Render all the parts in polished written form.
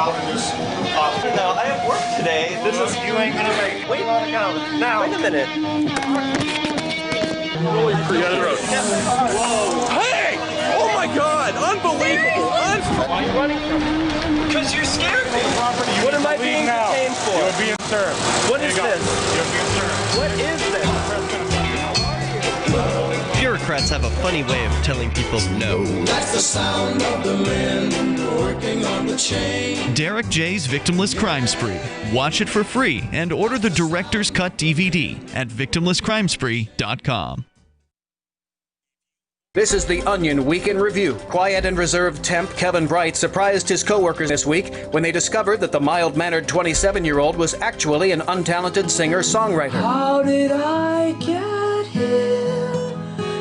out in this. No, I have work today. This is. You ain't gonna make. Wait a minute. Whoa! Hey! Oh my God! Unbelievable! Why are you running from me? Because you scared me. What am I being detained for? You're being served. What is this? You're being served. What is this? Bureaucrats have a funny way of telling people no. That's the sound of the men working on the chain. Derek J's Victimless Crime Spree. Watch it for free and order the Director's Cut DVD at victimlesscrimespree.com. This is the Onion Week in Review. Quiet and reserved temp Kevin Bright surprised his coworkers this week when they discovered that the mild-mannered 27-year-old was actually an untalented singer-songwriter. How did I get here?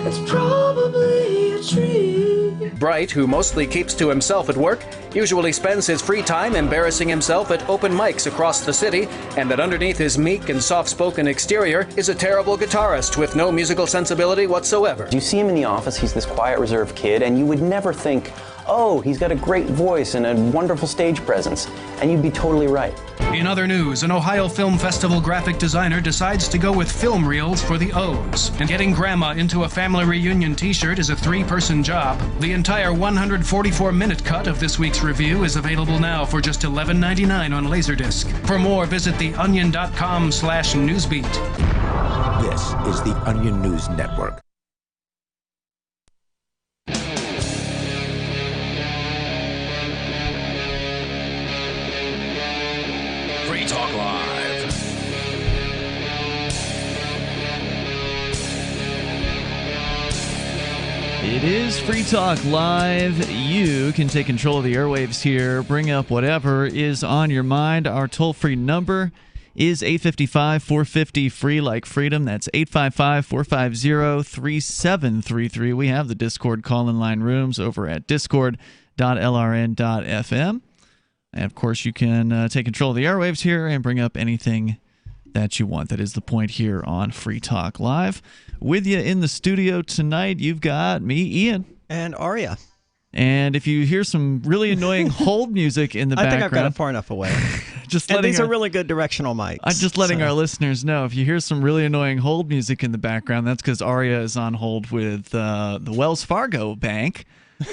It's probably a tree. Bright, who mostly keeps to himself at work, usually spends his free time embarrassing himself at open mics across the city, and that underneath his meek and soft-spoken exterior is a terrible guitarist with no musical sensibility whatsoever. You see him in the office, he's this quiet, reserved kid, and you would never think, oh, he's got a great voice and a wonderful stage presence. And you'd be totally right. In other news, an Ohio Film Festival graphic designer decides to go with film reels for the O's. And getting grandma into a family reunion t-shirt is a 3-person job. The entire 144-minute cut of this week's review is available now for just $11.99 on Laserdisc. For more, visit theonion.com/newsbeat. This is the Onion News Network. Free Talk Live. It is Free Talk Live. You can take control of the airwaves here, bring up whatever is on your mind. Our toll-free number is 855-450-FREE like freedom. That's 855-450-3733. We have the Discord call-in line rooms over at discord.lrn.fm. And, of course, you can take control of the airwaves here and bring up anything that you want. That is the point here on Free Talk Live. With you in the studio tonight, you've got me, Ian. And Aria. And if you hear some really annoying hold music in the background... I think I've got it far enough away. And these are really good directional mics. I'm just letting our listeners know, if you hear some really annoying hold music in the background, that's because Aria is on hold with the Wells Fargo Bank.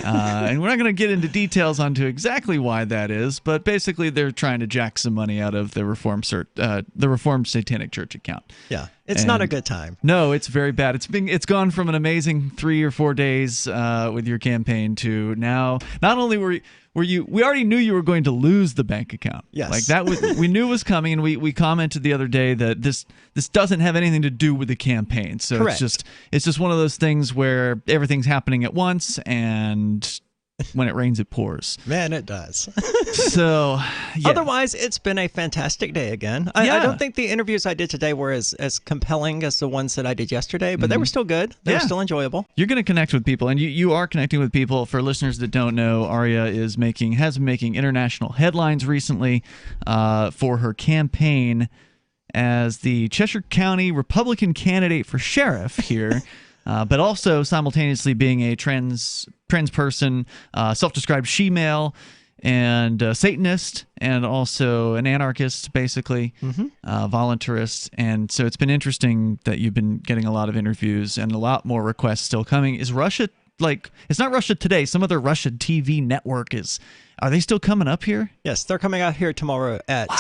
And we're not going to get into details onto exactly why that is, but basically they're trying to jack some money out of the Reformed Satanic Church account. Yeah, it's not a good time. No, it's very bad. It's gone from an amazing 3 or 4 days with your campaign to now. Not only we already knew you were going to lose the bank account. Yes, like that we knew it was coming, and we commented the other day that this doesn't have anything to do with the campaign. So correct. It's just one of those things where everything's happening at once, and when it rains, it pours. Man, it does. So, yeah. Otherwise, it's been a fantastic day again. I don't think the interviews I did today were as compelling as the ones that I did yesterday, but they were still good. They were still enjoyable. You're going to connect with people, and you are connecting with people. For listeners that don't know, Aria has been making international headlines recently for her campaign as the Cheshire County Republican candidate for sheriff here. But also simultaneously being a trans person, self-described she-male, and Satanist, and also an anarchist, basically, voluntarist. And so it's been interesting that you've been getting a lot of interviews and a lot more requests still coming. Is Russia, it's not Russia Today, some other Russia TV network are they still coming up here? Yes, they're coming out here tomorrow at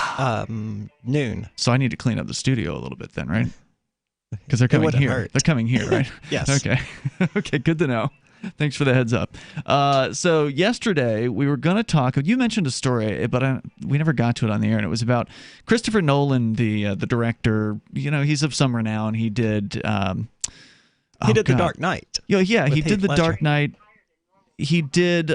noon. So I need to clean up the studio a little bit then, right? Because they're coming here. Hurt. They're coming here, right? Yes. Okay. Okay, good to know. Thanks for the heads up. So yesterday we were going to talk. You mentioned a story, but we never got to it on the air, and it was about Christopher Nolan, the director. You know, he's of some renown. He did. He did The Dark Knight. Yeah, he did The Ledger. Dark Knight. He did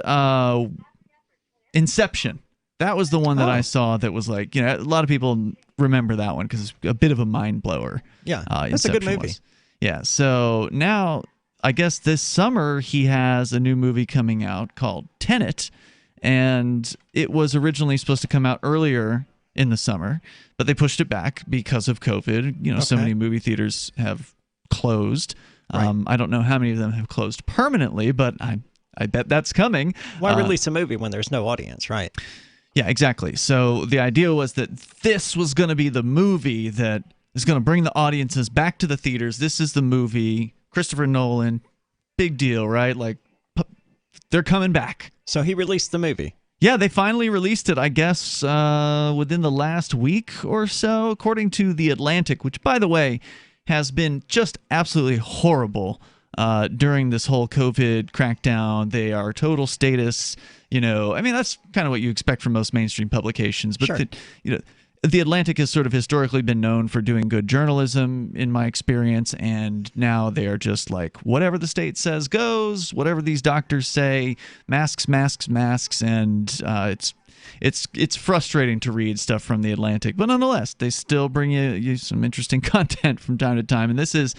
Inception. That was the one that I saw that was like, a lot of people remember that one because it's a bit of a mind blower. Yeah, that's a good movie. Yeah, so now I guess this summer he has a new movie coming out called Tenet, and it was originally supposed to come out earlier in the summer, but they pushed it back because of COVID. So many movie theaters have closed. Right. I don't know how many of them have closed permanently, but I bet that's coming. Why release a movie when there's no audience, right? Yeah, exactly. So the idea was that this was going to be the movie that is going to bring the audiences back to the theaters. This is the movie. Christopher Nolan, big deal, right? Like, they're coming back. So he released the movie. Yeah, they finally released it, I guess, within the last week or so, according to The Atlantic, which, by the way, has been just absolutely horrible during this whole COVID crackdown. They are total status, I mean, that's kind of what you expect from most mainstream publications. But, sure. The Atlantic has sort of historically been known for doing good journalism, in my experience, and now they are just like, whatever the state says goes, whatever these doctors say, masks, masks, masks, and it's frustrating to read stuff from The Atlantic, but nonetheless, they still bring you some interesting content from time to time, and this is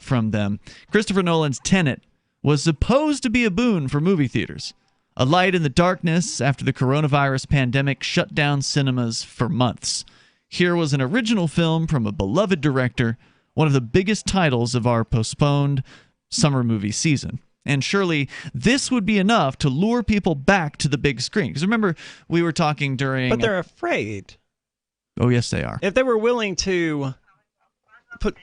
from them. Christopher Nolan's Tenet was supposed to be a boon for movie theaters. A light in the darkness after the coronavirus pandemic shut down cinemas for months. Here was an original film from a beloved director, one of the biggest titles of our postponed summer movie season. And surely this would be enough to lure people back to the big screen. Because remember, we were talking during... But they're afraid. Oh, yes, they are. If they were willing to put...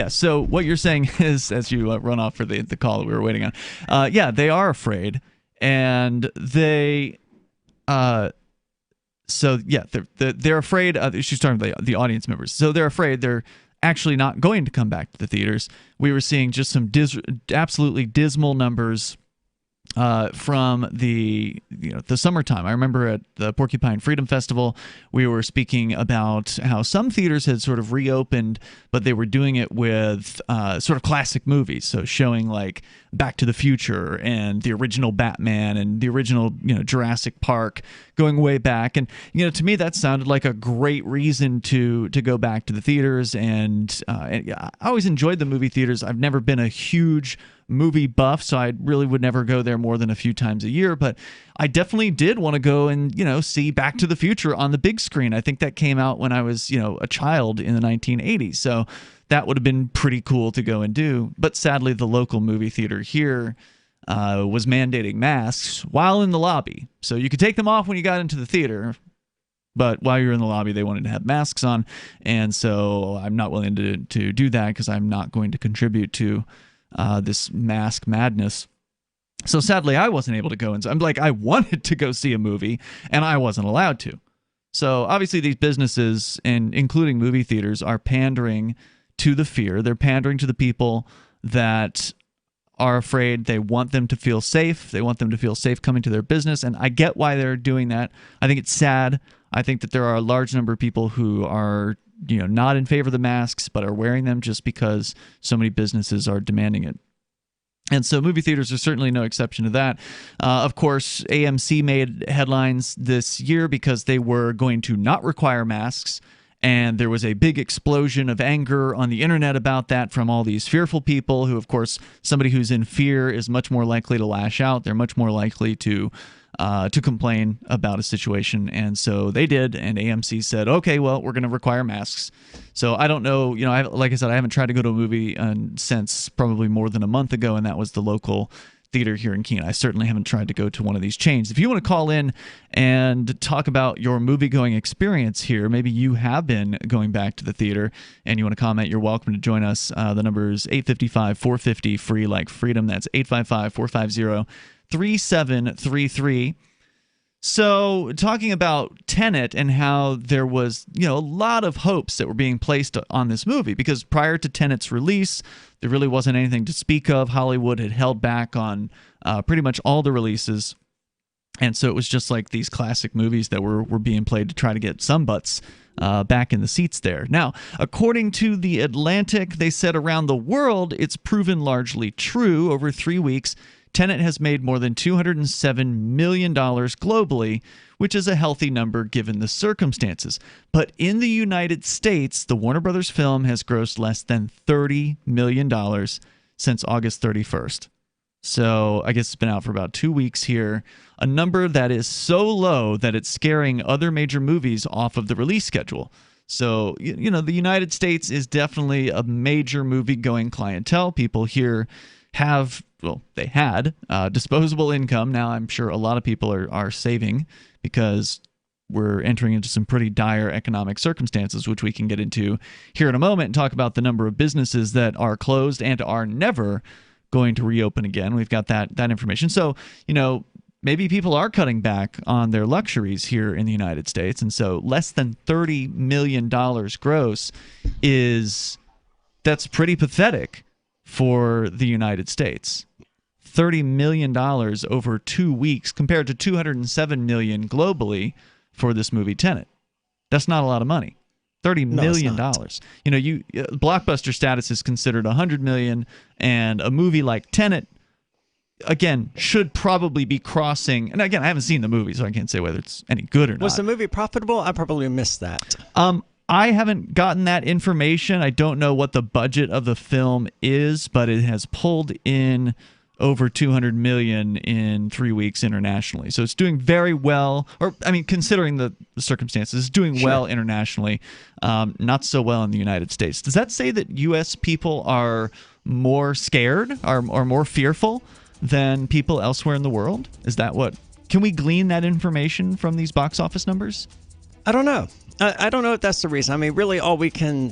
So what you're saying is, as you run off for the call that we were waiting on, they are afraid. And they're afraid. She's talking about the audience members. So they're afraid they're actually not going to come back to the theaters. We were seeing just some absolutely dismal numbers from the summertime. I remember at the Porcupine Freedom Festival, we were speaking about how some theaters had sort of reopened, but they were doing it with sort of classic movies, so showing like Back to the Future and the original Batman and the original Jurassic Park, going way back. And to me that sounded like a great reason to go back to the theaters. And I always enjoyed the movie theaters. I've never been a huge movie buff, so I really would never go there more than a few times a year, but I definitely did want to go and see Back to the Future on the big screen. I think that came out when I was a child in the 1980s, so that would have been pretty cool to go and do. But sadly, the local movie theater here was mandating masks while in the lobby, so you could take them off when you got into the theater, but while you're in the lobby they wanted to have masks on, and so I'm not willing to do that because I'm not going to contribute to this mask madness. So sadly, I wasn't able to go. And I'm like, I wanted to go see a movie, and I wasn't allowed to. So obviously, these businesses, and including movie theaters, are pandering to the fear. They're pandering to the people that are afraid. They want them to feel safe. They want them to feel safe coming to their business, and I get why they're doing that. I think it's sad. I think that there are a large number of people who are not in favor of the masks, but are wearing them just because so many businesses are demanding it. And so movie theaters are certainly no exception to that. Of course, AMC made headlines this year because they were going to not require masks, and there was a big explosion of anger on the internet about that from all these fearful people who, of course, somebody who's in fear is much more likely to lash out. They're much more likely to complain about a situation, and so they did, and AMC said, okay, well, we're going to require masks. So I don't know, like I said, I haven't tried to go to a movie since probably more than a month ago, and that was the local theater here in Keene. I certainly haven't tried to go to one of these chains. If you want to call in and talk about your movie-going experience here, maybe you have been going back to the theater and you want to comment, you're welcome to join us. The number is 855-450, free like freedom. That's 855-450-3733. So talking about Tenet and how there was, a lot of hopes that were being placed on this movie, because prior to Tenet's release, there really wasn't anything to speak of. Hollywood had held back on pretty much all the releases. And so it was just like these classic movies that were being played to try to get some butts back in the seats there. Now, according to The Atlantic, they said around the world, it's proven largely true. Over 3 weeks, Tenet has made more than $207 million globally, which is a healthy number given the circumstances. But in the United States, the Warner Brothers film has grossed less than $30 million since August 31st. So I guess it's been out for about 2 weeks here, a number that is so low that it's scaring other major movies off of the release schedule. So, the United States is definitely a major movie-going clientele. People here they had disposable income. Now I'm sure a lot of people are saving because we're entering into some pretty dire economic circumstances, which we can get into here in a moment and talk about the number of businesses that are closed and are never going to reopen again. We've got that information. So, maybe people are cutting back on their luxuries here in the United States. And so less than $30 million gross that's pretty pathetic for the United States. $30 million over 2 weeks compared to $207 million globally for this movie Tenet. That's not a lot of money. $30 million. Blockbuster status is considered $100 million, and a movie like Tenet, again, should probably be crossing. And again, I haven't seen the movie, so I can't say whether it's any good or not. Was the movie profitable? I probably missed that. I haven't gotten that information. I don't know what the budget of the film is, but it has pulled in over $200 million in 3 weeks internationally. So it's doing very well, considering the circumstances, it's doing well internationally, not so well in the United States. Does that say that U.S. people are more scared, are more fearful than people elsewhere in the world? Is that what? Can we glean that information from these box office numbers? I don't know. I don't know if that's the reason. I mean, really, all we can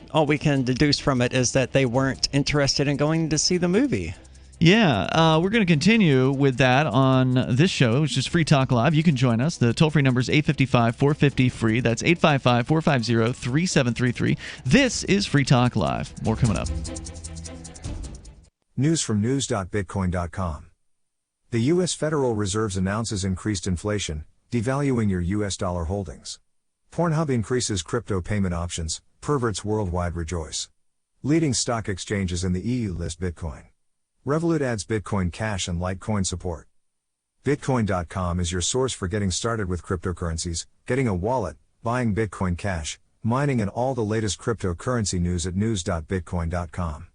deduce from it is that they weren't interested in going to see the movie. Yeah, we're going to continue with that on this show, which is Free Talk Live. You can join us. The toll-free number is 855-450-FREE. That's 855-450-3733. This is Free Talk Live. More coming up. News from news.bitcoin.com. The U.S. Federal Reserve announces increased inflation, devaluing your U.S. dollar holdings. Pornhub increases crypto payment options, perverts worldwide rejoice. Leading stock exchanges in the EU list Bitcoin. Revolut adds Bitcoin Cash and Litecoin support. Bitcoin.com is your source for getting started with cryptocurrencies, getting a wallet, buying Bitcoin Cash, mining, and all the latest cryptocurrency news at news.bitcoin.com.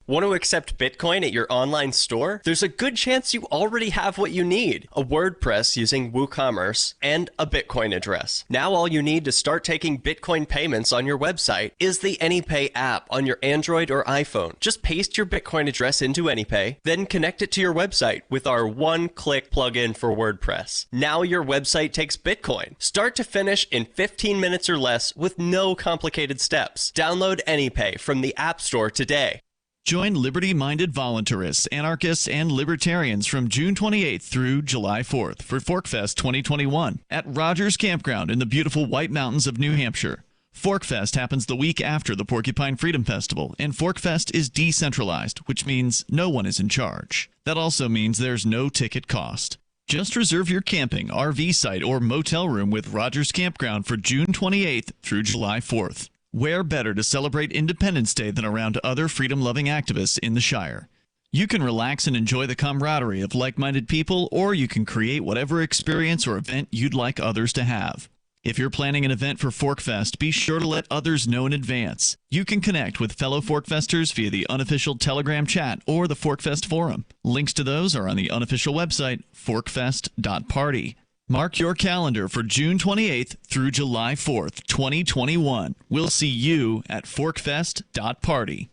Want to accept Bitcoin at your online store? There's a good chance you already have what you need: a WordPress using WooCommerce and a Bitcoin address. Now all you need to start taking Bitcoin payments on your website is the AnyPay app on your Android or iPhone. Just paste your Bitcoin address into AnyPay, then connect it to your website with our one-click plugin for WordPress. Now your website takes Bitcoin, start to finish in 15 minutes or less with no complicated steps. Download AnyPay from the App Store today. Join liberty-minded voluntarists, anarchists, and libertarians from June 28th through July 4th for ForkFest 2021 at Rogers Campground in the beautiful White Mountains of New Hampshire. ForkFest happens the week after the Porcupine Freedom Festival, and ForkFest is decentralized, which means no one is in charge. That also means there's no ticket cost. Just reserve your camping, RV site, or motel room with Rogers Campground for June 28th through July 4th. Where better to celebrate Independence Day than around other freedom-loving activists in the Shire? You can relax and enjoy the camaraderie of like-minded people, or you can create whatever experience or event you'd like others to have. If you're planning an event for ForkFest, be sure to let others know in advance. You can connect with fellow ForkFesters via the unofficial Telegram chat or the ForkFest forum. Links to those are on the unofficial website, forkfest.party. Mark your calendar for June 28th through July 4th, 2021. We'll see you at forkfest.party.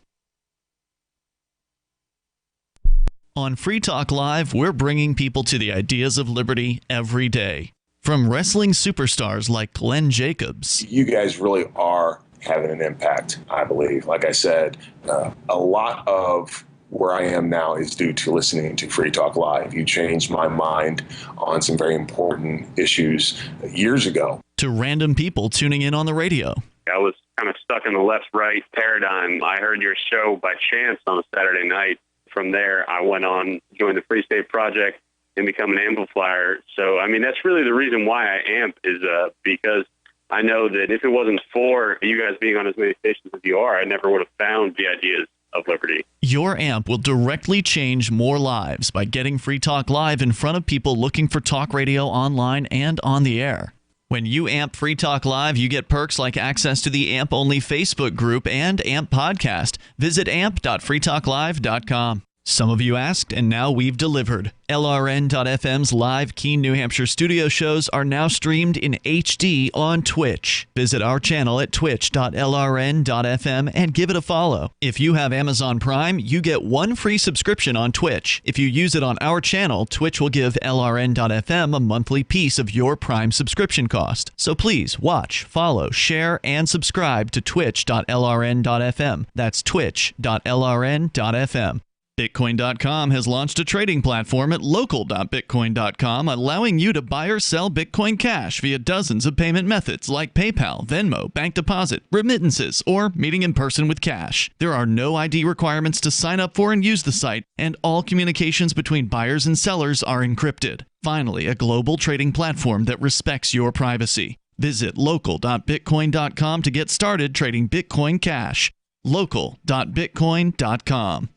On Free Talk Live, we're bringing people to the ideas of liberty every day. From wrestling superstars like Glenn Jacobs. You guys really are having an impact, I believe. Like I said, a lot of where I am now is due to listening to Free Talk Live. You changed my mind on some very important issues years ago. To random people tuning in on the radio. I was kind of stuck in the left-right paradigm. I heard your show by chance on a Saturday night. From there, I went on, joined the Free State Project, and become an amplifier. So, I mean, that's really the reason why I amp is because I know that if it wasn't for you guys being on as many stations as you are, I never would have found the ideas of liberty. Your amp will directly change more lives by getting Free Talk Live in front of people looking for talk radio online and on the air. When you amp Free Talk Live, you get perks like access to the AMP-only Facebook group and AMP podcast. Visit amp.freetalklive.com. Some of you asked, and now we've delivered. LRN.FM's live Keene, New Hampshire studio shows are now streamed in HD on Twitch. Visit our channel at twitch.lrn.fm and give it a follow. If you have Amazon Prime, you get one free subscription on Twitch. If you use it on our channel, Twitch will give LRN.FM a monthly piece of your Prime subscription cost. So please watch, follow, share, and subscribe to twitch.lrn.fm. That's twitch.lrn.fm. Bitcoin.com has launched a trading platform at local.bitcoin.com, allowing you to buy or sell Bitcoin Cash via dozens of payment methods like PayPal, Venmo, bank deposit, remittances, or meeting in person with cash. There are no ID requirements to sign up for and use the site, and all communications between buyers and sellers are encrypted. Finally, a global trading platform that respects your privacy. Visit local.bitcoin.com to get started trading Bitcoin Cash. local.bitcoin.com.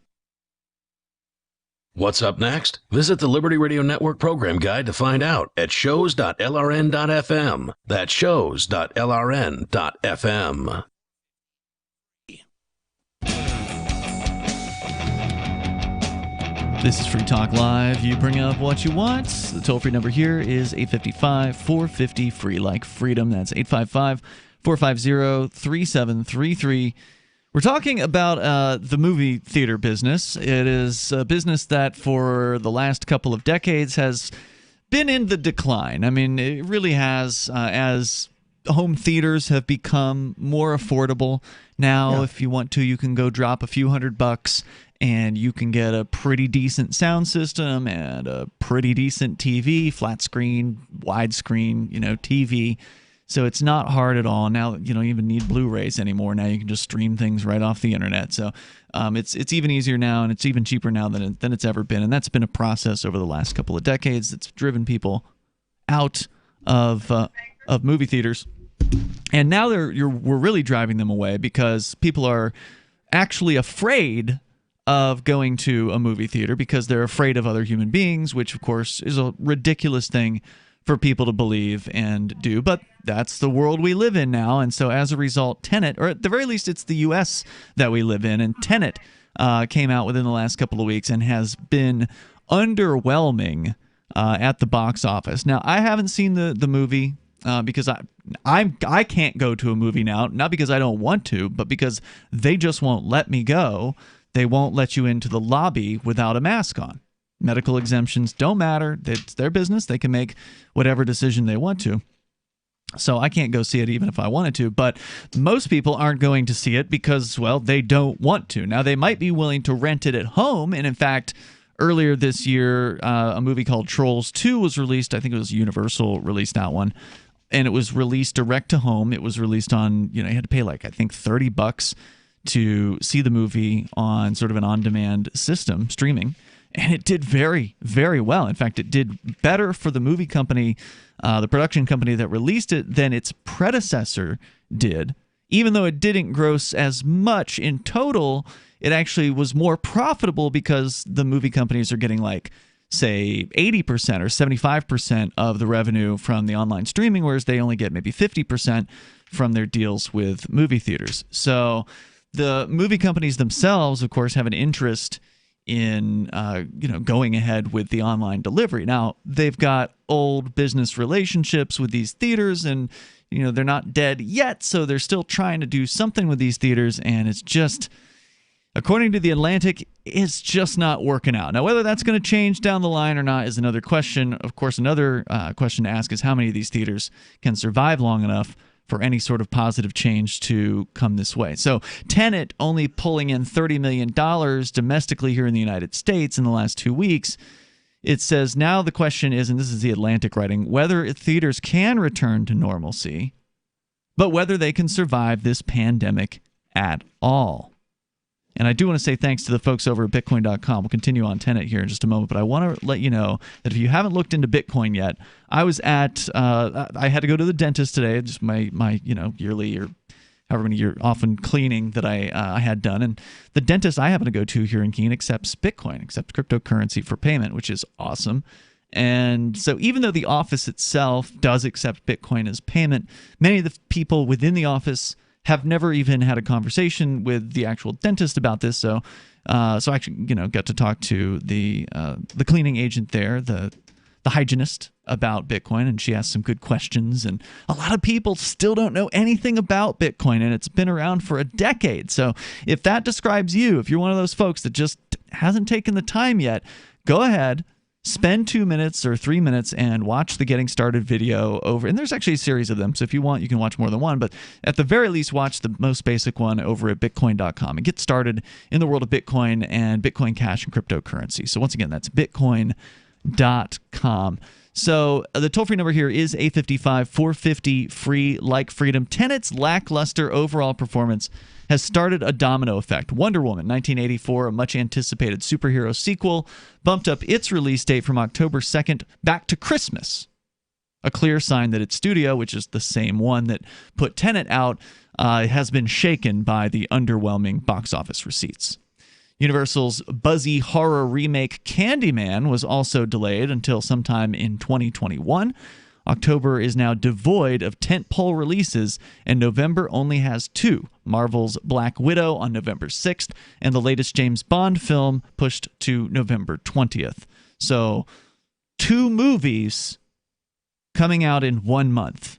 What's up next? Visit the Liberty Radio Network program guide to find out at shows.lrn.fm. That's shows.lrn.fm. This is Free Talk Live. You bring up what you want. The toll-free number here is 855-450-FREE, like freedom. That's 855-450-3733. We're talking about the movie theater business. It is a business that for the last couple of decades has been in the decline. I mean, it really has, as home theaters have become more affordable. Now, if you want to, you can go drop a few $100 and you can get a pretty decent sound system and a pretty decent TV, flat screen, widescreen, TV. So it's not hard at all. Now you don't even need Blu-rays anymore. Now you can just stream things right off the internet. So it's even easier now, and it's even cheaper now than it's ever been. And that's been a process over the last couple of decades that's driven people out of movie theaters. And now we're really driving them away because people are actually afraid of going to a movie theater because they're afraid of other human beings, which of course is a ridiculous thing for people to believe and do, but that's the world we live in now. And so as a result, Tenet, or at the very least it's the U.S. that we live in, and Tenet came out within the last couple of weeks and has been underwhelming at the box office. Now, I haven't seen the movie because I can't go to a movie now, not because I don't want to, but because they just won't let me go. They won't let you into the lobby without a mask on. Medical exemptions don't matter. It's their business. They can make whatever decision they want to. So I can't go see it even if I wanted to. But most people aren't going to see it because, well, they don't want to. Now, they might be willing to rent it at home. And in fact, earlier this year, a movie called Trolls 2 was released. I think it was Universal released that one. And it was released direct to home. It was released on, you had to pay like, I think, $30 to see the movie on sort of an on-demand system, streaming. And it did very, very well. In fact, it did better for the movie company, the production company that released it, than its predecessor did. Even though it didn't gross as much in total, it actually was more profitable because the movie companies are getting like, say, 80% or 75% of the revenue from the online streaming, whereas they only get maybe 50% from their deals with movie theaters. So the movie companies themselves, of course, have an interest in going ahead with the online delivery. Now, they've got old business relationships with these theaters, and they're not dead yet, so they're still trying to do something with these theaters, and it's just, according to The Atlantic, it's just not working out. Now, whether that's going to change down the line or not is another question. Of course, another question to ask is how many of these theaters can survive long enough for any sort of positive change to come this way. So Tenet only pulling in $30 million domestically here in the United States in the last 2 weeks. It says now the question is, and this is The Atlantic writing, whether theaters can return to normalcy, but whether they can survive this pandemic at all. And I do want to say thanks to the folks over at Bitcoin.com. We'll continue on Tenet here in just a moment, but I want to let you know that if you haven't looked into Bitcoin yet, I was at I had to go to the dentist today, just my yearly or however many year often cleaning that I had done, and the dentist I happen to go to here in Keene accepts Bitcoin, accepts cryptocurrency for payment, which is awesome. And so even though the office itself does accept Bitcoin as payment, many of the people within the office have never even had a conversation with the actual dentist about this. So I actually got to talk to the cleaning agent there, the hygienist, about Bitcoin, and she asked some good questions. And a lot of people still don't know anything about Bitcoin, and it's been around for a decade. So if that describes you, if you're one of those folks that just hasn't taken the time yet, go ahead, spend 2 minutes or 3 minutes and watch the Getting Started video over. And there's actually a series of them, so if you want, you can watch more than one. But at the very least, watch the most basic one over at bitcoin.com and get started in the world of Bitcoin and Bitcoin Cash and cryptocurrency. So once again, that's bitcoin.com. So the toll-free number here is 855-450-FREE, like freedom. Tenet's lackluster overall performance has started a domino effect. Wonder Woman 1984, a much-anticipated superhero sequel, bumped up its release date from October 2nd back to Christmas. A clear sign that its studio, which is the same one that put Tenet out, has been shaken by the underwhelming box office receipts. Universal's buzzy horror remake Candyman was also delayed until sometime in 2021. October is now devoid of tentpole releases, and November only has 2. Marvel's Black Widow on November 6th, and the latest James Bond film pushed to November 20th. So 2 movies coming out in 1 month.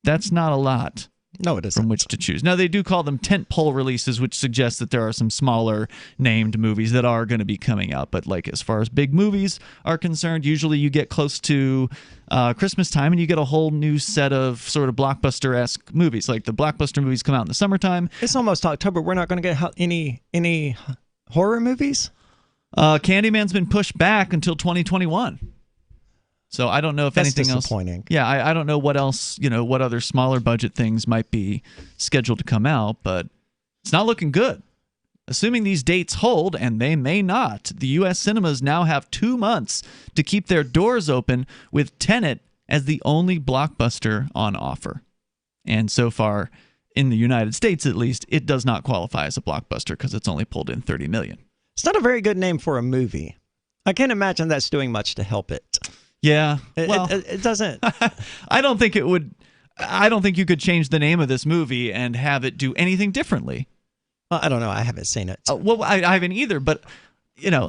That's not a lot. No, it isn't. From which to choose. Now, they do call them tentpole releases, which suggests that there are some smaller named movies that are going to be coming out. But like as far as big movies are concerned, usually you get close to Christmas time and you get a whole new set of sort of blockbuster-esque movies. Like the blockbuster movies come out in the summertime. It's almost October. We're not going to get any horror movies? Candyman's been pushed back until 2021. So I don't know if That's anything else. Disappointing. Yeah, I don't know what else, what other smaller budget things might be scheduled to come out, but it's not looking good. Assuming these dates hold, and they may not, the U.S. cinemas now have 2 months to keep their doors open, with Tenet as the only blockbuster on offer. And so far, in the United States at least, it does not qualify as a blockbuster because it's only pulled in $30 million. It's not a very good name for a movie. I can't imagine that's doing much to help it. Yeah, well, it doesn't. I don't think it would. I don't think you could change the name of this movie and have it do anything differently. Well, I don't know. I haven't seen it. Well, I haven't either. But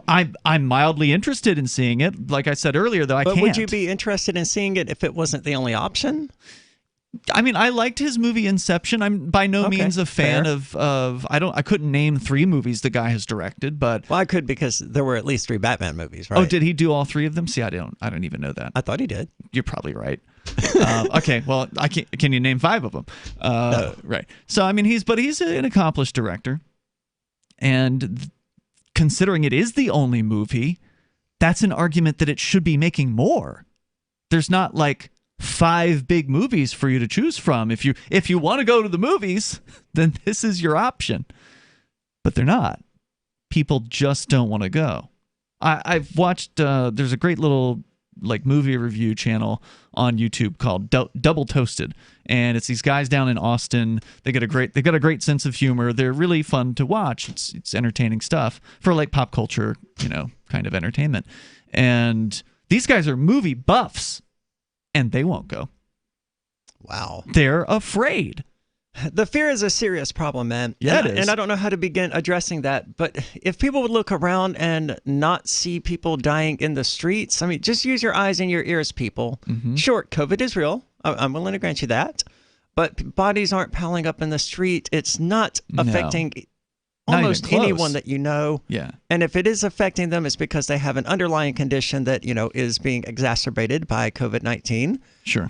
I'm mildly interested in seeing it. Like I said earlier, though, I can't. But would you be interested in seeing it if it wasn't the only option? I mean, I liked his movie Inception. I'm by no means a fan of I couldn't name 3 movies the guy has directed, but I could because there were at least 3 Batman movies, right? Oh, did he do all 3 of them? See, I don't even know that. I thought he did. You're probably right. Okay, well, can you name 5 of them? No. Right. So I mean, he's an accomplished director, and considering it is the only movie, that's an argument that it should be making more. There's not like 5 big movies for you to choose from. If you want to go to the movies, then this is your option. But they're not. People just don't want to go. I've watched. There's a great little movie review channel on YouTube called Double Toasted, and it's these guys down in Austin. They've got a great sense of humor. They're really fun to watch. It's entertaining stuff for pop culture, kind of entertainment. And these guys are movie buffs. And they won't go. Wow. They're afraid. The fear is a serious problem, man. Yeah, it is. And I don't know how to begin addressing that. But if people would look around and not see people dying in the streets, I mean, just use your eyes and your ears, people. Mm-hmm. Sure, COVID is real. I'm willing to grant you that. But bodies aren't piling up in the street. It's not affecting almost anyone that you know. Yeah. And if it is affecting them, it's because they have an underlying condition that, is being exacerbated by COVID-19. Sure.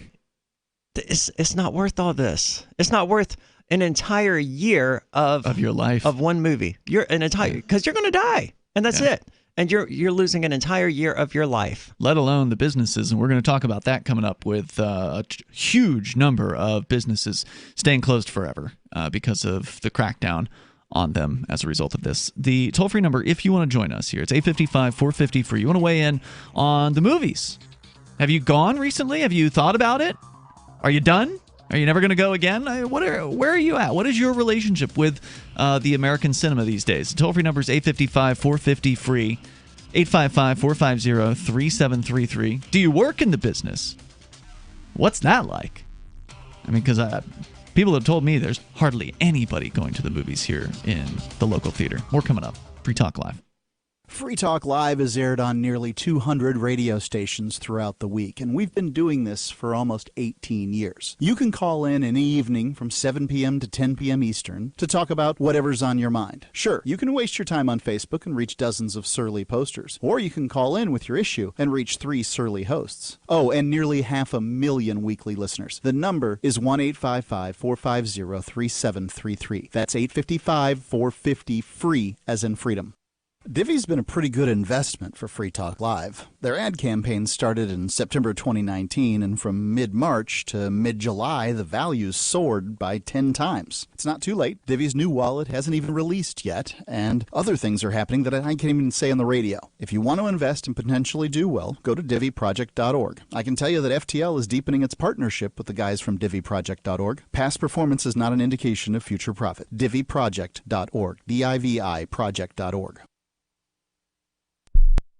It's not worth all this. It's not worth an entire year of your life, of one movie. Because you're going to die, and that's it. And you're losing an entire year of your life. Let alone the businesses, and we're going to talk about that coming up with a huge number of businesses staying closed forever because of the crackdown on them as a result of this. The toll-free number, if you want to join us here, it's 855-450-FREE. You want to weigh in on the movies. Have you gone recently? Have you thought about it? Are you done? Are you never going to go again? Where are you at? What is your relationship with the American cinema these days? The toll-free number is 855-450-FREE, 855-450-3733. Do you work in the business? What's that like? I mean, because People have told me there's hardly anybody going to the movies here in the local theater. More coming up. Free Talk Live. Free Talk Live is aired on nearly 200 radio stations throughout the week, and we've been doing this for almost 18 years. You can call in any evening from 7 p.m. to 10 p.m. Eastern to talk about whatever's on your mind. Sure, you can waste your time on Facebook and reach dozens of surly posters, or you can call in with your issue and reach 3 surly hosts. Oh, and nearly 500,000 weekly listeners. The number is 1-855-450-3733. That's 855-450-FREE, as in freedom. Divvy's been a pretty good investment for Free Talk Live. Their ad campaign started in September 2019, and from mid-March to mid-July, the values soared by 10 times. It's not too late. Divvy's new wallet hasn't even released yet, and other things are happening that I can't even say on the radio. If you want to invest and potentially do well, go to divvyproject.org. I can tell you that FTL is deepening its partnership with the guys from divvyproject.org. Past performance is not an indication of future profit. divvyproject.org. D-I-V-I project.org.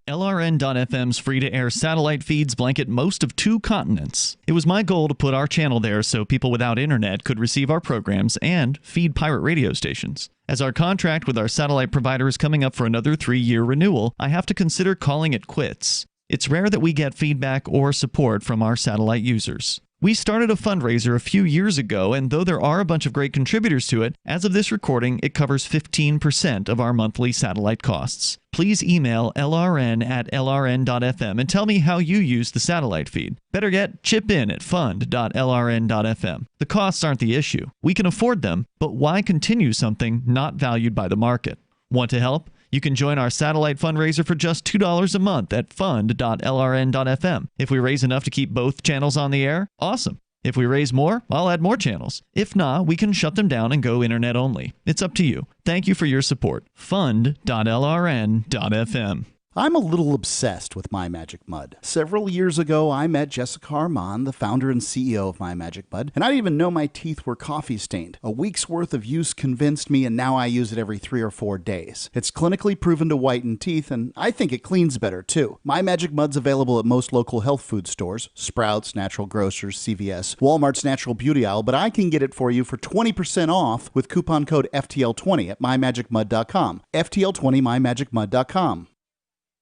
LRN.FM's free-to-air satellite feeds blanket most of 2 continents. It was my goal to put our channel there so people without internet could receive our programs and feed pirate radio stations. As our contract with our satellite provider is coming up for another 3-year renewal, I have to consider calling it quits. It's rare that we get feedback or support from our satellite users. We started a fundraiser a few years ago, and though there are a bunch of great contributors to it, as of this recording, it covers 15% of our monthly satellite costs. Please email lrn@lrn.fm and tell me how you use the satellite feed. Better yet, chip in at fund.lrn.fm. The costs aren't the issue. We can afford them, but why continue something not valued by the market? Want to help? You can join our satellite fundraiser for just $2 a month at fund.lrn.fm. If we raise enough to keep both channels on the air, awesome. If we raise more, I'll add more channels. If not, we can shut them down and go internet only. It's up to you. Thank you for your support. Fund.lrn.fm. I'm a little obsessed with My Magic Mud. Several years ago, I met Jessica Armand, the founder and CEO of My Magic Mud, and I didn't even know my teeth were coffee stained. A week's worth of use convinced me, and now I use it every 3 or 4 days. It's clinically proven to whiten teeth, and I think it cleans better, too. My Magic Mud's available at most local health food stores, Sprouts, Natural Grocers, CVS, Walmart's Natural Beauty Aisle, but I can get it for you for 20% off with coupon code FTL20 at mymagicmud.com. FTL20 mymagicmud.com.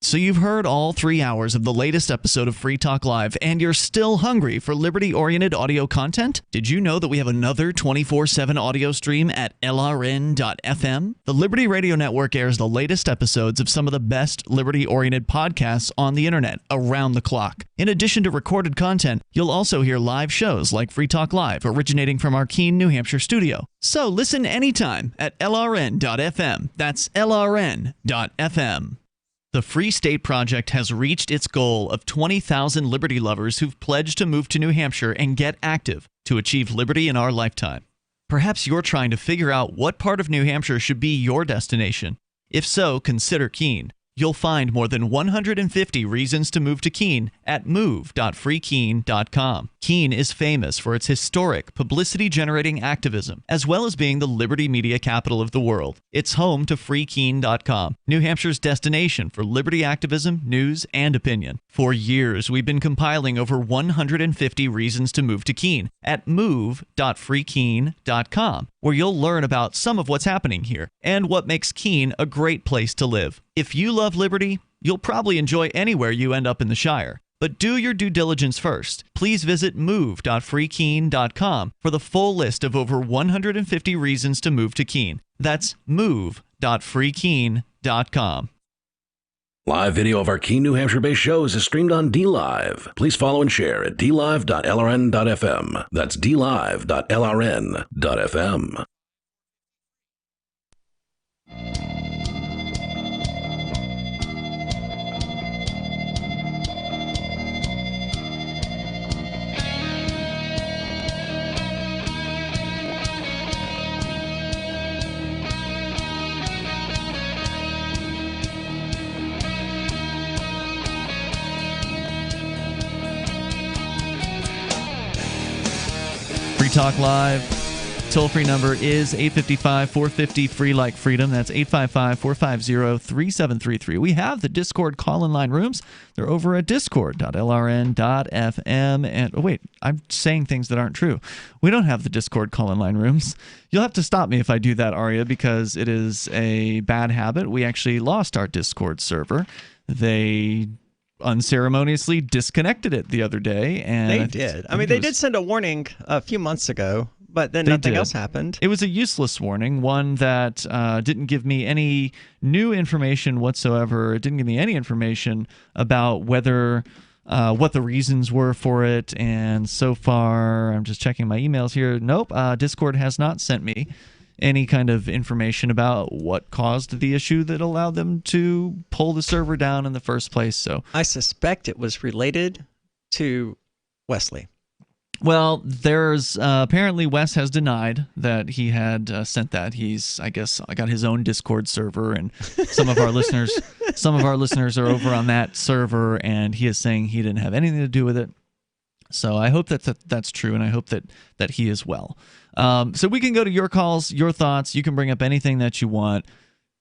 So you've heard all 3 hours of the latest episode of Free Talk Live, and you're still hungry for liberty-oriented audio content? Did you know that we have another 24/7 audio stream at lrn.fm? The Liberty Radio Network airs the latest episodes of some of the best liberty-oriented podcasts on the internet around the clock. In addition to recorded content, you'll also hear live shows like Free Talk Live, originating from our Keene, New Hampshire studio. So listen anytime at lrn.fm. That's lrn.fm. The Free State Project has reached its goal of 20,000 liberty lovers who've pledged to move to New Hampshire and get active to achieve liberty in our lifetime. Perhaps you're trying to figure out what part of New Hampshire should be your destination. If so, consider Keene. You'll find more than 150 reasons to move to Keene at move.freekeene.com. Keene is famous for its historic, publicity-generating activism, as well as being the liberty media capital of the world. It's home to freekeene.com, New Hampshire's destination for liberty activism, news, and opinion. For years, we've been compiling over 150 reasons to move to Keene at move.freekeene.com, where you'll learn about some of what's happening here and what makes Keene a great place to live. If you love liberty, you'll probably enjoy anywhere you end up in the Shire. But do your due diligence first. Please visit move.freekeene.com for the full list of over 150 reasons to move to Keene. That's move.freekeene.com. Live video of our Keene, New Hampshire-based shows is streamed on DLive. Please follow and share at dlive.lrn.fm. That's dlive.lrn.fm. Free Talk Live. Toll-free number is 855-450-FREE like freedom. That's 855-450-3733. We have the Discord call-in line rooms. They're over at discord.lrn.fm. And oh wait, I'm saying things that aren't true. We don't have the Discord call-in line rooms. You'll have to stop me if I do that, Aria, because it is a bad habit. We actually lost our Discord server. They unceremoniously disconnected it the other day. And they did. I mean, they did send a warning a few months ago, but then nothing else happened. It was a useless warning, one that didn't give me any new information whatsoever. It didn't give me any information about whether what the reasons were for it. And so far, I'm just checking my emails here. Nope, Discord has not sent me any kind of information about what caused the issue that allowed them to pull the server down in the first place. So I suspect it was related to Wesley. Well, there's apparently Wes has denied that he had sent that. I guess, got his own Discord server, and some of our listeners are over on that server, and he is saying he didn't have anything to do with it. So I hope that's true, and I hope that he is well. So we can go to your calls, your thoughts. You can bring up anything that you want.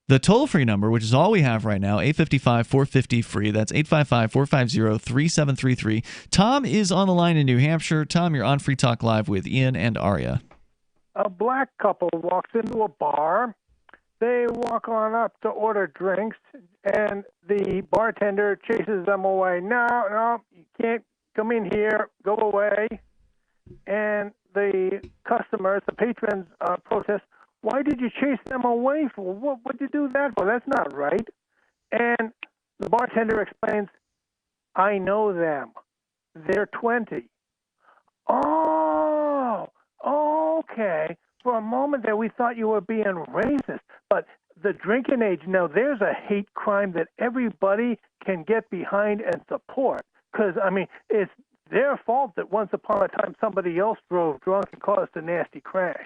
The toll-free number, which is all we have right now, 855-450-FREE. That's 855-450-3733. Tom is on the line in New Hampshire. Tom, you're on Free Talk Live with Ian and Aria. A black couple walks into a bar. They walk on up to order drinks, and the bartender chases them away. No, you can't come in here. Go away. And the customers, the patrons, protest. Why did you chase them away for? What did you do that for? That's not right. And the bartender explains, I know them. They're 20. Oh, okay. For a moment there, we thought you were being racist. But the drinking age, now there's a hate crime that everybody can get behind and support. Because, I mean, it's their fault that once upon a time somebody else drove drunk and caused a nasty crash.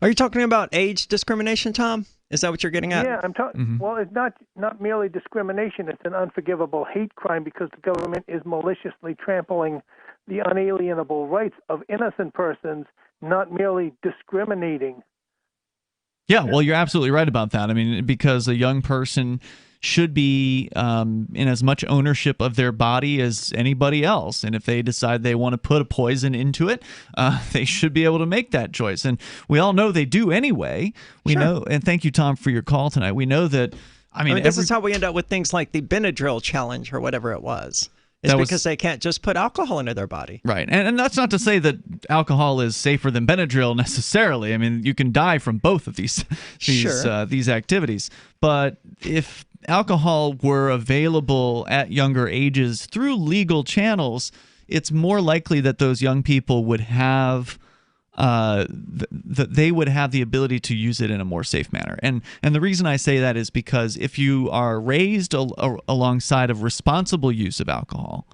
Are you talking about age discrimination, Tom? Is that what you're getting at? Yeah, I'm talking. Mm-hmm. Well, it's not merely discrimination. It's an unforgivable hate crime because the government is maliciously trampling the unalienable rights of innocent persons, not merely discriminating. Yeah, well, you're absolutely right about that. I mean, because a young person should be in as much ownership of their body as anybody else. And if they decide they want to put a poison into it, they should be able to make that choice. And we all know they do anyway. We know, and thank you, Tom, for your call tonight. We know that, I mean this is how we end up with things like the Benadryl challenge or whatever it was. It's because they can't just put alcohol into their body. Right. And that's not to say that alcohol is safer than Benadryl necessarily. I mean, you can die from both of these activities. But if alcohol were available at younger ages through legal channels, it's more likely that those young people would have they would have the ability to use it in a more safe manner. And the reason I say that is because if you are raised alongside of responsible use of alcohol,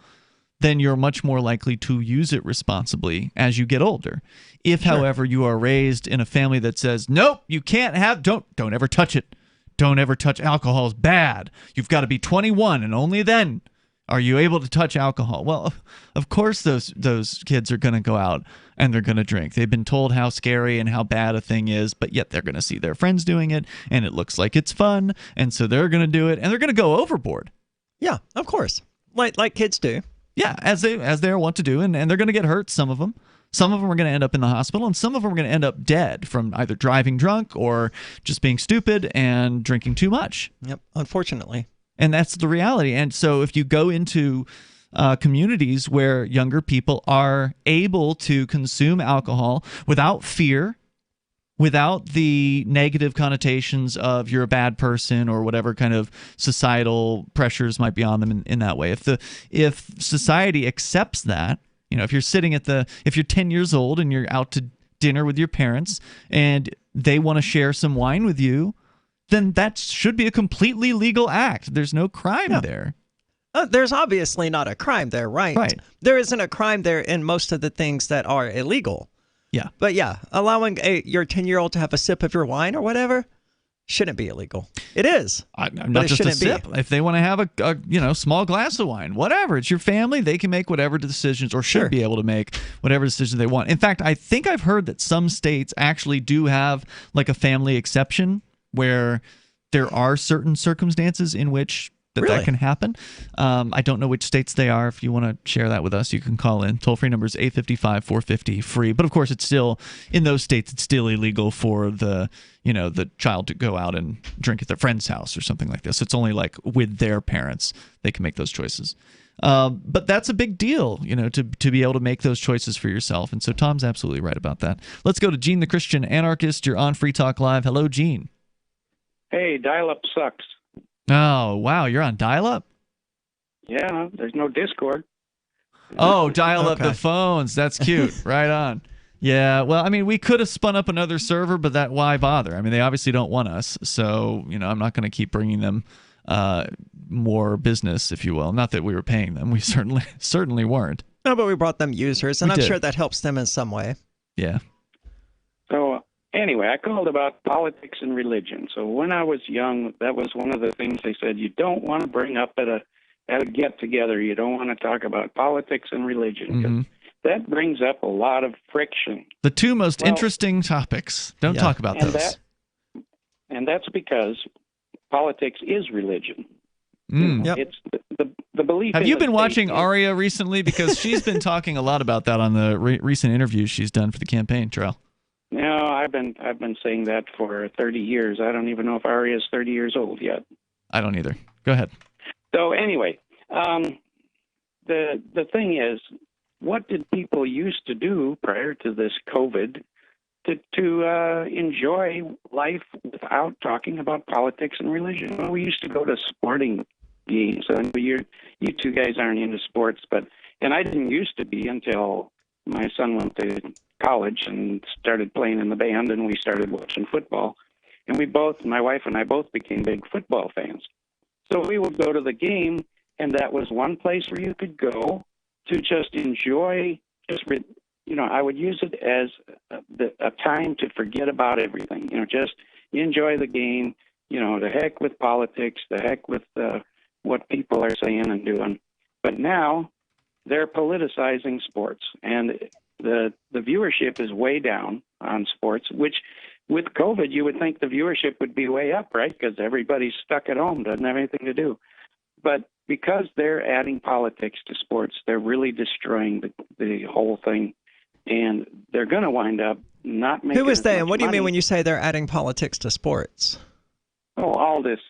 then you're much more likely to use it responsibly as you get older. If, however, you are raised in a family that says, nope, you can't have, don't ever touch it. Don't ever touch alcohol. It's bad. You've got to be 21 and only then are you able to touch alcohol. Well, of course those kids are going to go out and they're going to drink. They've been told how scary and how bad a thing is, but yet they're going to see their friends doing it, and it looks like it's fun, and so they're going to do it, and they're going to go overboard. Yeah, of course. Like kids do. Yeah, as they want to do, and they're going to get hurt, some of them. Some of them are going to end up in the hospital, and some of them are going to end up dead from either driving drunk or just being stupid and drinking too much. Yep, unfortunately. And that's the reality. And so if you go into communities where younger people are able to consume alcohol without fear, without the negative connotations of you're a bad person or whatever kind of societal pressures might be on them in that way. If society accepts that, you know, if you're if you're 10 years old and you're out to dinner with your parents and they want to share some wine with you, then that should be a completely legal act. There's no crime there. There's obviously not a crime there, right? Right. There isn't a crime there in most of the things that are illegal. Yeah. But yeah, allowing your 10-year-old to have a sip of your wine or whatever, shouldn't be illegal. It is. Not just a sip. If they want to have a small glass of wine, whatever. It's your family. They can make whatever decisions, or should be able to make whatever decisions they want. In fact, I think I've heard that some states actually do have like a family exception where there are certain circumstances in which that can happen. I don't know which states they are. If you want to share that with us, you can call in. Toll-free number is 855-450-FREE. But of course, it's still, in those states, it's still illegal for the child to go out and drink at their friend's house or something like this. It's only like with their parents they can make those choices. But that's a big deal, to be able to make those choices for yourself. And so Tom's absolutely right about that. Let's go to Gene the Christian Anarchist. You're on Free Talk Live. Hello, Gene. Hey, dial-up sucks. Oh, wow. You're on dial-up? Yeah, there's no Discord. Oh, dial up the phones. That's cute. Right on. Yeah, well, I mean, we could have spun up another server, but why bother? I mean, they obviously don't want us, so, I'm not going to keep bringing them more business, if you will. Not that we were paying them. We certainly weren't. No, but we brought them users, and I'm sure that helps them in some way. Yeah. So, anyway, I called about politics and religion. So when I was young, that was one of the things they said you don't want to bring up at a get-together. You don't want to talk about politics and religion, because that brings up a lot of friction. The two most interesting topics. Don't talk about those. And that's because politics is religion. It's the belief. Have you been watching Aria recently? Because she's been talking a lot about that on the recent interviews she's done for the campaign trail. No, I've been saying that for 30 years. I don't even know if Aria is 30 years old yet. I don't either. Go ahead. So anyway, the thing is, what did people used to do prior to this COVID to enjoy life without talking about politics and religion? Well, we used to go to sporting games. I know you two guys aren't into sports, and I didn't used to be until my son went to college and started playing in the band, and we started watching football. And my wife and I both became big football fans. So we would go to the game, and that was one place where you could go to just enjoy, I would use it as a time to forget about everything, just enjoy the game, the heck with politics, the heck with what people are saying and doing. But now they're politicizing sports, and the viewership is way down on sports, which with COVID, you would think the viewership would be way up, right? Because everybody's stuck at home, doesn't have anything to do. But because they're adding politics to sports, they're really destroying the whole thing, and they're going to wind up not making. Who is they, and what do you money. mean when you say they're adding politics to sports? Oh, all this,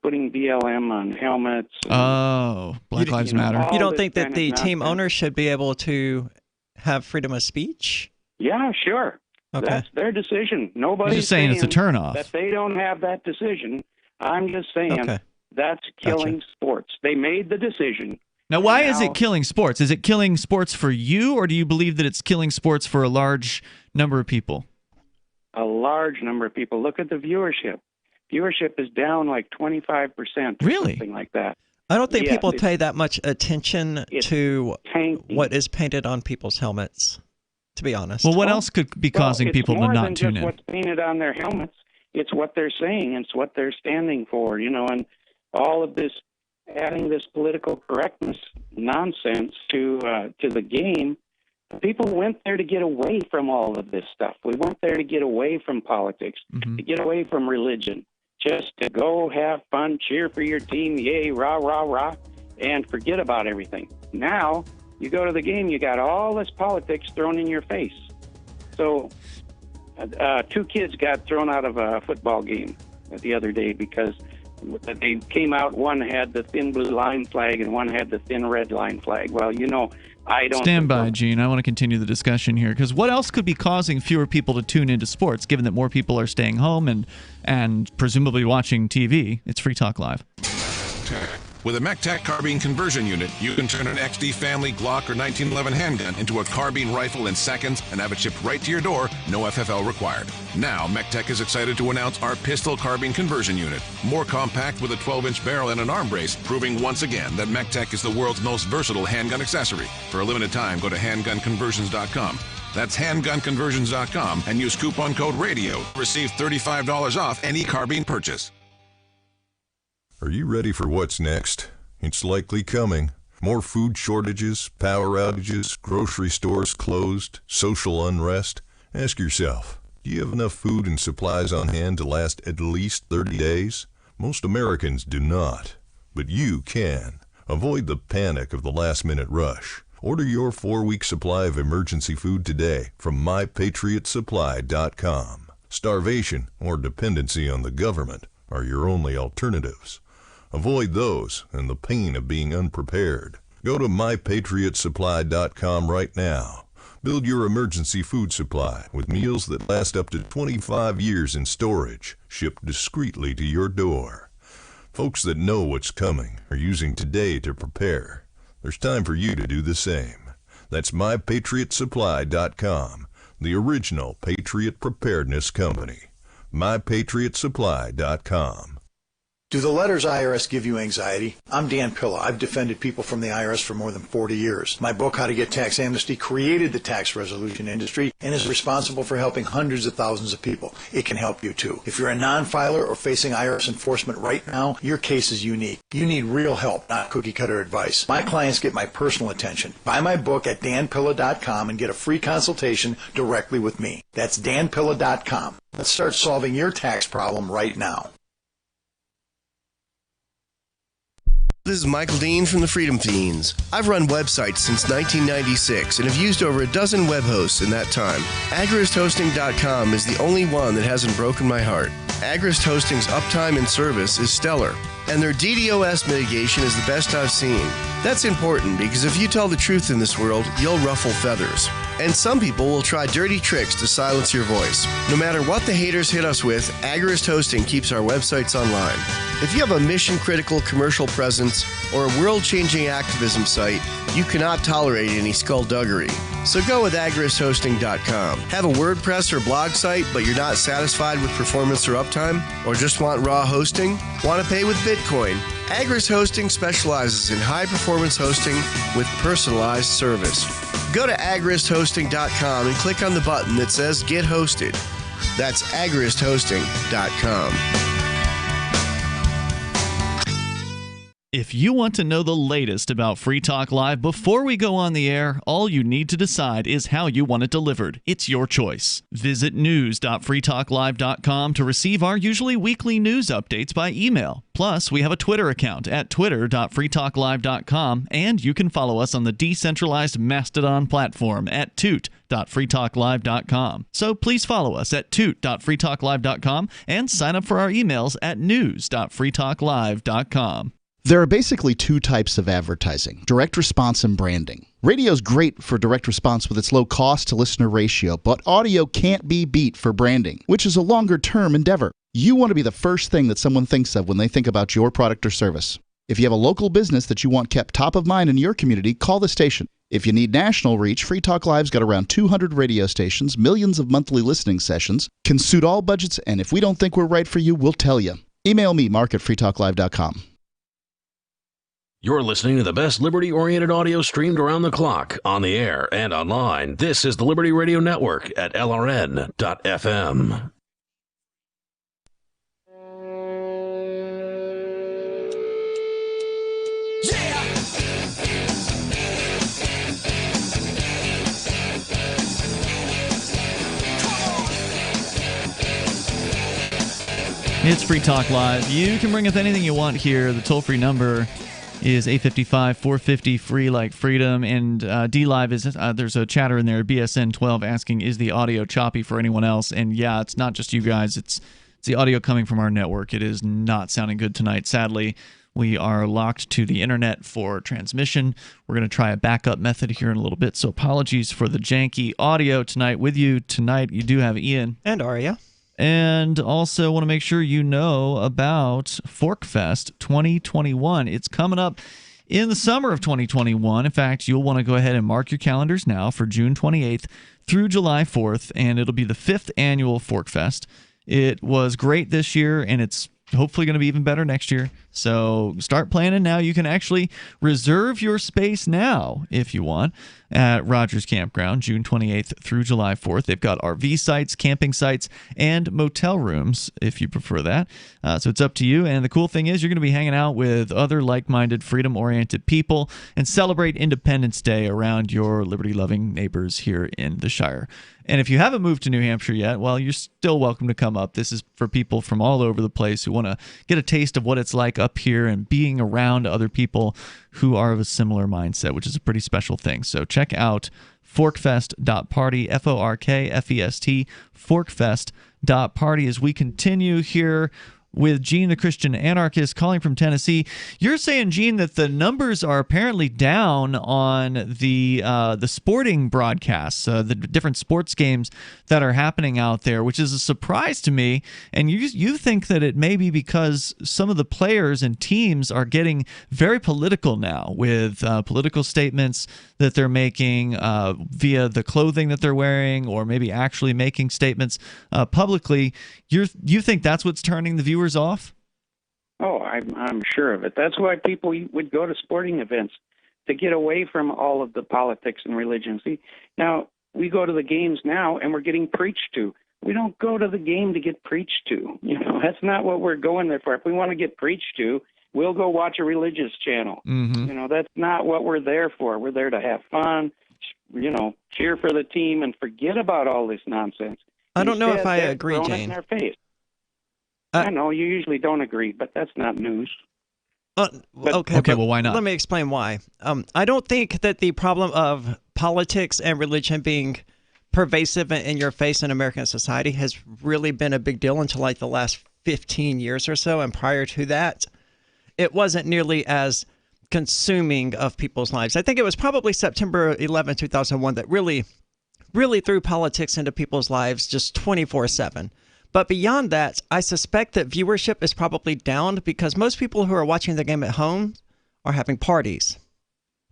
putting BLM on helmets. Oh, Black Lives Matter. You don't think that the team owners should be able to have freedom of speech? Yeah, sure. Okay. That's their decision. Nobody's just saying it's a turnoff. That they don't have that decision. I'm just saying that's killing sports. They made the decision. Now, why is it killing sports? Is it killing sports for you, or do you believe that it's killing sports for a large number of people? A large number of people. Look at the viewership. Viewership is down like 25%. Really? Something like that. I don't think people pay that much attention to what is painted on people's helmets, to be honest. Well, what else could be causing people to not tune in? It's what's painted on their helmets. It's what they're saying. It's what they're standing for, and all of this, adding this political correctness nonsense to the game. People went there to get away from all of this stuff. We went there to get away from politics, to get away from religion, just to go have fun, cheer for your team, yay, rah, rah, rah, and forget about everything. Now, you go to the game, you got all this politics thrown in your face. So, 2 kids got thrown out of a football game the other day because they came out, one had the thin blue line flag and one had the thin red line flag. Well, I don't... Stand by, Gene. I want to continue the discussion here, because what else could be causing fewer people to tune into sports, given that more people are staying home and presumably watching TV? It's Free Talk Live. With a MechTech carbine conversion unit, you can turn an XD family Glock or 1911 handgun into a carbine rifle in seconds and have it shipped right to your door, no FFL required. Now, MechTech is excited to announce our pistol carbine conversion unit. More compact with a 12-inch barrel and an arm brace, proving once again that MechTech is the world's most versatile handgun accessory. For a limited time, go to handgunconversions.com. That's handgunconversions.com and use coupon code RADIO. Receive $35 off any carbine purchase. Are you ready for what's next? It's likely coming. More food shortages, power outages, grocery stores closed, social unrest. Ask yourself, do you have enough food and supplies on hand to last at least 30 days? Most Americans do not, but you can. Avoid the panic of the last-minute rush. Order your 4-week supply of emergency food today from mypatriotsupply.com. Starvation or dependency on the government are your only alternatives. Avoid those and the pain of being unprepared. Go to mypatriotsupply.com right now. Build your emergency food supply with meals that last up to 25 years in storage, shipped discreetly to your door. Folks that know what's coming are using today to prepare. There's time for you to do the same. That's mypatriotsupply.com, the original Patriot Preparedness Company. mypatriotsupply.com. Do the letters IRS give you anxiety? I'm Dan Pilla. I've defended people from the IRS for more than 40 years. My book, How to Get Tax Amnesty, created the tax resolution industry and is responsible for helping hundreds of thousands of people. It can help you too. If you're a non-filer or facing IRS enforcement right now, your case is unique. You need real help, not cookie-cutter advice. My clients get my personal attention. Buy my book at danpilla.com and get a free consultation directly with me. That's danpilla.com. Let's start solving your tax problem right now. This is Michael Dean from the Freedom Fiends. I've run websites since 1996 and have used over a dozen web hosts in that time. AgristHosting.com is the only one that hasn't broken my heart. Agrist Hosting's uptime and service is stellar, and their DDoS mitigation is the best I've seen. That's important because if you tell the truth in this world, you'll ruffle feathers. And some people will try dirty tricks to silence your voice. No matter what the haters hit us with, Agrist Hosting keeps our websites online. If you have a mission-critical commercial presence or a world-changing activism site, you cannot tolerate any skullduggery. So go with agristhosting.com. Have a WordPress or blog site, but you're not satisfied with performance or uptime? Or just want raw hosting? Want to pay with Bitcoin? Agrist Hosting specializes in high-performance hosting with personalized service. Go to agristhosting.com and click on the button that says Get Hosted. That's agristhosting.com. If you want to know the latest about Free Talk Live before we go on the air, all you need to decide is how you want it delivered. It's your choice. Visit news.freetalklive.com to receive our usually weekly news updates by email. Plus, we have a Twitter account at twitter.freetalklive.com, and you can follow us on the decentralized Mastodon platform at toot.freetalklive.com. So please follow us at toot.freetalklive.com and sign up for our emails at news.freetalklive.com. There are basically two types of advertising, direct response and branding. Radio's great for direct response with its low cost to listener ratio, but audio can't be beat for branding, which is a longer-term endeavor. You want to be the first thing that someone thinks of when they think about your product or service. If you have a local business that you want kept top of mind in your community, call the station. If you need national reach, Free Talk Live's got around 200 radio stations, millions of monthly listening sessions, can suit all budgets, and if we don't think we're right for you, we'll tell you. Email me, mark@freetalklive.com. You're listening to the best liberty-oriented audio streamed around the clock, on the air, and online. This is the Liberty Radio Network at LRN.FM. It's Free Talk Live. You can bring up anything you want here. The toll-free number is 855-450-FREE like freedom, and D-Live is there's a chatter in there, BSN12, asking, is the audio choppy for anyone else? And yeah, it's not just you guys, it's the audio coming from our network. It is not sounding good tonight, sadly. We are locked to the internet for transmission. We're going to try a backup method here in a little bit, so apologies for the janky audio tonight. With you tonight, you do have Ian. And Aria. And also want to make sure you know about ForkFest 2021. It's coming up in the summer of 2021. In fact, you'll want to go ahead and mark your calendars now for June 28th through July 4th, and it'll be the 5th annual ForkFest. It was great this year, and it's hopefully going to be even better next year. So start planning now. You can actually reserve your space now if you want. at Rogers Campground, June 28th through July 4th. They've got RV sites, camping sites, and motel rooms, if you prefer that. So it's up to you. And the cool thing is you're going to be hanging out with other like-minded, freedom-oriented people and celebrate Independence Day around your liberty-loving neighbors here in the Shire. And if you haven't moved to New Hampshire yet, well, you're still welcome to come up. This is for people from all over the place who want to get a taste of what it's like up here and being around other people who are of a similar mindset, which is a pretty special thing. So check out forkfest.party, FORKFEST, forkfest.party, as we continue here with Gene, the Christian anarchist, calling from Tennessee. You're saying, Gene, that the numbers are apparently down on the sporting broadcasts, the different sports games that are happening out there, which is a surprise to me. And you think that it may be because some of the players and teams are getting very political now with political statements that they're making via the clothing that they're wearing, or maybe actually making statements publicly. You think that's what's turning the viewers off? Oh, I'm sure of it. That's why people would go to sporting events, to get away from all of the politics and religion. See, now we go to the games now and we're getting preached to. We don't go to the game to get preached to. That's not what we're going there for. If we want to get preached to, we'll go watch a religious channel. Mm-hmm. That's not what we're there for. We're there to have fun, cheer for the team and forget about all this nonsense. I don't know if I agree, Jane. In our face. I know you usually don't agree, but that's not news. Okay, well, why not? Let me explain why. I don't think that the problem of politics and religion being pervasive in your face in American society has really been a big deal until like the last 15 years or so. And prior to that, it wasn't nearly as consuming of people's lives. I think it was probably September 11, 2001 that really threw politics into people's lives just 24/7. But beyond that, I suspect that viewership is probably down because most people who are watching the game at home are having parties.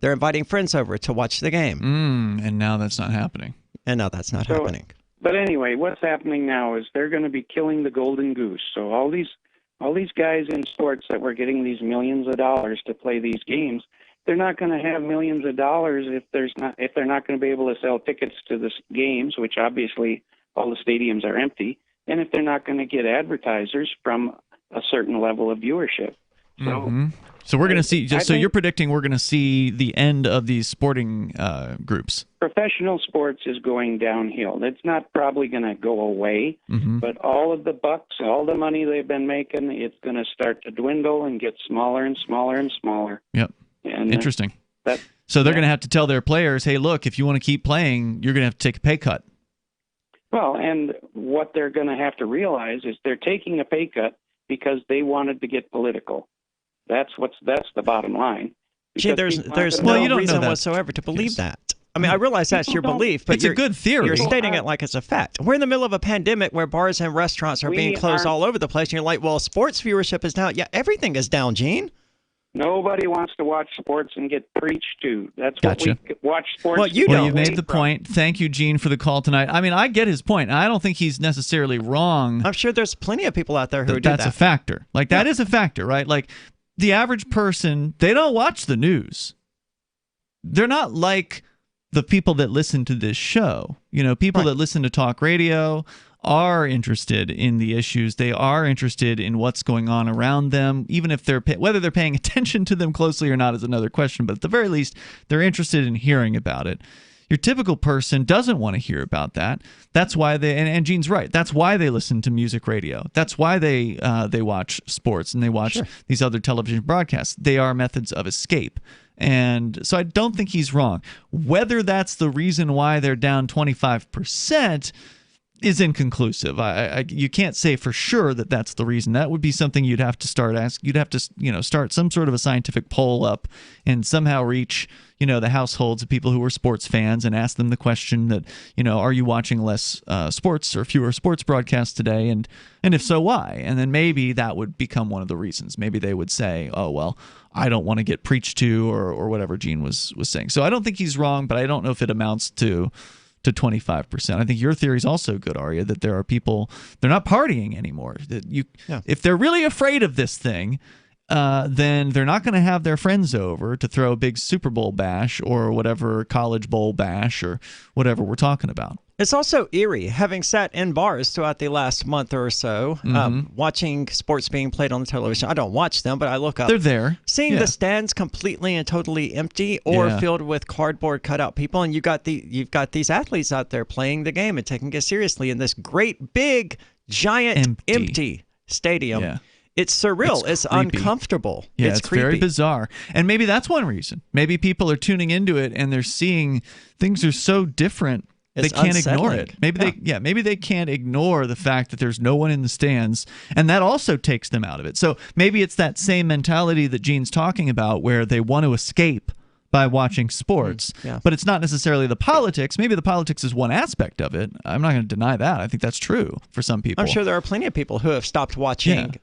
They're inviting friends over to watch the game. And now that's not happening. Happening. But anyway, what's happening now is they're going to be killing the golden goose. So all these guys in sports that were getting these millions of dollars to play these games, they're not going to have millions of dollars if they're not going to be able to sell tickets to the games, which obviously all the stadiums are empty, and if they're not going to get advertisers from a certain level of viewership. So we're going to see. So you're predicting we're going to see the end of these sporting groups. Professional sports is going downhill. It's not probably going to go away, but all of the bucks, all the money they've been making, it's going to start to dwindle and get smaller and smaller and smaller. Yep. And, interesting. So they're going to have to tell their players, hey, look, if you want to keep playing, you're going to have to take a pay cut. Well, and what they're going to have to realize is they're taking a pay cut because they wanted to get political. That's the bottom line. Gee, there's no reason whatsoever to believe that. I mean, I realize that's your belief, but it's a good theory. You're stating it like it's a fact. We're in the middle of a pandemic where bars and restaurants are being closed all over the place, and you're like, well, sports viewership is down. Yeah, everything is down, Gene. Nobody wants to watch sports and get preached to. That's what we watch sports. Well, you made the point. Thank you, Gene, for the call tonight. I mean, I get his point. I don't think he's necessarily wrong. I'm sure there's plenty of people out there who do that. That's a factor. Like, that is a factor, right? Like, the average person, they don't watch the news. They're not like the people that listen to this show. People that listen to talk radio are interested in the issues. They are interested in what's going on around them, even if whether they're paying attention to them closely or not is another question, but at the very least, they're interested in hearing about it. Your typical person doesn't want to hear about that. That's why and Gene's right. That's why they listen to music radio. That's why they watch sports and they watch these other television broadcasts. They are methods of escape. And so I don't think he's wrong. Whether that's the reason why they're down 25% is inconclusive. You can't say for sure that that's the reason. That would be something you'd have to start asking. You'd have to start some sort of a scientific poll up and somehow reach the households of people who are sports fans and ask them the question that are you watching less sports or fewer sports broadcasts today, and if so, why? And then maybe that would become one of the reasons. Maybe they would say, oh well, I don't want to get preached to, or whatever Gene was saying. So I don't think he's wrong, but I don't know if it amounts to 25%. I think your theory is also good, Aria, that there are people, they're not partying anymore. That if they're really afraid of this thing, then they're not going to have their friends over to throw a big Super Bowl bash or whatever college bowl bash or whatever we're talking about. It's also eerie, having sat in bars throughout the last month or so, watching sports being played on the television. I don't watch them, but I look up. They're there. Seeing the stands completely and totally empty or filled with cardboard cutout people, and you've got these athletes out there playing the game and taking it seriously in this great, big, giant, empty stadium. Yeah. It's surreal. It's uncomfortable. Yeah, it's creepy. very bizarre. And maybe that's one reason. Maybe people are tuning into it and they're seeing things are so different. They can't ignore it. Maybe they can't ignore the fact that there's no one in the stands, and that also takes them out of it. So maybe it's that same mentality that Gene's talking about, where they want to escape by watching sports. But it's not necessarily the politics. Maybe the politics is one aspect of it. I'm not going to deny that. I think that's true for some people. I'm sure there are plenty of people who have stopped watching.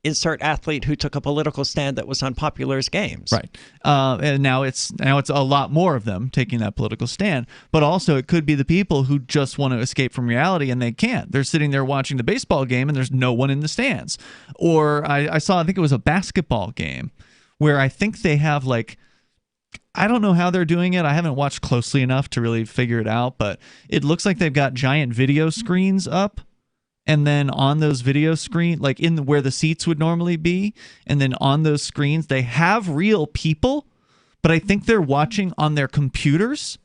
Insert athlete who took a political stand that was unpopular as games. Right. And now it's a lot more of them taking that political stand. But also it could be the people who just want to escape from reality and they can't. They're sitting there watching the baseball game and there's no one in the stands. Or I think it was a basketball game where I think they have I don't know how they're doing it. I haven't watched closely enough to really figure it out, but it looks like they've got giant video screens up. And then on those video screens, in where the seats would normally be, and then on those screens, they have real people, but I think they're watching on their computers.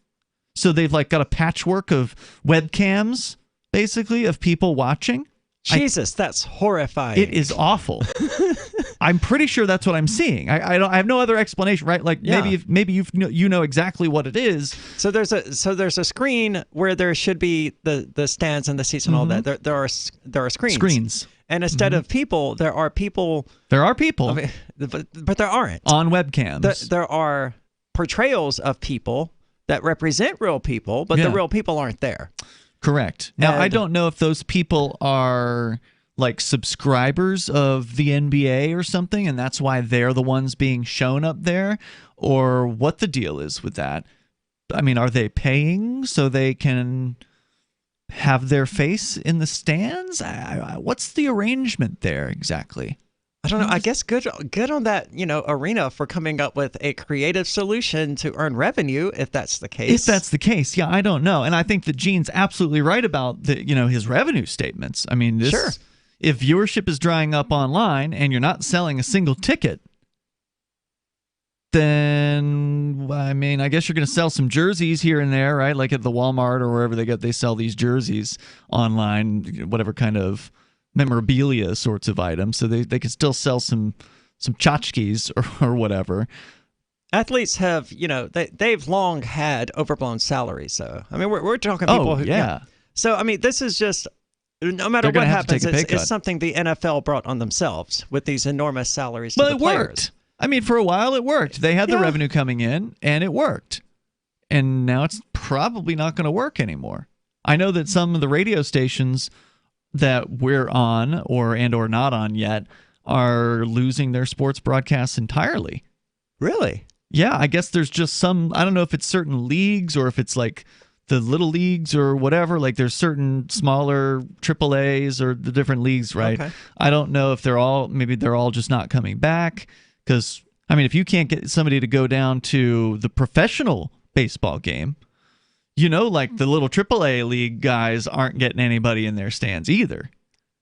So they've got a patchwork of webcams, basically, of people watching. Jesus, that's horrifying. It is awful. I'm pretty sure that's what I'm seeing. I have no other explanation, right? Maybe you know exactly what it is. So there's a screen where there should be the stands and the seats and all that. There are screens. Screens. And instead of people, there are people. There are people. I mean, but there aren't. On webcams. There are portrayals of people that represent real people, but the real people aren't there. Correct. Now, I don't know if those people are subscribers of the NBA or something, and that's why they're the ones being shown up there, or what the deal is with that. I mean, are they paying so they can have their face in the stands? What's the arrangement there exactly? I don't know. I guess good on that, arena for coming up with a creative solution to earn revenue, if that's the case. If that's the case, yeah, I don't know. And I think that Gene's absolutely right about his revenue statements. I mean, sure. If viewership is drying up online and you're not selling a single ticket, then I guess you're going to sell some jerseys here and there, right? Like at the Walmart or wherever they sell these jerseys online, whatever kind of memorabilia sorts of items, so they can still sell some tchotchkes or whatever. Athletes have, they've long had overblown salaries. So I mean, we're talking people who. Yeah. So I mean, this is just no matter what happens, it's something the NFL brought on themselves with these enormous salaries. Well, to the players. Worked. I mean, for a while it worked. They had the revenue coming in, and it worked. And now it's probably not going to work anymore. I know that some of the radio stations that we're on or not on yet are losing their sports broadcasts entirely. Really? Yeah, I guess there's just some, I don't know if it's certain leagues or if it's the little leagues or whatever, there's certain smaller AAAs or the different leagues, right? Okay. I don't know if they're all just not coming back, because I mean, if you can't get somebody to go down to the professional baseball game, the little AAA league guys aren't getting anybody in their stands either.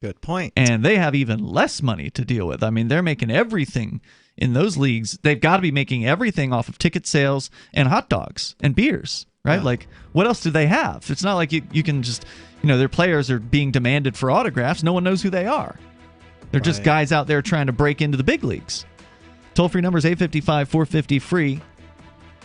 Good point. And they have even less money to deal with. I mean, they're making everything in those leagues. They've got to be making everything off of ticket sales and hot dogs and beers, right? Yeah. What else do they have? It's not like you can just, their players are being demanded for autographs. No one knows who they are. They're just guys out there trying to break into the big leagues. Toll-free number is 855-450-FREE.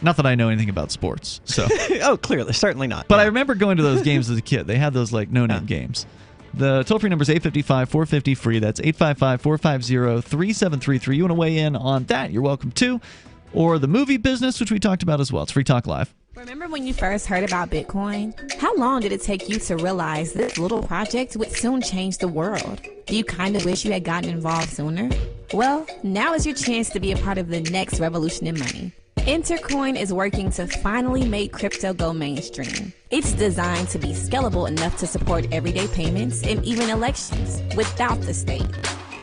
Not that I know anything about sports. So. Oh, clearly. Certainly not. But I remember going to those games as a kid. They had those no-name games. The toll-free number is 855-450-FREE. That's 855-450-3733. You want to weigh in on that, you're welcome to. Or the movie business, which we talked about as well. It's Free Talk Live. Remember when you first heard about Bitcoin? How long did it take you to realize this little project would soon change the world? Do you kind of wish you had gotten involved sooner? Well, now is your chance to be a part of the next revolution in money. Intercoin is working to finally make crypto go mainstream. It's designed to be scalable enough to support everyday payments and even elections without the state.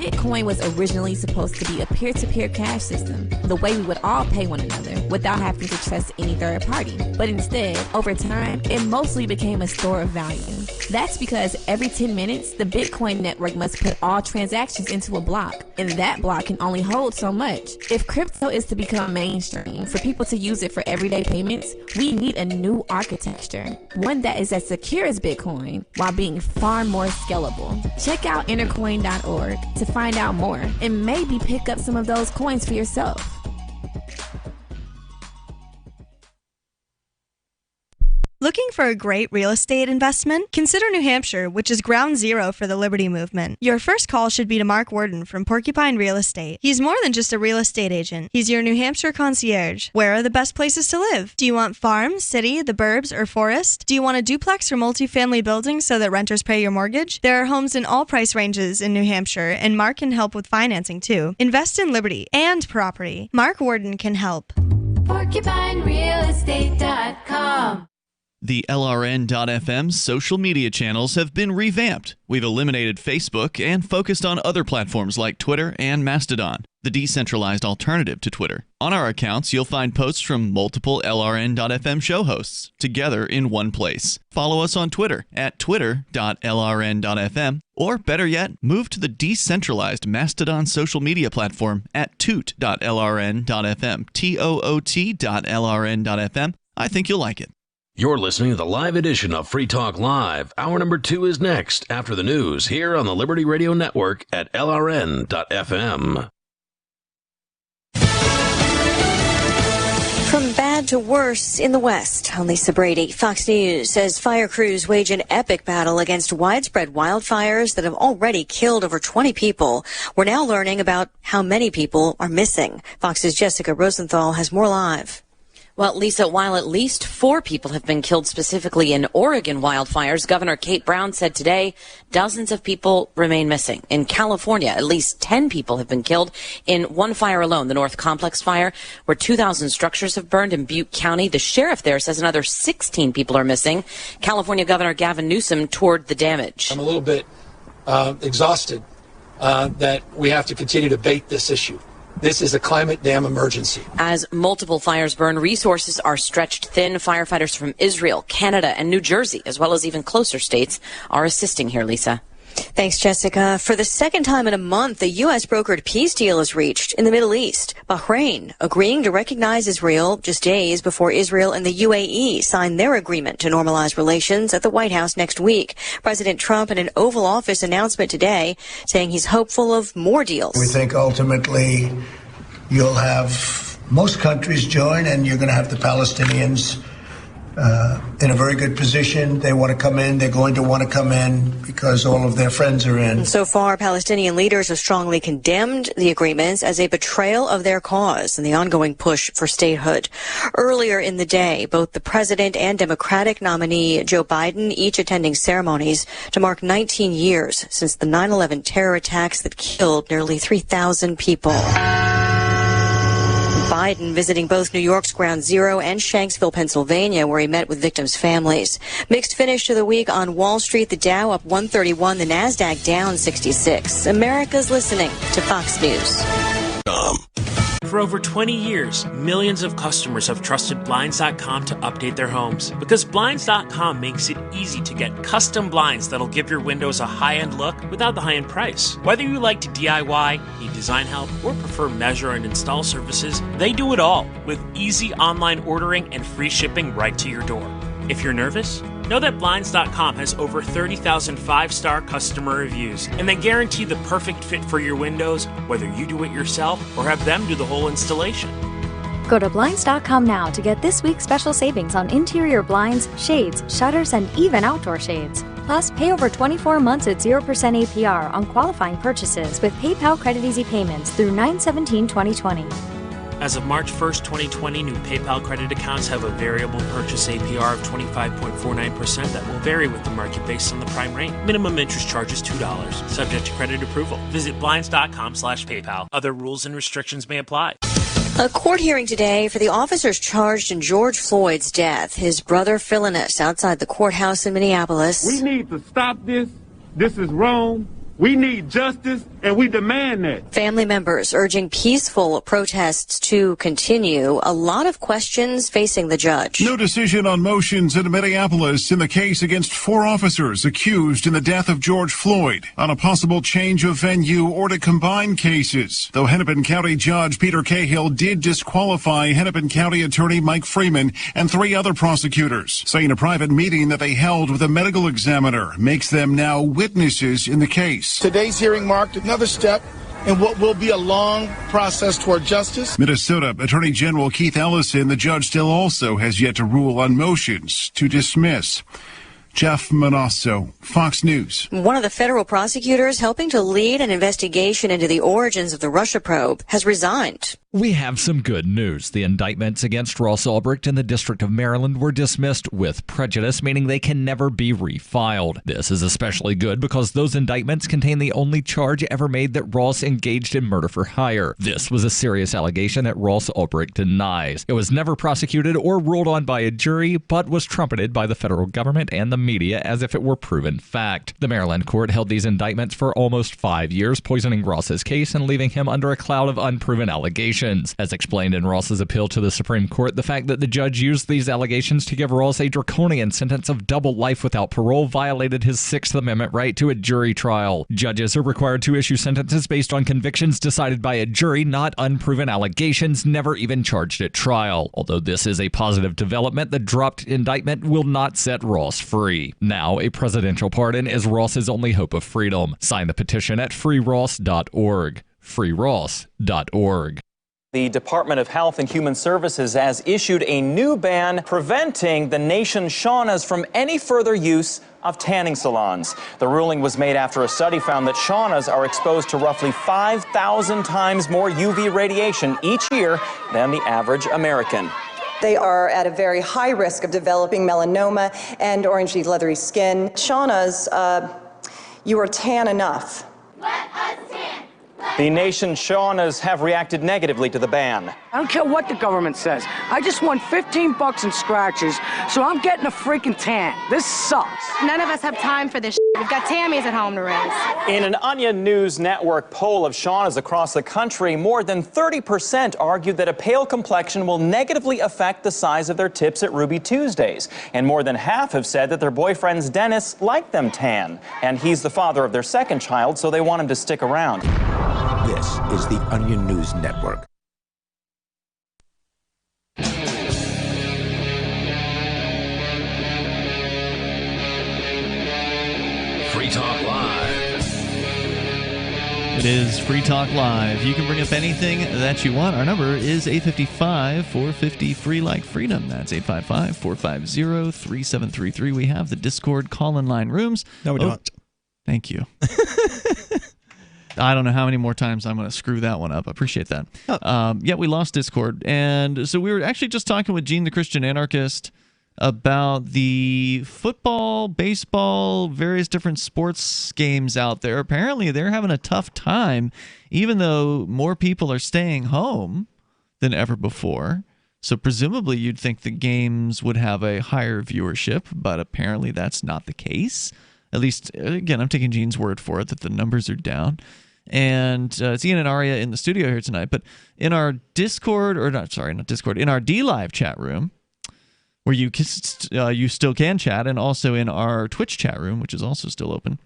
Bitcoin was originally supposed to be a peer-to-peer cash system, the way we would all pay one another without having to trust any third party. But instead, over time, it mostly became a store of value. That's because every 10 minutes, the Bitcoin network must put all transactions into a block, and that block can only hold so much. If crypto is to become mainstream, for people to use it for everyday payments, we need a new architecture, one that is as secure as Bitcoin while being far more scalable. Check out intercoin.org to find out more and maybe pick up some of those coins for yourself. Looking for a great real estate investment? Consider New Hampshire, which is ground zero for the Liberty Movement. Your first call should be to Mark Worden from Porcupine Real Estate. He's more than just a real estate agent. He's your New Hampshire concierge. Where are the best places to live? Do you want farm, city, the burbs, or forest? Do you want a duplex or multifamily building so that renters pay your mortgage? There are homes in all price ranges in New Hampshire, and Mark can help with financing too. Invest in liberty and property. Mark Worden can help. PorcupineRealEstate.com. The LRN.FM social media channels have been revamped. We've eliminated Facebook and focused on other platforms like Twitter and Mastodon, the decentralized alternative to Twitter. On our accounts, you'll find posts from multiple LRN.FM show hosts together in one place. Follow us on Twitter at twitter.lrn.fm, or better yet, move to the decentralized Mastodon social media platform at toot.lrn.fm, toot.lrn.fm. I think you'll like it. You're listening to the live edition of Free Talk Live. Hour number 2 is next after the news here on the Liberty Radio Network at LRN.FM. From bad to worse in the West, I'm Lisa Brady. Fox News says fire crews wage an epic battle against widespread wildfires that have already killed over 20 people. We're now learning about how many people are missing. Fox's Jessica Rosenthal has more live. Well, Lisa, while at least 4 people have been killed specifically in Oregon wildfires, Governor Kate Brown said today dozens of people remain missing. In California, at least 10 people have been killed in one fire alone, the North Complex fire, where 2,000 structures have burned in Butte County. The sheriff there says another 16 people are missing. California Governor Gavin Newsom toured the damage. I'm a little bit exhausted that we have to continue to bait this issue. This is a climate dam emergency. As multiple fires burn, resources are stretched thin. Firefighters from Israel, Canada, and New Jersey, as well as even closer states, are assisting here, Lisa. Thanks, Jessica. For the second time in a month, a U.S. brokered peace deal is reached in the Middle East. Bahrain agreeing to recognize Israel just days before Israel and the UAE sign their agreement to normalize relations at the White House next week. President Trump in an Oval Office announcement today saying he's hopeful of more deals. We think ultimately you'll have most countries join, and you're going to have the Palestinians in a very good position. They want to come in. They're going to want to come in because all of their friends are in. And so far, Palestinian leaders have strongly condemned the agreements as a betrayal of their cause and the ongoing push for statehood. Earlier in the day, both the president and Democratic nominee Joe Biden each attending ceremonies to mark 19 years since the 9/11 terror attacks that killed nearly 3,000 people. Biden visiting both New York's Ground Zero and Shanksville, Pennsylvania, where he met with victims' families. Mixed finish to the week on Wall Street. The Dow up 131, the NASDAQ down 66. America's listening to Fox News. For over 20 years, millions of customers have trusted Blinds.com to update their homes. Because Blinds.com makes it easy to get custom blinds that'll give your windows a high-end look without the high-end price. Whether you like to DIY, need design help, or prefer measure and install services, they do it all with easy online ordering and free shipping right to your door. If you're nervous, know that Blinds.com has over 30,000 5-star customer reviews, and they guarantee the perfect fit for your windows, whether you do it yourself or have them do the whole installation. Go to Blinds.com now to get this week's special savings on interior blinds, shades, shutters, and even outdoor shades. Plus, pay over 24 months at 0% APR on qualifying purchases with PayPal Credit Easy payments through 9/17/2020. As of March 1st, 2020, new PayPal credit accounts have a variable purchase APR of 25.49% that will vary with the market based on the prime rate. Minimum interest charge is $2, subject to credit approval. Visit Blinds.com/PayPal. Other rules and restrictions may apply. A court hearing today for the officers charged in George Floyd's death. His brother filling us outside the courthouse in Minneapolis. We need to stop this. This is wrong. We need justice, and we demand that. Family members urging peaceful protests to continue. A lot of questions facing the judge. No decision on motions in Minneapolis in the case against 4 officers accused in the death of George Floyd on a possible change of venue or to combine cases. Though Hennepin County Judge Peter Cahill did disqualify Hennepin County Attorney Mike Freeman and 3 other prosecutors, saying a private meeting that they held with a medical examiner makes them now witnesses in the case. Today's hearing marked another step in what will be a long process toward justice. Minnesota Attorney General Keith Ellison, the judge still also has yet to rule on motions to dismiss. Jeff Manasso, Fox News. One of the federal prosecutors helping to lead an investigation into the origins of the Russia probe has resigned. We have some good news. The indictments against Ross Ulbricht in the District of Maryland were dismissed with prejudice, meaning they can never be refiled. This is especially good because those indictments contain the only charge ever made that Ross engaged in murder for hire. This was a serious allegation that Ross Ulbricht denies. It was never prosecuted or ruled on by a jury, but was trumpeted by the federal government and the media as if it were proven fact. The Maryland court held these indictments for almost 5 years, poisoning Ross's case and leaving him under a cloud of unproven allegations. As explained in Ross's appeal to the Supreme Court, the fact that the judge used these allegations to give Ross a draconian sentence of double life without parole violated his Sixth Amendment right to a jury trial. Judges are required to issue sentences based on convictions decided by a jury, not unproven allegations never even charged at trial. Although this is a positive development, the dropped indictment will not set Ross free. Now, a presidential pardon is Ross's only hope of freedom. Sign the petition at freeross.org. freeross.org. The Department of Health and Human Services has issued a new ban preventing the nation's saunas from any further use of tanning salons. The ruling was made after a study found that saunas are exposed to roughly 5,000 times more UV radiation each year than the average American. They are at a very high risk of developing melanoma and orangey leathery skin. Saunas, you are tan enough. The nation's saunas have reacted negatively to the ban. I don't care what the government says. I just won $15 in scratches, so I'm getting a freaking tan. This sucks. None of us have time for this. We've got Tammys at home to raise. In an Onion News Network poll of saunas across the country, more than 30% argued that a pale complexion will negatively affect the size of their tips at Ruby Tuesdays. And more than half have said that their boyfriends Dennis like them tan. And he's the father of their second child, so they want him to stick around. This is the Onion News Network. Free Talk Live. It is Free Talk Live. You can bring up anything that you want. Our number is 855-450-FREE like freedom. That's 855-450-3733. We have the Discord call-in line rooms. No, we don't. Thank you. I don't know how many more times I'm going to screw that one up. I appreciate that. Yeah, we lost Discord. And so we were actually just talking with Gene the Christian Anarchist about the football, baseball, various different sports games out there. Apparently, they're having a tough time, even though more people are staying home than ever before. So presumably, you'd think the games would have a higher viewership, but apparently that's not the case. At least, again, I'm taking Gene's word for it that the numbers are down. And it's Ian and Aria in the studio here tonight. But in our Discord, or not Discord, in our D-Live chat room, where you still can chat, and also in our Twitch chat room, which is also still open.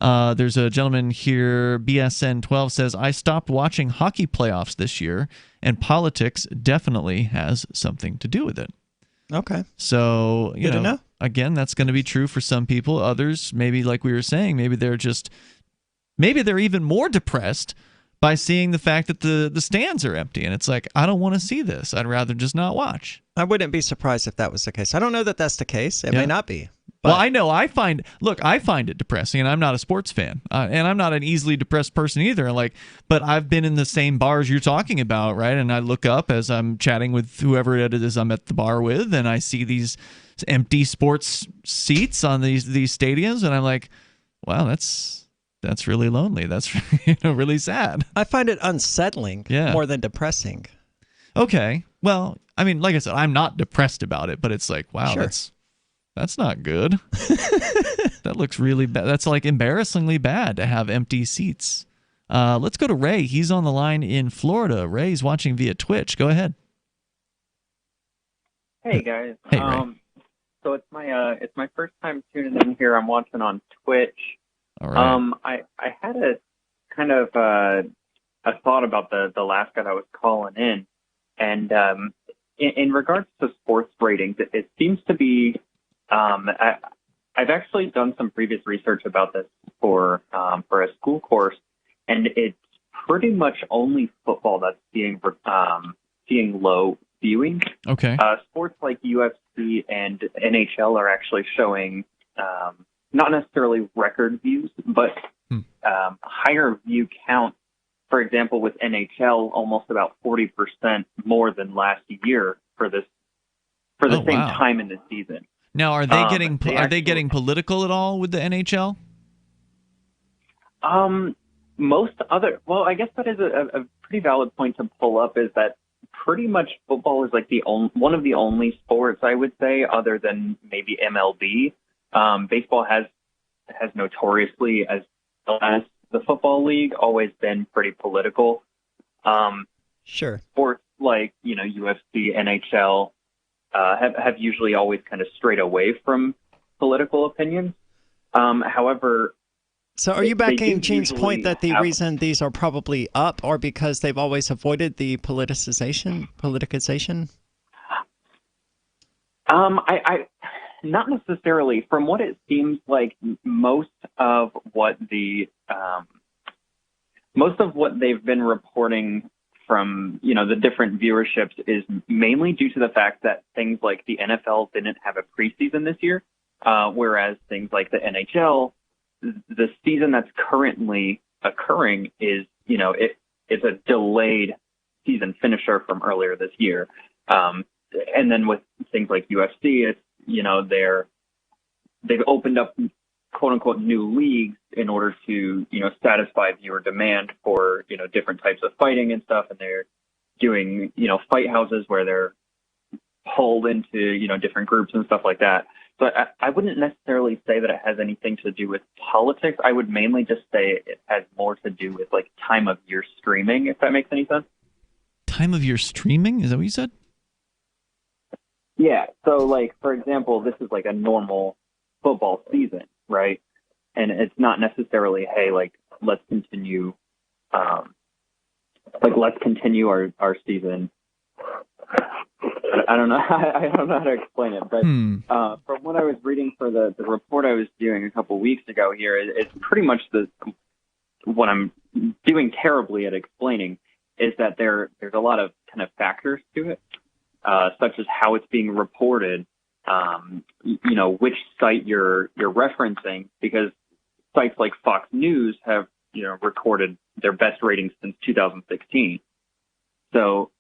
There's a gentleman here, BSN12, says, I stopped watching hockey playoffs this year, and politics definitely has something to do with it. Okay. So, you Good to know. Again, that's going to be true for some people. Others, maybe like we were saying, maybe they're even more depressed by seeing the fact that the stands are empty. And it's like, I don't want to see this. I'd rather just not watch. I wouldn't be surprised if that was the case. I don't know that that's the case. It may not be. But. Well, I know. I find it depressing, and I'm not a sports fan, and I'm not an easily depressed person either. But I've been in the same bars you're talking about, right? And I look up as I'm chatting with whoever it is I'm at the bar with, and I see these empty sports seats on these stadiums, and I'm like, wow, that's really lonely. That's really sad. I find it unsettling more than depressing. Okay. Well, I mean, like I said, I'm not depressed about it, but it's like, wow, sure. That's not good. That looks really bad. That's like embarrassingly bad to have empty seats. Let's go to Ray. He's on the line in Florida. Ray's watching via Twitch. Go ahead. Hey guys. Hey, Ray. So it's my first time tuning in here. I'm watching on Twitch. All right. I had a kind of a thought about the last guy that was calling in, and in regards to sports ratings, it seems to be. I've actually done some previous research about this for a school course, and it's pretty much only football that's seeing low viewing. Okay. Sports like UFC and NHL are actually showing not necessarily record views, but higher view count. For example, with NHL, almost about 40% more than last year for the same time in the season. Now, are they getting political at all with the NHL? I guess that is a pretty valid point to pull up, is that pretty much football is like one of the only sports, I would say, other than maybe MLB. Baseball has notoriously, as the football league, always been pretty political. Sure. Sports like, UFC, NHL, have usually always kind of strayed away from political opinions. However, so are you backing Gene's point that the reason these are probably up are because they've always avoided the politicization? I not necessarily. From what it seems like, most of what they've been reporting from the different viewerships is mainly due to the fact that things like the NFL didn't have a preseason this year, whereas things like the NHL, the season that's currently occurring is it's a delayed season finisher from earlier this year, and then with things like UFC, it's they've opened up quote unquote new leagues in order to satisfy viewer demand for different types of fighting and stuff, and they're doing fight houses where they're pulled into different groups and stuff like that. So I wouldn't necessarily say that it has anything to do with politics. I would mainly just say it has more to do with like time of year streaming, if that makes any sense. Time of year streaming? Is that what you said? Yeah. So like, for example, this is like a normal football season, right? And it's not necessarily, hey, like, let's continue our season. I don't know. I don't know how to explain it, but from what I was reading for the report I was doing a couple weeks ago here, it's pretty much what I'm doing terribly at explaining is that there's a lot of kind of factors to it, such as how it's being reported, which site you're referencing, because sites like Fox News have recorded their best ratings since 2016. So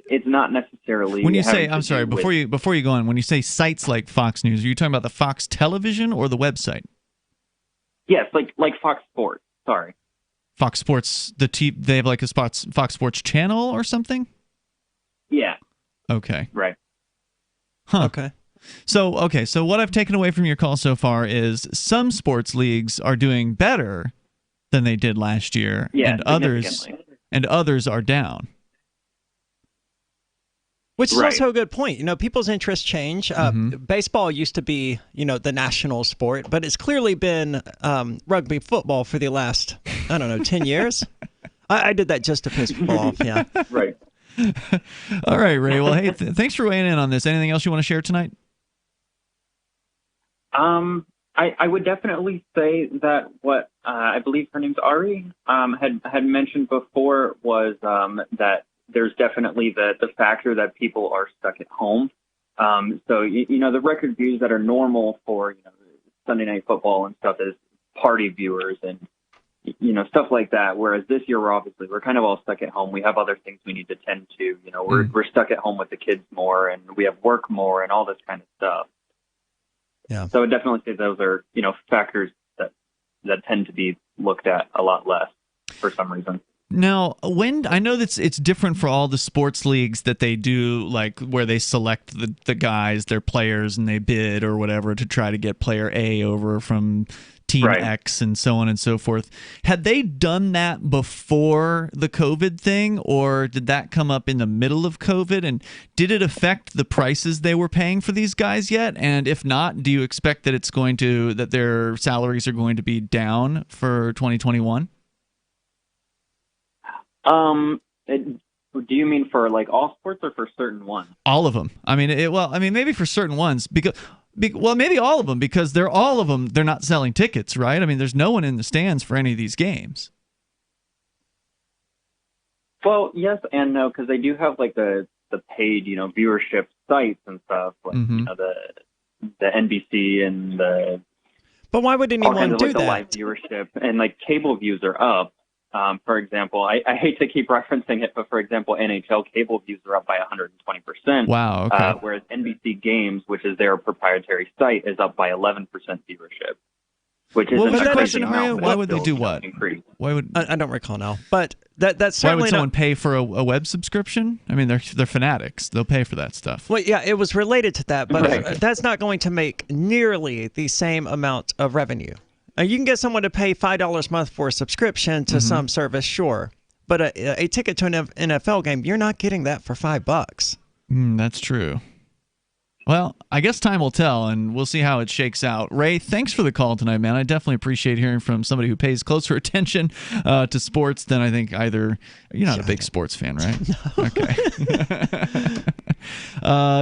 it's not necessarily. When you say, I'm sorry, before you go on, when you say sites like Fox News, are you talking about the Fox Television or the website? Yes, like Fox Sports. Sorry. Fox Sports, they have like a Fox Sports channel or something? Yeah. Okay. Right. Huh. Okay. So what I've taken away from your call so far is some sports leagues are doing better than they did last year, and others are down. Which is also a good point. People's interests change. Baseball used to be, the national sport, but it's clearly been rugby football for the last, 10 years. I did that just to piss people off, yeah. Right. All right, Ray. Well, hey, thanks for weighing in on this. Anything else you want to share tonight? I would definitely say that what I believe her name's Ari had mentioned before was that there's definitely the factor that people are stuck at home. So the record views that are normal for Sunday Night Football and stuff is party viewers and stuff like that. Whereas this year we're kind of all stuck at home. We have other things we need to tend to. We're stuck at home with the kids more, and we have work more, and all this kind of stuff. Yeah. So I would definitely say those are factors that tend to be looked at a lot less for some reason. Now, when I know that it's different for all the sports leagues that they do, like where they select the guys, their players, and they bid or whatever to try to get player A over from Team X and so on and so forth. Had they done that before the COVID thing, or did that come up in the middle of COVID? And did it affect the prices they were paying for these guys yet? And if not, do you expect that that their salaries are going to be down for 2021? Do you mean for like all sports or for certain ones? All of them. I mean, maybe for certain ones maybe all of them, because they're not selling tickets, right? I mean, there's no one in the stands for any of these games. Well, yes and no, because they do have like the paid, viewership sites and stuff, like the NBC and the. But why would anyone do the live viewership and like cable views are up. For example, I hate to keep referencing it, but for example, NHL cable views are up by 120%. Wow. Okay. Whereas NBC Games, which is their proprietary site, is up by 11% viewership. Which is a crazy amount. Why would they do what? Why would I don't recall now, but that's certainly. Why would someone pay for a web subscription? I mean, they're fanatics. They'll pay for that stuff. Well, yeah, it was related to that, but that's not going to make nearly the same amount of revenue. You can get someone to pay $5 a month for a subscription to some service, sure. But a ticket to an NFL game, you're not getting that for $5. That's true. Well, I guess time will tell, and we'll see how it shakes out. Ray, thanks for the call tonight, man. I definitely appreciate hearing from somebody who pays closer attention to sports than I think either. You're not a big sports fan, right? No. Okay.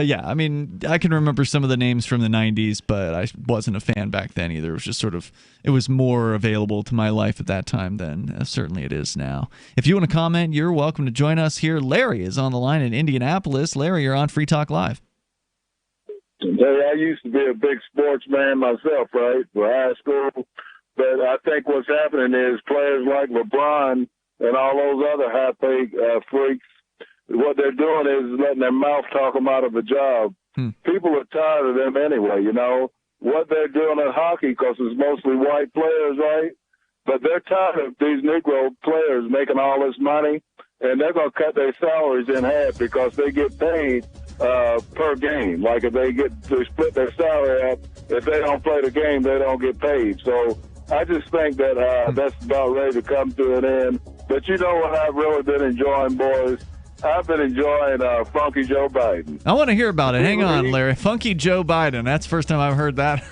Yeah, I mean, I can remember some of the names from the 90s, but I wasn't a fan back then either. It was just it was more available to my life at that time than certainly it is now. If you want to comment, you're welcome to join us here. Larry is on the line in Indianapolis. Larry, you're on Free Talk Live. I used to be a big sports man myself, right, for high school. But I think what's happening is players like LeBron and all those other high-paid freaks, what they're doing is letting their mouth talk them out of a job. People are tired of them anyway, What they're doing in hockey, because it's mostly white players, right? But they're tired of these Negro players making all this money, and they're going to cut their salaries in half because they get paid per game. Like if they split their salary up, if they don't play the game, they don't get paid. So I just think that that's about ready to come to an end. But you know what I've really been enjoying, boys? I've been enjoying Funky Joe Biden. I want to hear about it. Hang on, Larry. Funky Joe Biden. That's the first time I've heard that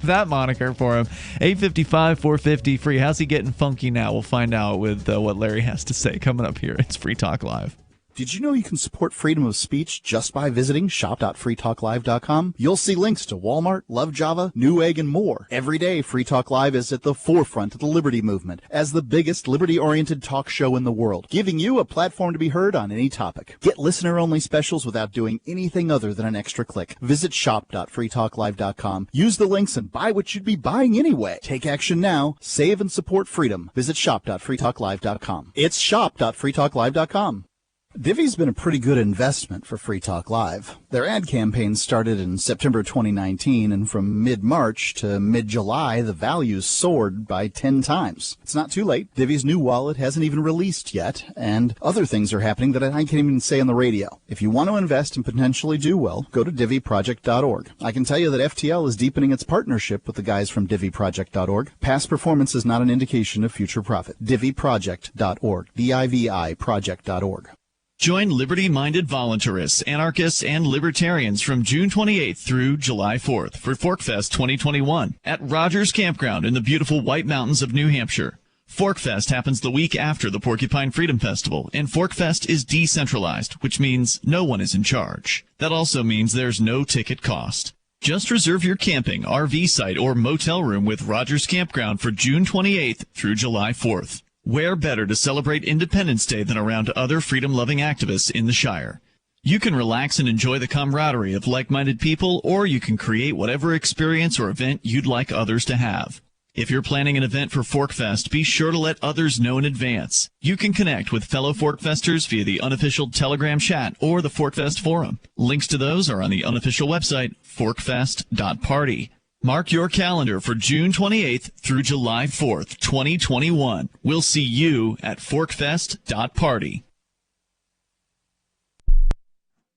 that moniker for him. 855-450-FREE. How's he getting funky now? We'll find out with what Larry has to say coming up here. It's Free Talk Live. Did you know you can support freedom of speech just by visiting shop.freetalklive.com? You'll see links to Walmart, Love Java, Newegg, and more. Every day, Free Talk Live is at the forefront of the liberty movement as the biggest liberty-oriented talk show in the world, giving you a platform to be heard on any topic. Get listener-only specials without doing anything other than an extra click. Visit shop.freetalklive.com. Use the links and buy what you'd be buying anyway. Take action now. Save and support freedom. Visit shop.freetalklive.com. It's shop.freetalklive.com. Divvy's been a pretty good investment for Free Talk Live. Their ad campaign started in September 2019, and from mid-March to mid-July, the values soared by 10 times. It's not too late. Divvy's new wallet hasn't even released yet, and other things are happening that I can't even say on the radio. If you want to invest and potentially do well, go to DivvyProject.org. I can tell you that FTL is deepening its partnership with the guys from DivvyProject.org. Past performance is not an indication of future profit. DivvyProject.org. DIVI Project.org. Join liberty-minded voluntarists, anarchists, and libertarians from June 28th through July 4th for ForkFest 2021 at Rogers Campground in the beautiful White Mountains of New Hampshire. ForkFest happens the week after the Porcupine Freedom Festival, and ForkFest is decentralized, which means no one is in charge. That also means there's no ticket cost. Just reserve your camping, RV site, or motel room with Rogers Campground for June 28th through July 4th. Where better to celebrate Independence Day than around other freedom-loving activists in the Shire? You can relax and enjoy the camaraderie of like-minded people, or you can create whatever experience or event you'd like others to have. If you're planning an event for ForkFest, be sure to let others know in advance. You can connect with fellow ForkFesters via the unofficial Telegram chat or the ForkFest forum. Links to those are on the unofficial website, forkfest.party. Mark your calendar for June 28th through July 4th, 2021. We'll see you at forkfest.party.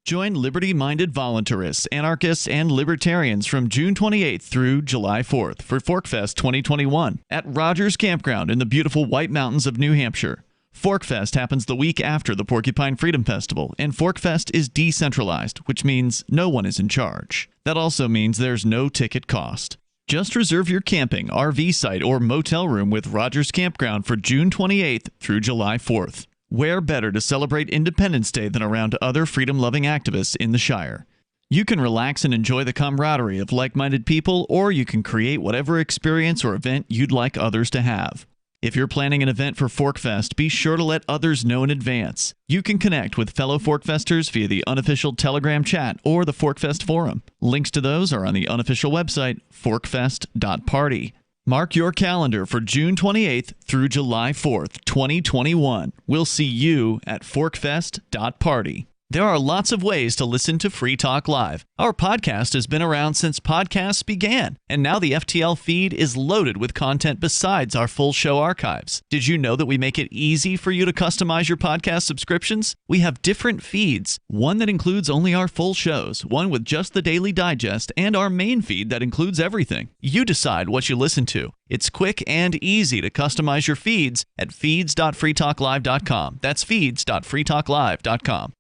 Join liberty-minded voluntarists, anarchists, and libertarians from June 28th through July 4th for Forkfest 2021 at Rogers Campground in the beautiful White Mountains of New Hampshire. Forkfest happens the week after the Porcupine Freedom Festival, and Forkfest is decentralized, which means no one is in charge. That also means there's no ticket cost. Just reserve your camping, RV site, or motel room with Rogers Campground for June 28th through July 4th. Where better to celebrate Independence Day than around other freedom-loving activists in the Shire? You can relax and enjoy the camaraderie of like-minded people, or you can create whatever experience or event you'd like others to have. If you're planning an event for Forkfest, be sure to let others know in advance. You can connect with fellow Forkfesters via the unofficial Telegram chat or the Forkfest forum. Links to those are on the unofficial website, forkfest.party. Mark your calendar for June 28th through July 4th, 2021. We'll see you at forkfest.party. There are lots of ways to listen to Free Talk Live. Our podcast has been around since podcasts began, and now the FTL feed is loaded with content besides our full show archives. Did you know that we make it easy for you to customize your podcast subscriptions? We have different feeds, one that includes only our full shows, one with just the Daily Digest, and our main feed that includes everything. You decide what you listen to. It's quick and easy to customize your feeds at feeds.freetalklive.com. That's feeds.freetalklive.com.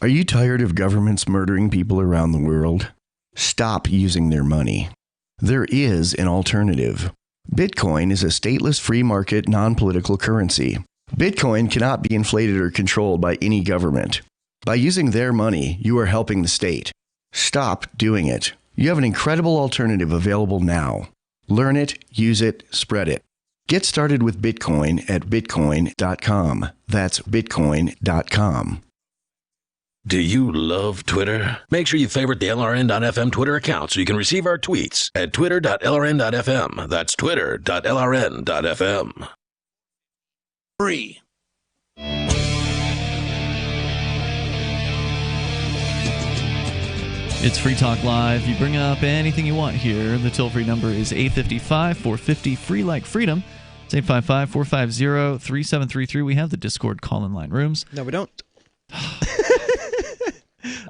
Are you tired of governments murdering people around the world? Stop using their money. There is an alternative. Bitcoin is a stateless free market non-political currency. Bitcoin cannot be inflated or controlled by any government. By using their money, you are helping the state. Stop doing it. You have an incredible alternative available now. Learn it, use it, spread it. Get started with Bitcoin at bitcoin.com. That's bitcoin.com. Do you love Twitter? Make sure you favorite the LRN.FM Twitter account so you can receive our tweets at twitter.lrn.fm. That's twitter.lrn.fm. Free. It's Free Talk Live. You bring up anything you want here. The toll-free number is 855-450, free like freedom. It's 855-450-3733. We have the Discord call-in line rooms. No, we don't.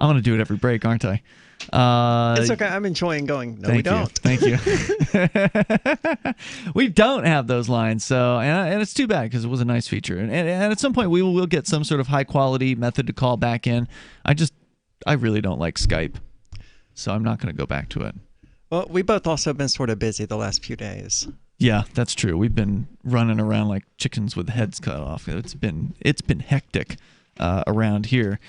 I'm going to do it every break, aren't I? It's okay. I'm enjoying going. No, we don't. Thank you. We don't have those lines, so and it's too bad because it was a nice feature. And at some point we will get some sort of high-quality method to call back in. I really don't like Skype, so I'm not going to go back to it. Well, we both also been sort of busy the last few days. Yeah, that's true. We've been running around like chickens with heads cut off. It's been hectic around here.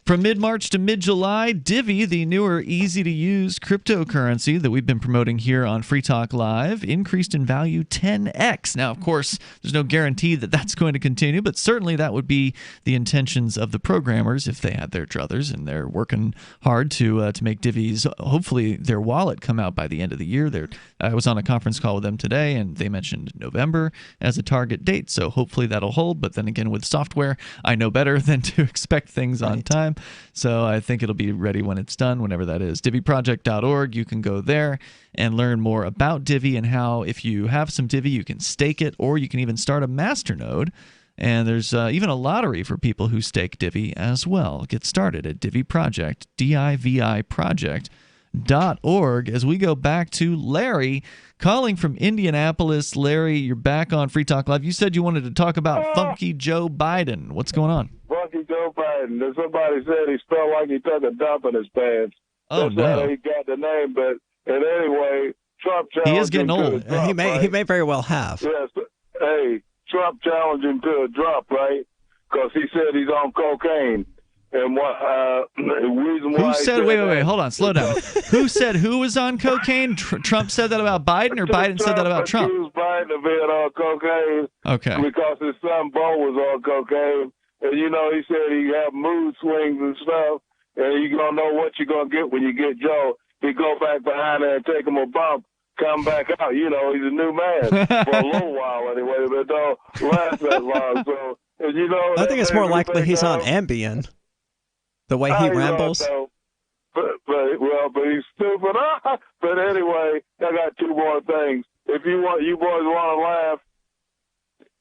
From mid-March to mid-July, Divvy, the newer, easy-to-use cryptocurrency that we've been promoting here on Free Talk Live, increased in value 10x. Now, of course, there's no guarantee that that's going to continue, but certainly that would be the intentions of the programmers if they had their druthers, and they're working hard to make Divvy's, hopefully, their wallet come out by the end of the year. I was on a conference call with them today, and they mentioned November as a target date, so hopefully that'll hold. But then again, with software, I know better than to expect things on time. So I think it'll be ready when it's done, whenever that is. DivvyProject.org, you can go there and learn more about Divvy and how, if you have some Divvy, you can stake it, or you can even start a masternode. And there's even a lottery for people who stake Divvy as well. Get started at DivvyProject, DIVI Project.org. As we go back to Larry calling from Indianapolis. Larry, you're back on Free Talk Live. You said you wanted to talk about Funky Joe Biden. What's going on? Funky Joe Biden. Somebody said he felt like he took a dump in his pants. Oh, That's how he got the name. But anyway, Trump challenged He is getting old. He may very well have. Yes. Hey, Trump challenged him to a drop, right? Because he said he's on cocaine. And what reason why? Who said? Wait, hold on, slow down. Who said who was on cocaine? Trump said that about Biden, or Biden said that about Trump? Accused Biden of being on cocaine. Okay. Because his son Bo was on cocaine, and he said he had mood swings and stuff, and you don't know what you're gonna get when you get Joe. He go back behind there and take him a bump, come back out. He's a new man for a little while anyway, but don't last that long. So, I think it's more likely he's on Ambien. The way he rambles. but he's stupid. But anyway, I got two more things. If you boys want to laugh,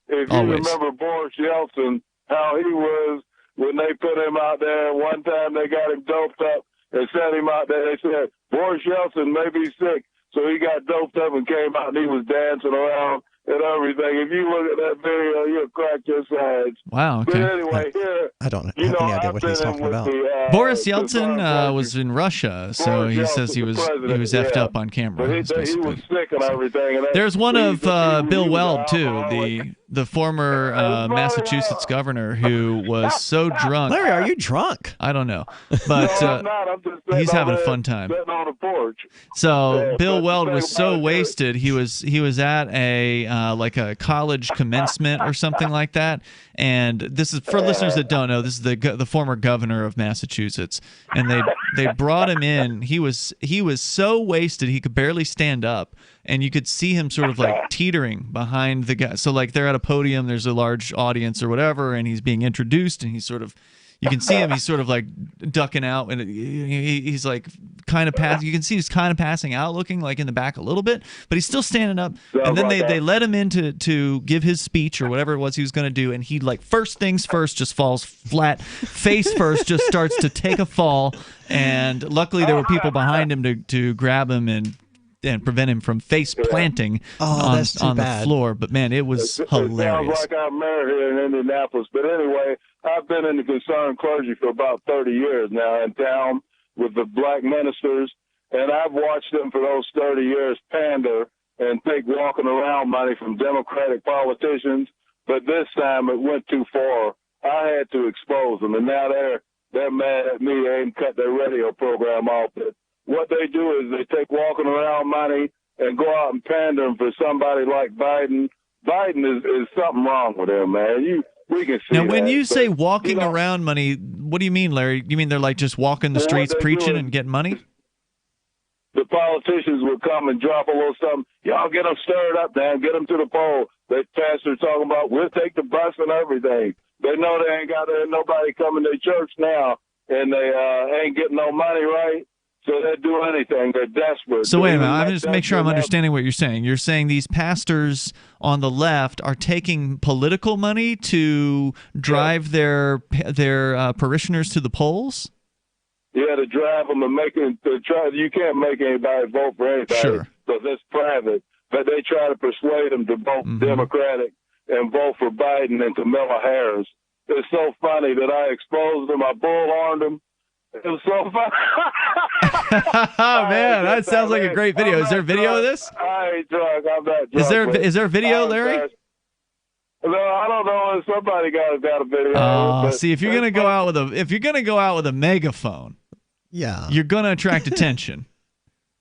if you remember Boris Yeltsin, how he was when they put him out there. One time they got him doped up and sent him out there. They said, Boris Yeltsin may be sick. So he got doped up and came out and he was dancing around and everything. If you look at that video, you'll crack your sides. Wow, okay. But anyway, here, I don't have any idea what he's talking about. Boris Yeltsin was in Russia, so he says he was effed up on camera. But he was sick and everything. And there's one of Bill Weld, too, the former Massachusetts governor who was so drunk. Larry, are you drunk? I don't know, but he's having a fun time. Sitting on the porch. So Bill Weld was so wasted. He was at a like a college commencement or something like that. And this is for listeners that don't know. This is the former governor of Massachusetts, and they brought him in. He was so wasted he could barely stand up, and you could see him sort of like teetering behind the guy. So like they're at a podium, there's a large audience or whatever, and he's being introduced, and he's sort of. You can see him. He's sort of like ducking out, and he's like kind of passing. You can see he's kind of passing out, looking like in the back a little bit, but he's still standing up. And then they let him in to give his speech or whatever it was he was going to do, and he like first things first just falls flat, face first, just starts to take a fall. And luckily there were people behind him to grab him and prevent him from face planting on the floor. But man, it was hilarious. It sounds like I'm married here in Indianapolis. But anyway, I've been in the concerned clergy for about 30 years now in town with the black ministers, and I've watched them for those 30 years pander and take walking around money from Democratic politicians. But this time it went too far. I had to expose them, and now they're mad at me. They ain't cut their radio program off. But what they do is they take walking around money and go out and pander them for somebody like Biden. Biden is something wrong with him, man. We can see now, when that. you say walking around money, what do you mean, Larry? You mean they're like just walking the streets preaching and getting money? The politicians would come and drop a little something. Y'all get them stirred up, man. Get them to the poll. The pastor's talking about, we'll take the bus and everything. They know they ain't got nobody coming to church now, and they ain't getting no money, right? So they do anything. They're desperate. So wait a minute. I'm just make sure I'm understanding what you're saying. You're saying these pastors on the left are taking political money to drive their parishioners to the polls? Yeah, to drive them and you can't make anybody vote for anybody. Sure. Because it's private. But they try to persuade them to vote Democratic and vote for Biden and Kamala Harris. It's so funny that I exposed them. I bull-horned them. It was so funny. Oh, man, that sounds like a great video. Is there video of this? I ain't drunk. I'm not drunk. Is there video, Larry? No, I don't know. Somebody got a video. See, if you're gonna go out with a megaphone, yeah, you're gonna attract attention.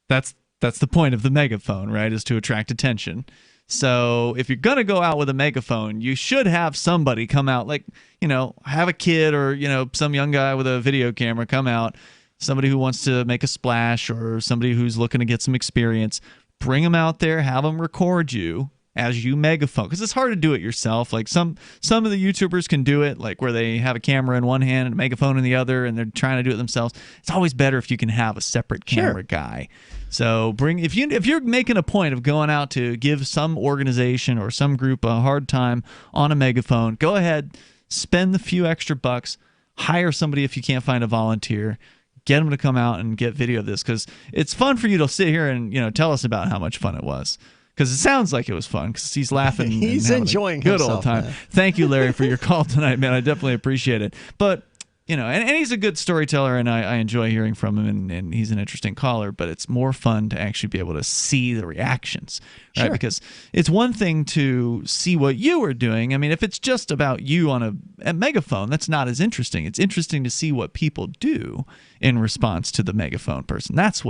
That's the point of the megaphone, right? Is to attract attention. So if you're going to go out with a megaphone, you should have somebody come out, like, have a kid or, some young guy with a video camera come out, somebody who wants to make a splash or somebody who's looking to get some experience. Bring them out there, have them record you as you megaphone, because it's hard to do it yourself. Like some of the YouTubers can do it, like where they have a camera in one hand and a megaphone in the other, and they're trying to do it themselves. It's always better if you can have a separate camera guy. So if you're making a point of going out to give some organization or some group a hard time on a megaphone, go ahead, spend the few extra bucks, hire somebody if you can't find a volunteer, get them to come out and get video of this, because it's fun for you to sit here and tell us about how much fun it was. Because it sounds like it was fun, because he's laughing. He's enjoying good himself, old time. man. Thank you, Larry, for your call tonight, man. I definitely appreciate it. But, and he's a good storyteller, and I enjoy hearing from him, and he's an interesting caller, but it's more fun to actually be able to see the reactions, right? Sure. Because it's one thing to see what you are doing. I mean, if it's just about you on a megaphone, that's not as interesting. It's interesting to see what people do in response to the megaphone person. That's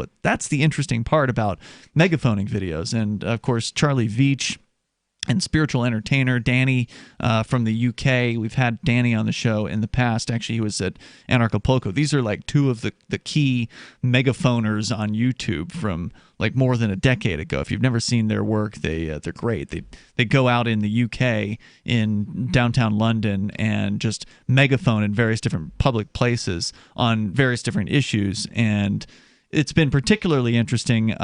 the interesting part about megaphoning videos. And, of course, Charlie Veach and spiritual entertainer. Danny from the UK. We've had Danny on the show in the past. Actually, he was at Anarchapulco. These are like two of the key megaphoners on YouTube from like more than a decade ago. If you've never seen their work, they're great. They go out in the UK, in downtown London, and just megaphone in various different public places on various different issues. And it's been particularly interesting.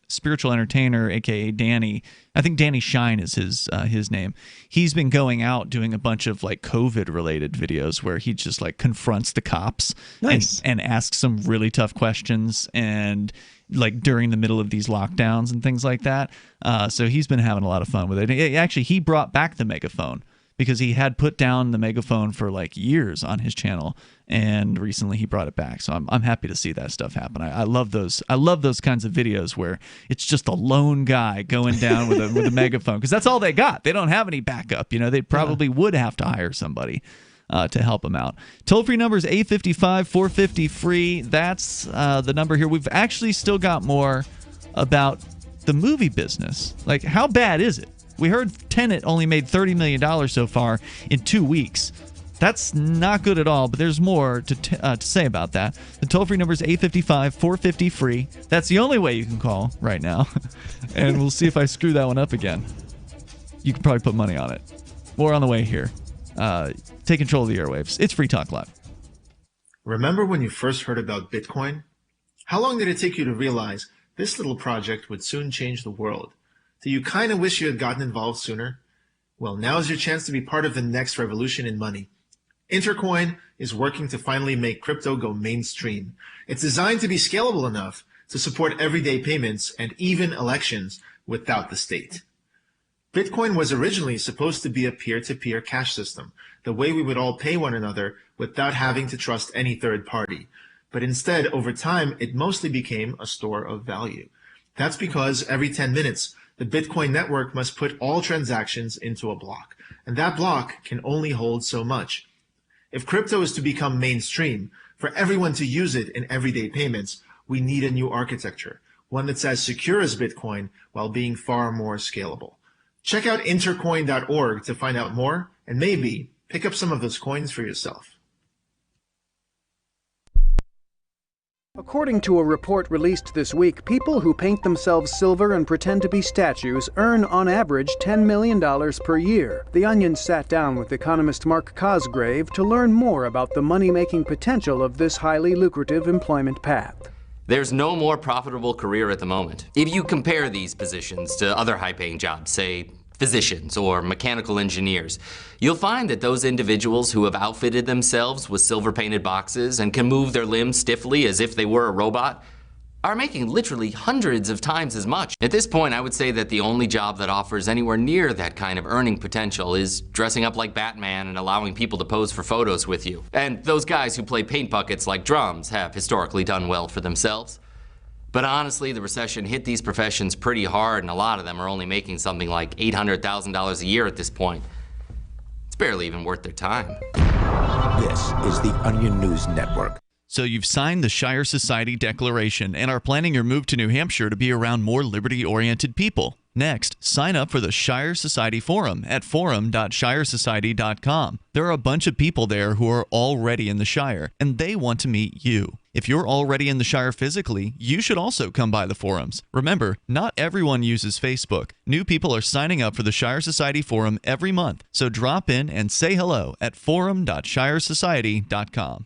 Spiritual entertainer, aka Danny, I think Danny Shine is his name. He's been going out doing a bunch of like COVID related videos where he just like confronts the cops and asks some really tough questions, and like during the middle of these lockdowns and things like that. So he's been having a lot of fun with it. Actually, he brought back the megaphone because he had put down the megaphone for like years on his channel, and recently he brought it back. So I'm happy to see that stuff happen. I love those. I love those kinds of videos where it's just a lone guy going down with a megaphone, because that's all they got. They don't have any backup. You know, they probably would have to hire somebody to help them out. Toll-free number is 855-450-FREE. That's the number here. We've actually still got more about the movie business. Like, how bad is it? We heard Tenet only made $30 million so far in 2 weeks. That's not good at all, but there's more to say about that. The toll-free number is 855-450-FREE. That's the only way you can call right now. And we'll see if I screw that one up again. You can probably put money on it. More on the way here. Take control of the airwaves. It's Free Talk Live. Remember when you first heard about Bitcoin? How long did it take you to realize this little project would soon change the world? Do you kind of wish you had gotten involved sooner? Well, now's your chance to be part of the next revolution in money. Intercoin is working to finally make crypto go mainstream. It's designed to be scalable enough to support everyday payments and even elections without the state. Bitcoin was originally supposed to be a peer-to-peer cash system, the way we would all pay one another without having to trust any third party. But instead, over time, it mostly became a store of value. That's because every 10 minutes, the Bitcoin network must put all transactions into a block, and that block can only hold so much. If crypto is to become mainstream, for everyone to use it in everyday payments, we need a new architecture, one that's as secure as Bitcoin while being far more scalable. Check out intercoin.org to find out more, and maybe pick up some of those coins for yourself. According to a report released this week, people who paint themselves silver and pretend to be statues earn, on average, $10 million per year. The Onion sat down with economist Mark Cosgrave to learn more about the money-making potential of this highly lucrative employment path. There's no more profitable career at the moment. If you compare these positions to other high-paying jobs, say physicians or mechanical engineers, you'll find that those individuals who have outfitted themselves with silver-painted boxes and can move their limbs stiffly as if they were a robot are making literally hundreds of times as much. At this point, I would say that the only job that offers anywhere near that kind of earning potential is dressing up like Batman and allowing people to pose for photos with you. And those guys who play paint buckets like drums have historically done well for themselves. But honestly, the recession hit these professions pretty hard, and a lot of them are only making something like $800,000 a year at this point. It's barely even worth their time. This is the Onion News Network. So you've signed the Shire Society Declaration and are planning your move to New Hampshire to be around more liberty-oriented people. Next, sign up for the Shire Society Forum at forum.shiresociety.com. There are a bunch of people there who are already in the Shire, and they want to meet you. If you're already in the Shire physically, you should also come by the forums. Remember, not everyone uses Facebook. New people are signing up for the Shire Society Forum every month, so drop in and say hello at forum.shiresociety.com.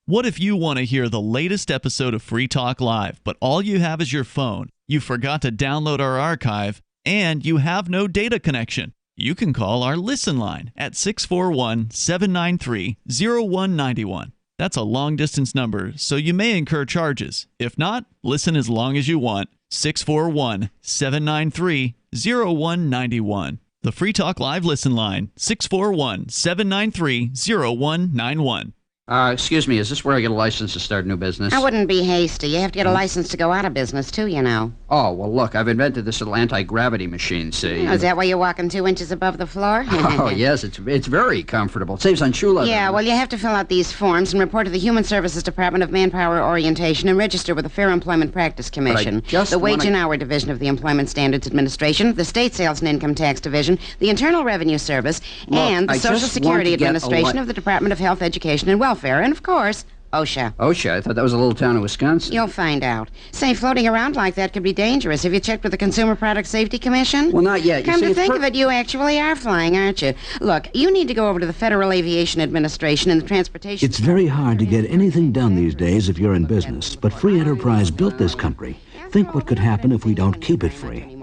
What if you want to hear the latest episode of Free Talk Live, but all you have is your phone? You forgot to download our archive, and you have no data connection. You can call our Listen line at 641-793-0191. That's a long-distance number, so you may incur charges. If not, listen as long as you want. 641-793-0191. The Free Talk Live Listen line, 641-793-0191. Excuse me, is this where I get a license to start a new business? I wouldn't be hasty. You have to get a license to go out of business, too, you know. Oh, well, look, I've invented this little anti-gravity machine, see? Oh, is that why you're walking 2 inches above the floor? Oh, yes, it's very comfortable. It saves on shoe leather. Yeah, well, you have to fill out these forms and report to the Human Services Department of Manpower Orientation and register with the Fair Employment Practice Commission, the Wage and Hour Division of the Employment Standards Administration, the State Sales and Income Tax Division, the Internal Revenue Service, and the Social Security Administration of the Department of Health, Education, and Welfare, and, of course, OSHA. OSHA? I thought that was a little town in Wisconsin. You'll find out. Say, floating around like that could be dangerous. Have you checked with the Consumer Product Safety Commission? Well, not yet. Come to think of it, you actually are flying, aren't you? Look, you need to go over to the Federal Aviation Administration and the Transportation... It's very hard to get anything done these days if you're in business, but free enterprise built this country. Think what could happen if we don't keep it free.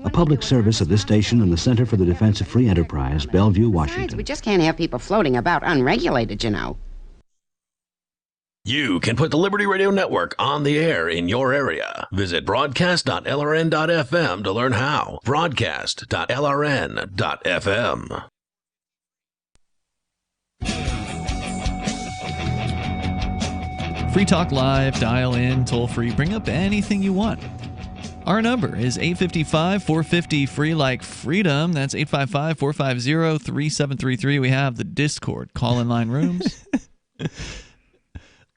A public service of this station and the Center for the Defense of Free Enterprise, Bellevue, Washington. Besides, we just can't have people floating about unregulated, you know. You can put the Liberty Radio Network on the air in your area. Visit broadcast.lrn.fm to learn how. Broadcast.lrn.fm. Free Talk Live, dial in, toll free, bring up anything you want. Our number is 855-450-FREE like freedom. That's 855-450-3733. We have the Discord call-in line rooms.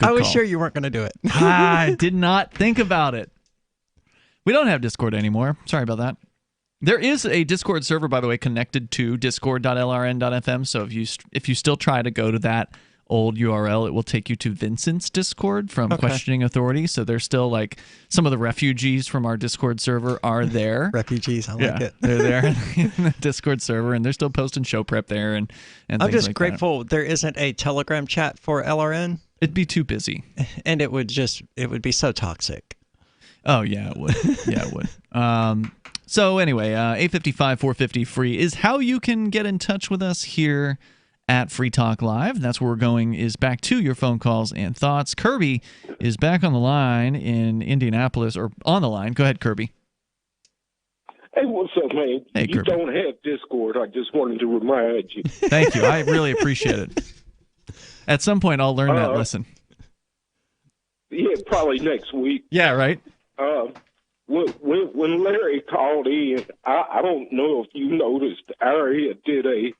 I was sure you weren't going to do it. I did not think about it. We don't have Discord anymore. Sorry about that. There is a Discord server, by the way, connected to discord.lrn.fm. So if you still try to go to that old URL, it will take you to Vincent's Discord from Questioning Authority. So there's still like some of the refugees from our Discord server are there. Refugees, I like it. They're there in the Discord server, and they're still posting show prep there and I'm things just like grateful there isn't a Telegram chat for LRN. It'd be too busy. And it would be so toxic. Oh, yeah, it would. Yeah, it would. So anyway, 855-450-FREE is how you can get in touch with us here at Free Talk Live. That's where we're going, is back to your phone calls and thoughts. Kirby is back on the line in Indianapolis, or on the line. Go ahead, Kirby. Hey, what's up, man? Hey, you Kirby. don't have Discord. I just wanted to remind you. Thank you. I really appreciate it. At some point, I'll learn that lesson. Yeah, probably next week. Yeah, right? When Larry called in, I don't know if you noticed, Aria did a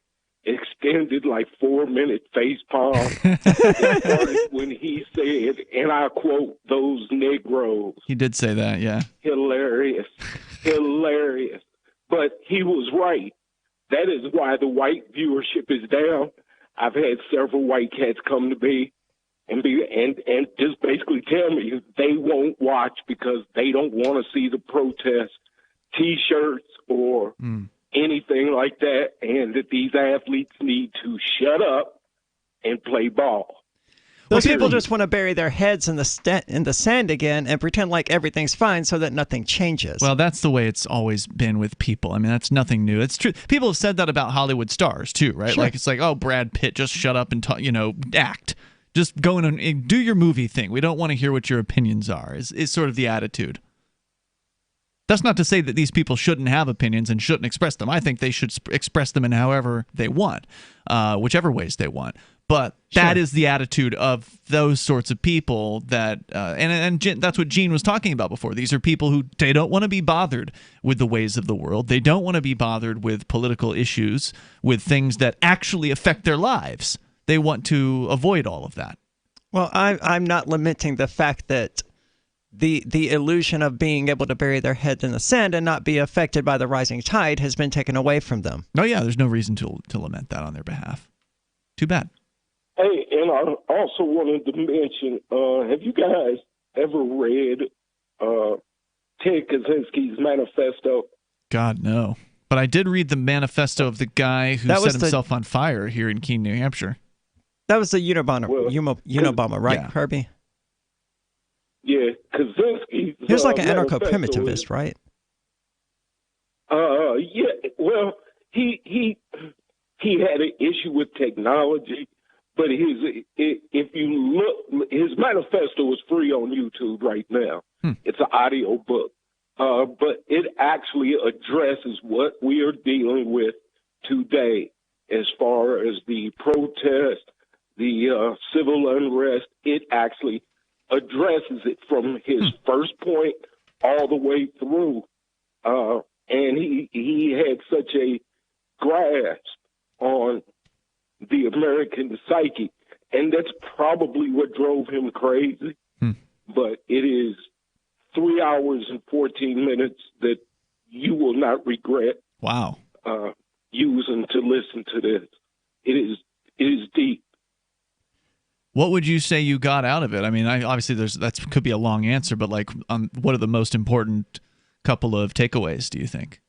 extended, 4-minute face palm. It started when he said, and I quote, "those Negroes." He did say that, yeah. Hilarious. Hilarious. But he was right. That is why the white viewership is down. I've had several white cats come to me and just basically tell me they won't watch because they don't want to see the protest T-shirts or anything like that, and that these athletes need to shut up and play ball. Those people just want to bury their heads in the sand again and pretend like everything's fine so that nothing changes. Well, that's the way it's always been with people. I mean, that's nothing new. It's true. People have said that about Hollywood stars too, right? Sure. Like it's like, oh, Brad Pitt, just shut up and talk, act. Just go in and do your movie thing. We don't want to hear what your opinions are. Is sort of the attitude. That's not to say that these people shouldn't have opinions and shouldn't express them. I think they should express them in however they want, whichever ways they want. But that is the attitude of those sorts of people that, and that's what Gene was talking about before. These are people who, they don't want to be bothered with the ways of the world. They don't want to be bothered with political issues, with things that actually affect their lives. They want to avoid all of that. Well, I'm not lamenting the fact that the illusion of being able to bury their heads in the sand and not be affected by the rising tide has been taken away from them. Oh, yeah, there's no reason to lament that on their behalf. Too bad. Hey, and I also wanted to mention, have you guys ever read Ted Kaczynski's Manifesto? God, no. But I did read the manifesto of the guy who set himself on fire here in Keene, New Hampshire. That was the Unabomber, right, yeah. Kirby? Yeah, Kaczynski. He was like an anarcho-primitivist, right? Yeah. Well, he had an issue with technology, but if you look, his manifesto is free on YouTube right now. It's an audio book, but it actually addresses what we are dealing with today, as far as the protest, the civil unrest. It actually addresses it from his first point all the way through. And he had such a grasp on the American psyche. And that's probably what drove him crazy. But it is 3 hours and 14 minutes that you will not regret. Wow. Using to listen to this. It is deep. What would you say you got out of it? I mean, obviously that could be a long answer, but like, what are the most important couple of takeaways, do you think?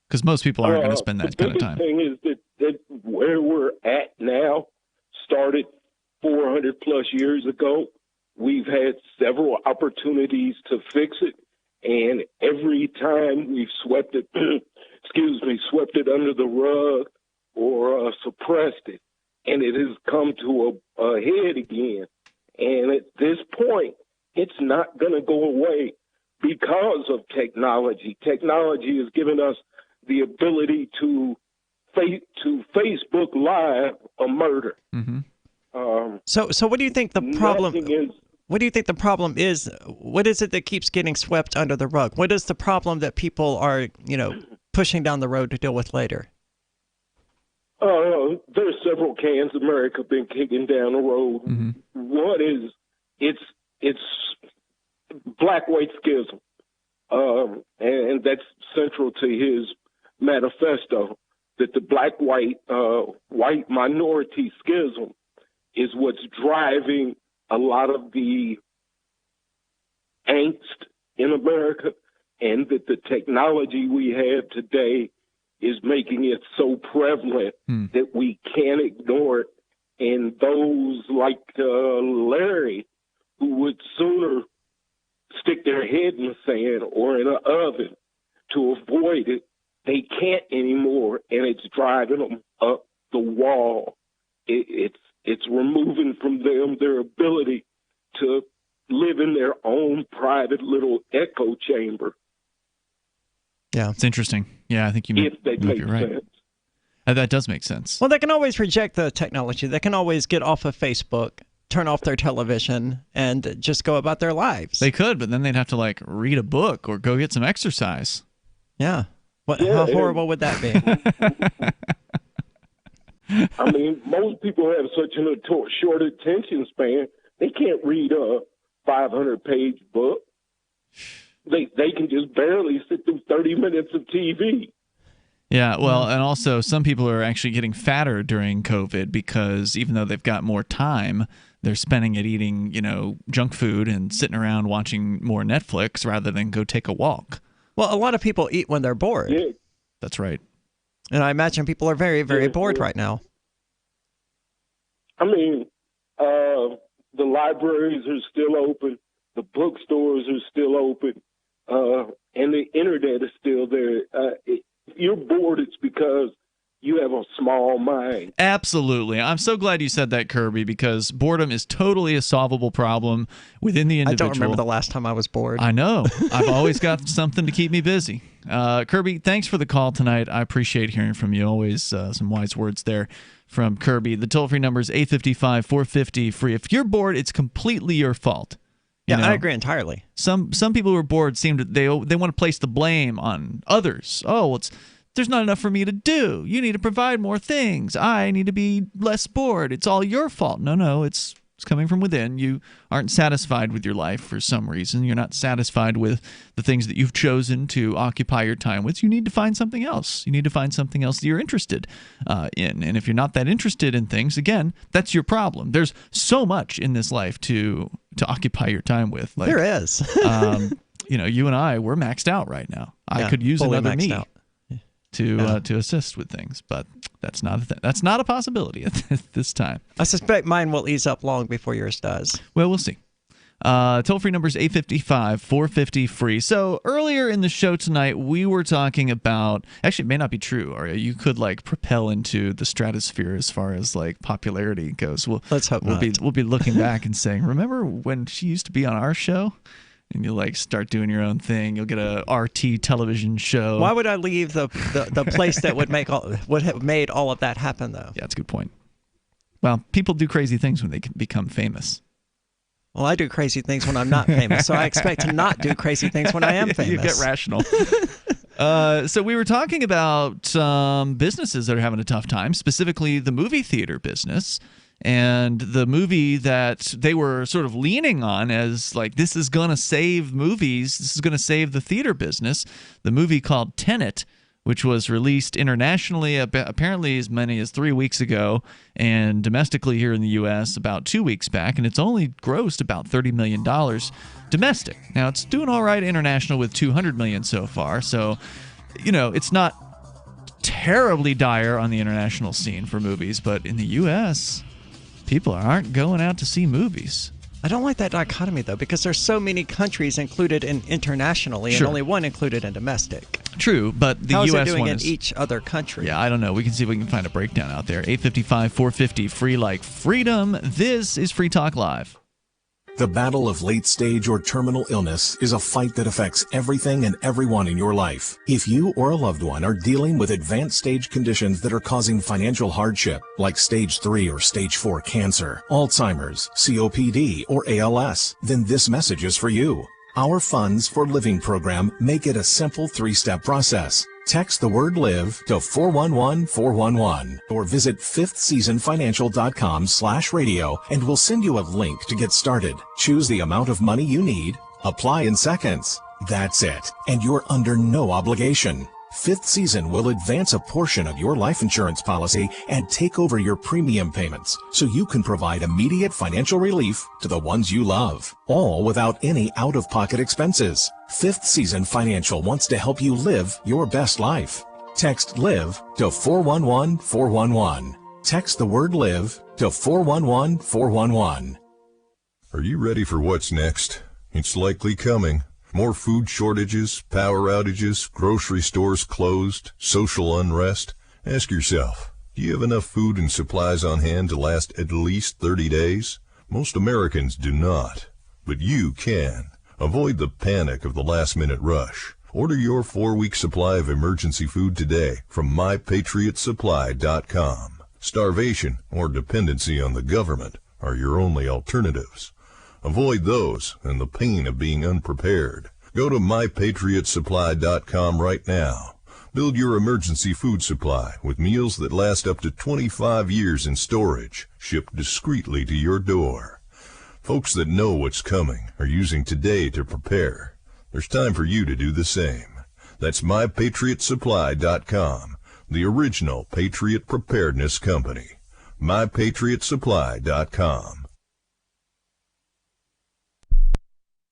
Because most people aren't going to spend that kind of time. The thing is that where we're at now started 400 plus years ago. We've had several opportunities to fix it, and every time we've swept it, swept it under the rug or suppressed it, and it has come to a head again. And at this point, it's not going to go away because of technology. Technology has given us the ability to Facebook Live a murder. So what do you think the problem is? What do you think the problem is? What is it that keeps getting swept under the rug? What is the problem that people are, pushing down the road to deal with later? There's several cans America been kicking down the road. One is it's black-white schism, and that's central to his manifesto. That the black-white white minority schism is what's driving a lot of the angst in America, and that the technology we have today is making it so prevalent that we can't ignore it. And those like Larry, who would sooner stick their head in the sand or in an oven to avoid it, they can't anymore, and it's driving them up the wall. It's removing from them their ability to live in their own private little echo chamber. Yeah, it's interesting. Yeah, I think you might be right. That does make sense. Well, they can always reject the technology. They can always get off of Facebook, turn off their television, and just go about their lives. They could, but then they'd have to read a book or go get some exercise. Yeah. How horrible would that be? I mean, most people have such a short attention span. They can't read a 500-page book. They can just barely sit through 30 minutes of TV. Yeah, well, and also some people are actually getting fatter during COVID because even though they've got more time, they're spending it eating, junk food and sitting around watching more Netflix rather than go take a walk. Well, a lot of people eat when they're bored. Yeah. That's right. And I imagine people are very, very bored right now. I mean, the libraries are still open. The bookstores are still open. And the internet is still there. If you're bored, it's because you have a small mind. Absolutely. I'm so glad you said that, Kirby, because boredom is totally a solvable problem within the individual. I don't remember the last time I was bored. I know. I've always got something to keep me busy. Kirby, thanks for the call tonight. I appreciate hearing from you. Always some wise words there from Kirby. The toll-free number is 855-450-FREE. If you're bored, it's completely your fault. I agree entirely. Some people who are bored seem to they want to place the blame on others. Oh, well, there's not enough for me to do. You need to provide more things. I need to be less bored. It's all your fault. No, it's coming from within. You aren't satisfied with your life for some reason. You're not satisfied with the things that you've chosen to occupy your time with. You need to find something else. You need to find something else that you're interested in. And if you're not that interested in things, again, that's your problem. There's so much in this life to occupy your time with. There is. You and I, we're maxed out right now. I could use another me to assist with things, but that's not a possibility at this time. I suspect mine will ease up long before yours does. Well, we'll see. Toll-free number is 855-450-FREE. So earlier in the show tonight, we were talking about... Actually, it may not be true, Aria. You could propel into the stratosphere as far as popularity goes. Let's hope not. We'll be looking back and saying, remember when she used to be on our show? And you'll start doing your own thing. You'll get a RT television show. Why would I leave the place that would have made all of that happen, though? Yeah, that's a good point. Well, people do crazy things when they become famous. Well, I do crazy things when I'm not famous, so I expect to not do crazy things when I am famous. You get rational. So we were talking about businesses that are having a tough time, specifically the movie theater business. And the movie that they were sort of leaning on as like, this is going to save movies, this is going to save the theater business, the movie called Tenet, which was released internationally apparently as many as 3 weeks ago, and domestically here in the U.S. about 2 weeks back, and it's only grossed about $30 million domestic. Now, it's doing all right international with $200 million so far, so, you know, it's not terribly dire on the international scene for movies, but in the U.S., people aren't going out to see movies. I don't like that dichotomy, though, because there's so many countries included in internationally Sure. and only one included in domestic. True, but the How is U.S. it doing one in is each other country? Yeah, I don't know. We can see if we can find a breakdown out there. 855-450, free like freedom. This is Free Talk Live. The battle of late-stage or terminal illness is a fight that affects everything and everyone in your life. If you or a loved one are dealing with advanced stage conditions that are causing financial hardship, like stage 3 or stage 4 cancer, Alzheimer's, COPD, or ALS, then this message is for you. Our Funds for Living program make it a simple 3-step process. Text the word LIVE to 411-411 or visit fifthseasonfinancial.com/radio and we'll send you a link to get started. Choose the amount of money you need, apply in seconds. That's it, and you're under no obligation. Fifth Season will advance a portion of your life insurance policy and take over your premium payments so you can provide immediate financial relief to the ones you love, all without any out-of-pocket expenses. Fifth Season Financial wants to help you live your best life. Text LIVE to 411-411. Text the word LIVE to 411-411. Are you ready for what's next? It's likely coming. More food shortages, power outages, grocery stores closed, social unrest. Ask yourself, do you have enough food and supplies on hand to last at least 30 days? Most Americans do not, but you can. Avoid the panic of the last-minute rush. Order your 4-week supply of emergency food today from mypatriotsupply.com. Starvation or dependency on the government are your only alternatives. Avoid those and the pain of being unprepared. Go to mypatriotsupply.com right now. Build your emergency food supply with meals that last up to 25 years in storage, shipped discreetly to your door. Folks that know what's coming are using today to prepare. There's time for you to do the same. That's mypatriotsupply.com, the original Patriot Preparedness Company. mypatriotsupply.com.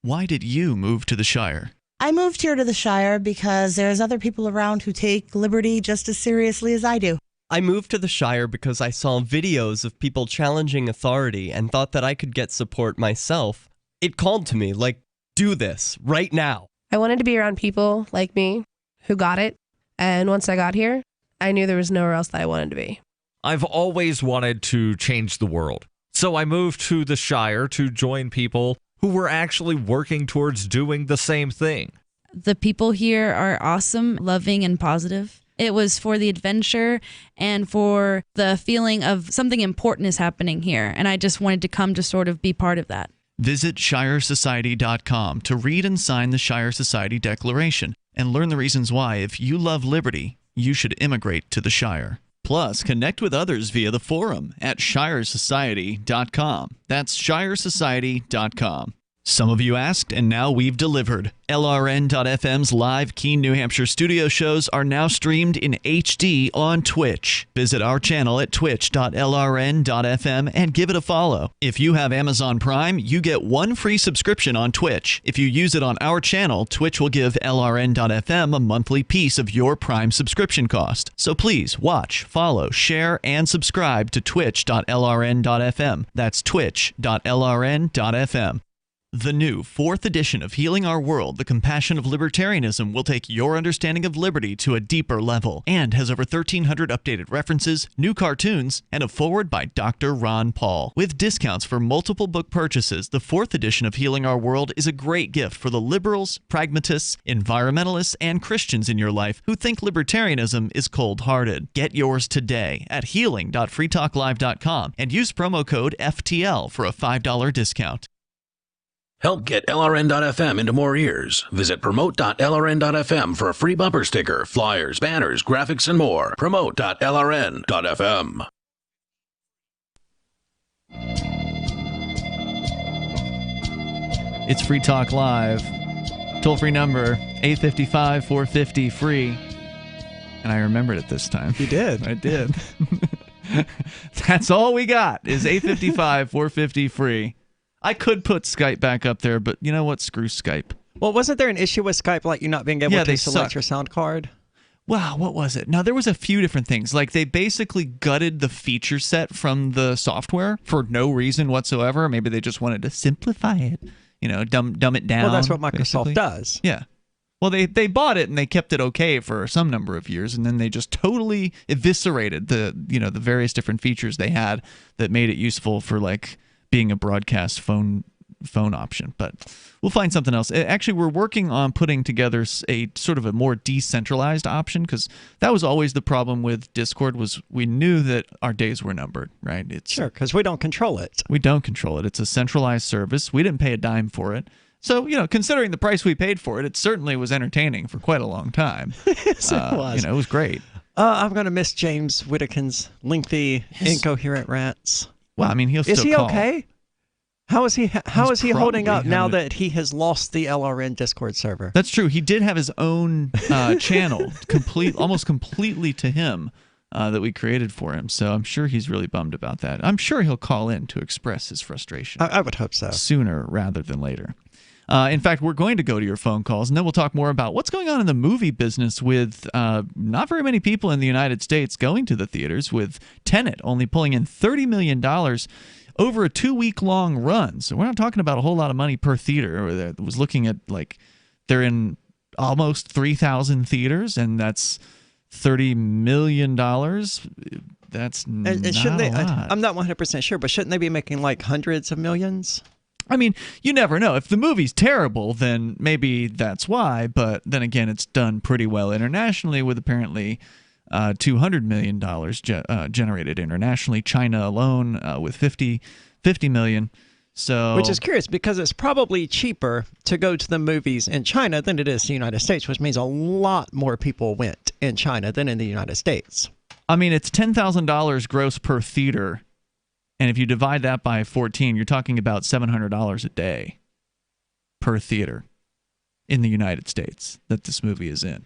Why did you move to the Shire? I moved here to the Shire because there's other people around who take liberty just as seriously as I do. I moved to the Shire because I saw videos of people challenging authority and thought that I could get support myself. It called to me, like, do this, right now. I wanted to be around people like me who got it, and once I got here, I knew there was nowhere else that I wanted to be. I've always wanted to change the world, so I moved to the Shire to join people who were actually working towards doing the same thing. The people here are awesome, loving, and positive. It was for the adventure and for the feeling of something important is happening here, and I just wanted to come to sort of be part of that. Visit ShireSociety.com to read and sign the Shire Society Declaration and learn the reasons why, if you love liberty, you should immigrate to the Shire. Plus, connect with others via the forum at ShireSociety.com. That's ShireSociety.com. Some of you asked, and now we've delivered. LRN.FM's live Keene, New Hampshire studio shows are now streamed in HD on Twitch. Visit our channel at twitch.lrn.fm and give it a follow. If you have Amazon Prime, you get 1 free subscription on Twitch. If you use it on our channel, Twitch will give LRN.FM a monthly piece of your Prime subscription cost. So please watch, follow, share, and subscribe to twitch.lrn.fm. That's twitch.lrn.fm. The new 4th edition of Healing Our World, The Compassion of Libertarianism, will take your understanding of liberty to a deeper level and has over 1,300 updated references, new cartoons, and a foreword by Dr. Ron Paul. With discounts for multiple book purchases, the 4th edition of Healing Our World is a great gift for the liberals, pragmatists, environmentalists, and Christians in your life who think libertarianism is cold-hearted. Get yours today at healing.freetalklive.com and use promo code FTL for a $5 discount. Help get LRN.FM into more ears. Visit promote.lrn.fm for a free bumper sticker, flyers, banners, graphics, and more. Promote.lrn.fm. It's Free Talk Live. Toll-free number, 855-450-FREE. And I remembered it this time. You did. I did. That's all we got is 855-450-FREE. I could put Skype back up there, but you know what? Screw Skype. Well, wasn't there an issue with Skype, like you not being able to select your sound card? Wow, what was it? Now, there was a few different things. Like, they basically gutted the feature set from the software for no reason whatsoever. Maybe they just wanted to simplify it, dumb it down. Well, that's what Microsoft basically does. Yeah. Well, they bought it and they kept it okay for some number of years, and then they just totally eviscerated the various different features they had that made it useful for like being a broadcast phone option. But we'll find something else. Actually, we're working on putting together a sort of a more decentralized option, because that was always the problem with Discord, was we knew that our days were numbered, right? Sure, because we don't control it. We don't control it. It's a centralized service. We didn't pay a dime for it. So, considering the price we paid for it, it certainly was entertaining for quite a long time. Yes, it was. It was great. I'm going to miss James Whittakin's lengthy, incoherent rants. Well, I mean, he'll still Is he call. Okay? How is he holding up now having that he has lost the LRN Discord server? That's true. He did have his own channel, almost completely to him, that we created for him. So I'm sure he's really bummed about that. I'm sure he'll call in to express his frustration. I would hope so. Sooner rather than later. In fact, we're going to go to your phone calls, and then we'll talk more about what's going on in the movie business with not very many people in the United States going to the theaters, with Tenet only pulling in $30 million over a 2-week-long run. So we're not talking about a whole lot of money per theater. I was looking at, they're in almost 3,000 theaters, and that's $30 million. That's not a lot. I'm not 100% sure, but shouldn't they be making hundreds of millions? I mean, you never know. If the movie's terrible, then maybe that's why. But then again, it's done pretty well internationally, with apparently $200 million generated internationally. China alone with 50 million. So, which is curious, because it's probably cheaper to go to the movies in China than it is the United States, which means a lot more people went in China than in the United States. I mean, it's $10,000 gross per theater. And if you divide that by 14, you're talking about $700 a day per theater in the United States that this movie is in.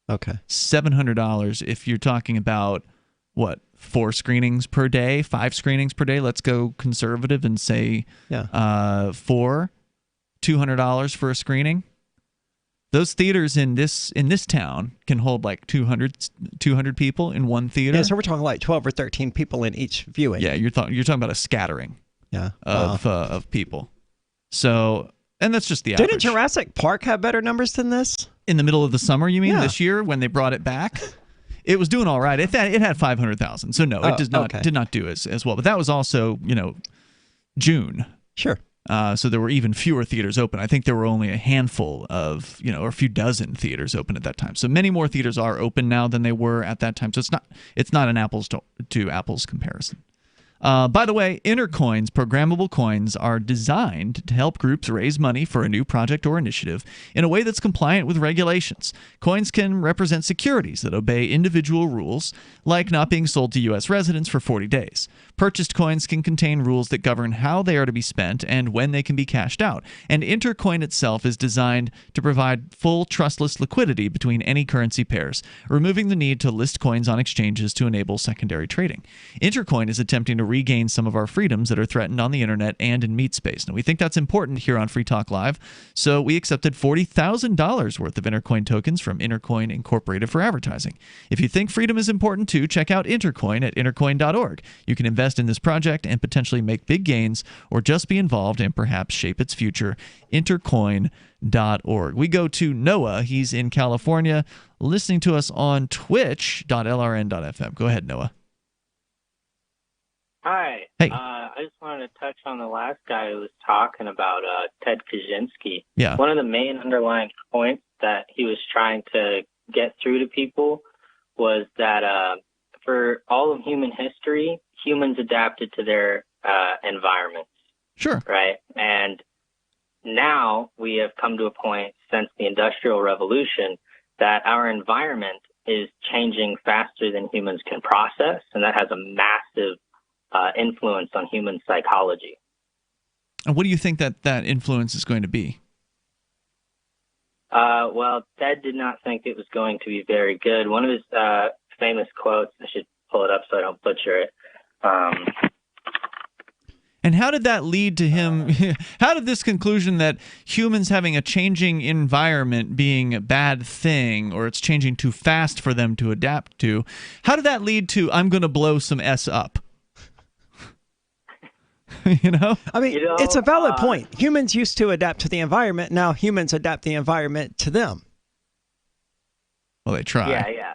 Okay. $700 if you're talking about, 4 screenings per day, 5 screenings per day? Let's go conservative and say 4, $200 for a screening. Those theaters in this town can hold 200 people in one theater. Yeah, so we're talking 12 or 13 people in each viewing. Yeah, you're talking about a scattering. Yeah. Of people. So, and that's just the average. Didn't Jurassic Park have better numbers than this? In the middle of the summer, you mean? Yeah. This year when they brought it back? It was doing all right. It had 500,000. So no, it did not do as well. But that was also, June. Sure. So there were even fewer theaters open. I think there were only a handful of, or a few dozen theaters open at that time. So many more theaters are open now than they were at that time. So it's not an apples to apples comparison. By the way, Intercoins programmable coins are designed to help groups raise money for a new project or initiative in a way that's compliant with regulations. Coins can represent securities that obey individual rules, like not being sold to U.S. residents for 40 days. Purchased coins can contain rules that govern how they are to be spent and when they can be cashed out. And Intercoin itself is designed to provide full trustless liquidity between any currency pairs, removing the need to list coins on exchanges to enable secondary trading. Intercoin is attempting to regain some of our freedoms that are threatened on the internet and in meat space. Now, we think that's important here on Free Talk Live, so we accepted $40,000 worth of Intercoin tokens from Intercoin Incorporated for advertising. If you think freedom is important too, check out Intercoin at intercoin.org. You can invest in this project and potentially make big gains, or just be involved and perhaps shape its future. Intercoin.org. We go to Noah. He's in California, listening to us on twitch.lrn.fm. Go ahead, Noah. Hi. Hey. I just wanted to touch on the last guy who was talking about Ted Kaczynski. Yeah. One of the main underlying points that he was trying to get through to people was that for all of human history, humans adapted to their environments. Sure. Right? And now we have come to a point since the Industrial Revolution that our environment is changing faster than humans can process, and that has a massive influence on human psychology. And what do you think that influence is going to be? Well, Ted did not think it was going to be very good. One of his famous quotes, I should pull it up so I don't butcher it. And how did that lead to him? How did this conclusion that humans having a changing environment being a bad thing, or it's changing too fast for them to adapt to, how did that lead to I'm going to blow some S up? You know? I mean, it's a valid point. Humans used to adapt to the environment. Now humans adapt the environment to them. Well, they try. Yeah.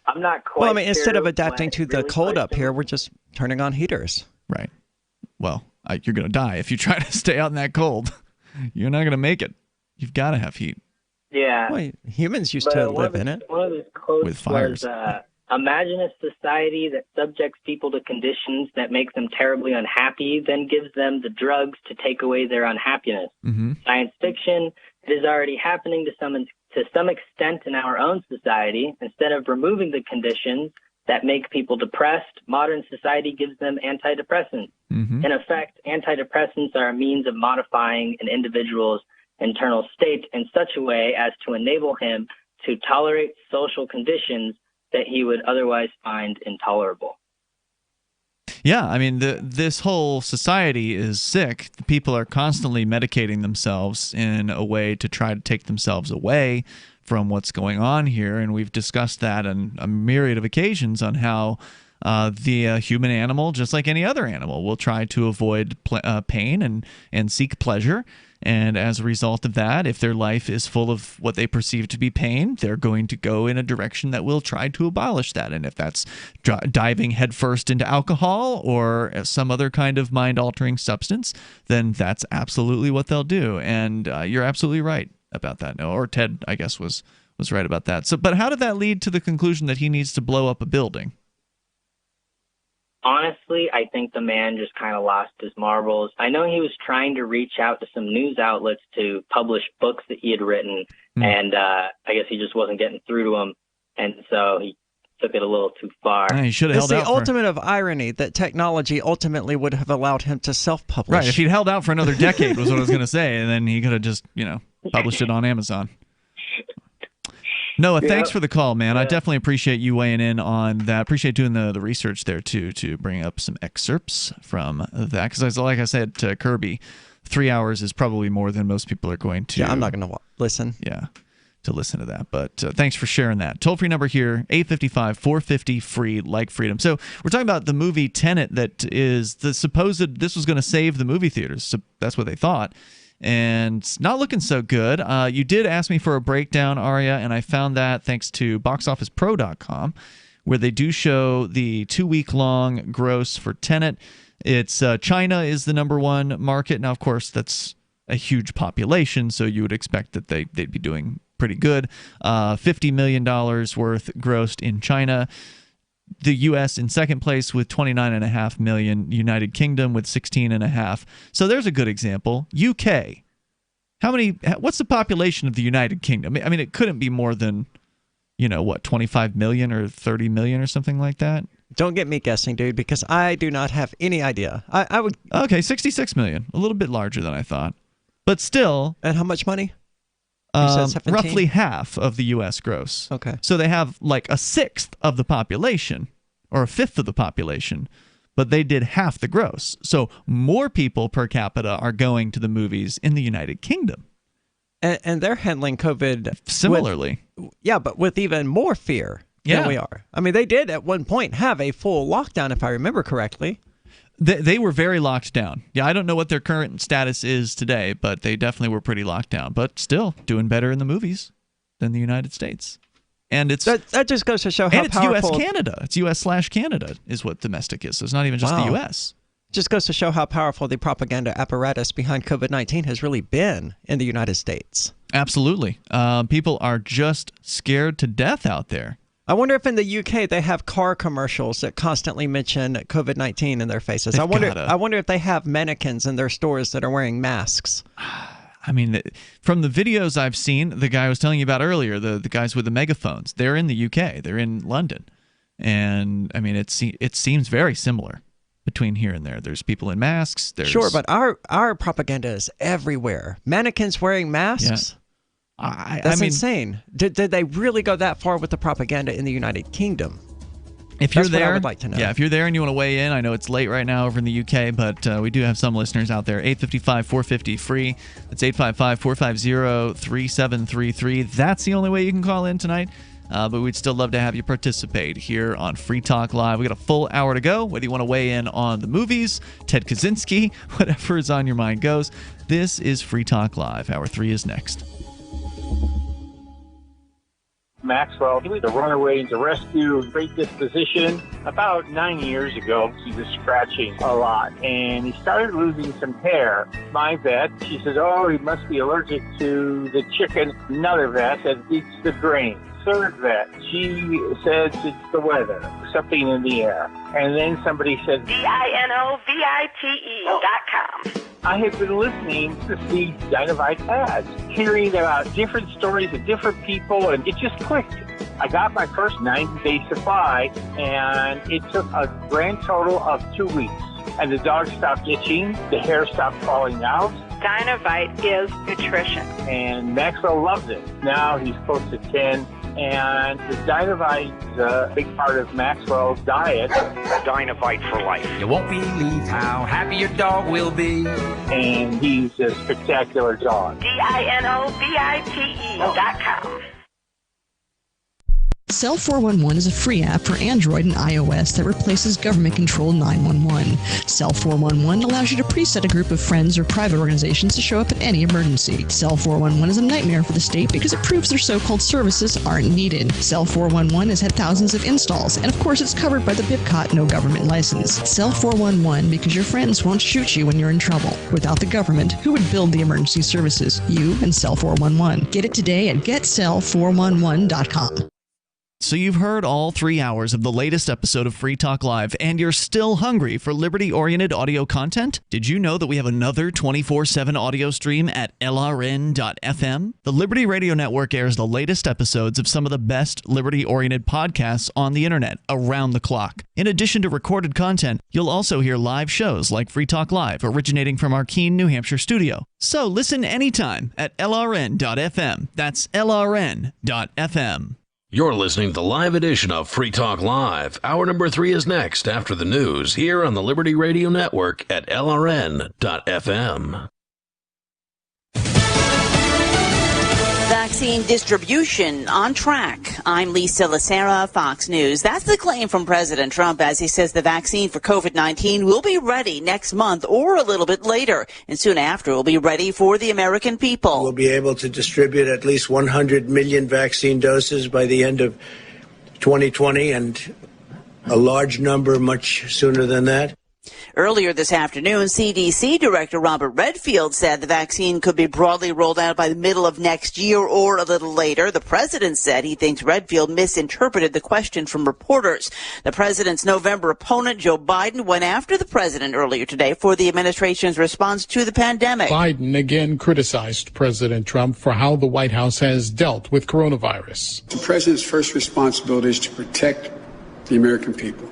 I'm not quite Well, I mean, sure instead of adapting to the really cold up here, we're just turning on heaters. Right. Well, you're going to die if you try to stay out in that cold. You're not going to make it. You've got to have heat. Yeah. Well, humans used to live in it. One of his quotes with fires. was, imagine a society that subjects people to conditions that make them terribly unhappy, then gives them the drugs to take away their unhappiness. Mm-hmm. Science fiction, it is already happening to some extent in our own society. Instead of removing the conditions that make people depressed, modern society gives them antidepressants. Mm-hmm. In effect, antidepressants are a means of modifying an individual's internal state in such a way as to enable him to tolerate social conditions that he would otherwise find intolerable. Yeah, I mean, this whole society is sick. The people are constantly medicating themselves in a way to try to take themselves away from what's going on here, and we've discussed that on a myriad of occasions on how the human animal, just like any other animal, will try to avoid pain and seek pleasure. And as a result of that, if their life is full of what they perceive to be pain, they're going to go in a direction that will try to abolish that. And if that's diving headfirst into alcohol or some other kind of mind-altering substance, then that's absolutely what they'll do. And you're absolutely right about that. No, or Ted, I guess, was right about that. So, but how did that lead to the conclusion that he needs to blow up a building? Honestly, I think the man just kind of lost his marbles. I know he was trying to reach out to some news outlets to publish books that he had written, and I guess he just wasn't getting through to them, and so he took it a little too far. He should have held out. It's the ultimate of irony that technology ultimately would have allowed him to self-publish. Right, if he'd held out for another decade was what I was going to say, and then he could have just, published it on Amazon. Noah, thanks for the call, man. I definitely appreciate you weighing in on that. Appreciate doing the research there, too, to bring up some excerpts from that. Because like I said to Kirby, 3 hours is probably more than most people are going to. Yeah, I'm not going to listen. Yeah, to listen to that. But thanks for sharing that. Toll-free number here, 855-450-FREE, like freedom. So we're talking about the movie Tenet that is the supposed, this was going to save the movie theaters. So that's what they thought. And it's not looking so good. You did ask me for a breakdown, Aria, and I found that thanks to boxofficepro.com, where they do show the 2-week-long gross for Tenet. It's China is the number one market. Now, of course, that's a huge population, so you would expect that they'd be doing pretty good. $50 million worth grossed in China. The U.S. in second place with $29.5 million. United Kingdom with $16.5. So there's a good example. UK. What's the population of the United Kingdom? I mean, it couldn't be more than, 25 million or 30 million or something like that. Don't get me guessing, dude, because I do not have any idea. I would. Okay, 66 million. A little bit larger than I thought. But still. And how much money? Roughly half of the U.S. gross. Okay. So they have like a sixth of the population or a fifth of the population, but they did half the gross. So more people per capita are going to the movies in the United Kingdom. And they're handling COVID similarly. But with even more fear than we are. I mean, they did at one point have a full lockdown, if I remember correctly. They were very locked down. Yeah, I don't know what their current status is today, but they definitely were pretty locked down. But still doing better in the movies than the United States. And it's that just goes to show how powerful. And it's U.S.-Canada. It's U.S./Canada is what domestic is. So it's not even just the U.S. Just goes to show how powerful the propaganda apparatus behind COVID-19 has really been in the United States. Absolutely. People are just scared to death out there. I wonder if in the UK they have car commercials that constantly mention COVID-19 in their faces. I wonder if they have mannequins in their stores that are wearing masks. I mean, from the videos I've seen, the guy I was telling you about earlier, the guys with the megaphones, they're in the UK. They're in London. And, I mean, it seems very similar between here and there. There's people in masks. Sure, but our propaganda is everywhere. Mannequins wearing masks? Yeah. That's insane. Did they really go that far with the propaganda in the United Kingdom? If you're That's there, what I would like to know. Yeah, if you're there and you want to weigh in, I know it's late right now over in the UK, but we do have some listeners out there. 855-450-FREE. That's 855-450-3733. That's the only way you can call in tonight. But we'd still love to have you participate here on Free Talk Live. We got a full hour to go. Whether you want to weigh in on the movies, Ted Kaczynski, whatever is on your mind goes. This is Free Talk Live. Hour 3 is next. Maxwell, he was a runaway to rescue, great disposition. About 9 years ago, he was scratching a lot, and he started losing some hair. My vet, she says, oh, he must be allergic to the chicken. Another vet said, it's the grain. Third vet, she says it's the weather, something in the air. And then somebody said, DINOVITE.com. I had been listening to these Dynavite ads, hearing about different stories of different people, and it just clicked. I got my first 90-day supply, and it took a grand total of 2 weeks. And the dog stopped itching, the hair stopped falling out. Dynavite is nutrition. And Maxwell loves it. Now he's close to 10. And the Dynavite is a big part of Maxwell's diet. Dynavite for life. You won't believe how happy your dog will be. And he's a spectacular dog. DINOVITE.com. Cell 411 is a free app for Android and iOS that replaces government-controlled 911. Cell 411 allows you to preset a group of friends or private organizations to show up at any emergency. Cell 411 is a nightmare for the state because it proves their so-called services aren't needed. Cell 411 has had thousands of installs, and of course it's covered by the BIPCOT no government license. Cell 411 because your friends won't shoot you when you're in trouble. Without the government, who would build the emergency services? You and Cell 411. Get it today at getcell411.com. So you've heard all 3 hours of the latest episode of Free Talk Live, and you're still hungry for liberty-oriented audio content? Did you know that we have another 24/7 audio stream at LRN.FM? The Liberty Radio Network airs the latest episodes of some of the best liberty-oriented podcasts on the internet around the clock. In addition to recorded content, you'll also hear live shows like Free Talk Live, originating from our Keene, New Hampshire studio. So listen anytime at LRN.FM. That's LRN.FM. You're listening to the live edition of Free Talk Live. Hour number 3 is next after the news here on the Liberty Radio Network at LRN.FM. Vaccine distribution on track. I'm Lisa Lacera, Fox News. That's the claim from President Trump as he says the vaccine for COVID-19 will be ready next month or a little bit later. And soon after, it will be ready for the American people. We'll be able to distribute at least 100 million vaccine doses by the end of 2020 and a large number much sooner than that. Earlier this afternoon, CDC Director Robert Redfield said the vaccine could be broadly rolled out by the middle of next year or a little later. The president said he thinks Redfield misinterpreted the question from reporters. The president's November opponent, Joe Biden, went after the president earlier today for the administration's response to the pandemic. Biden again criticized President Trump for how the White House has dealt with coronavirus. The president's first responsibility is to protect the American people,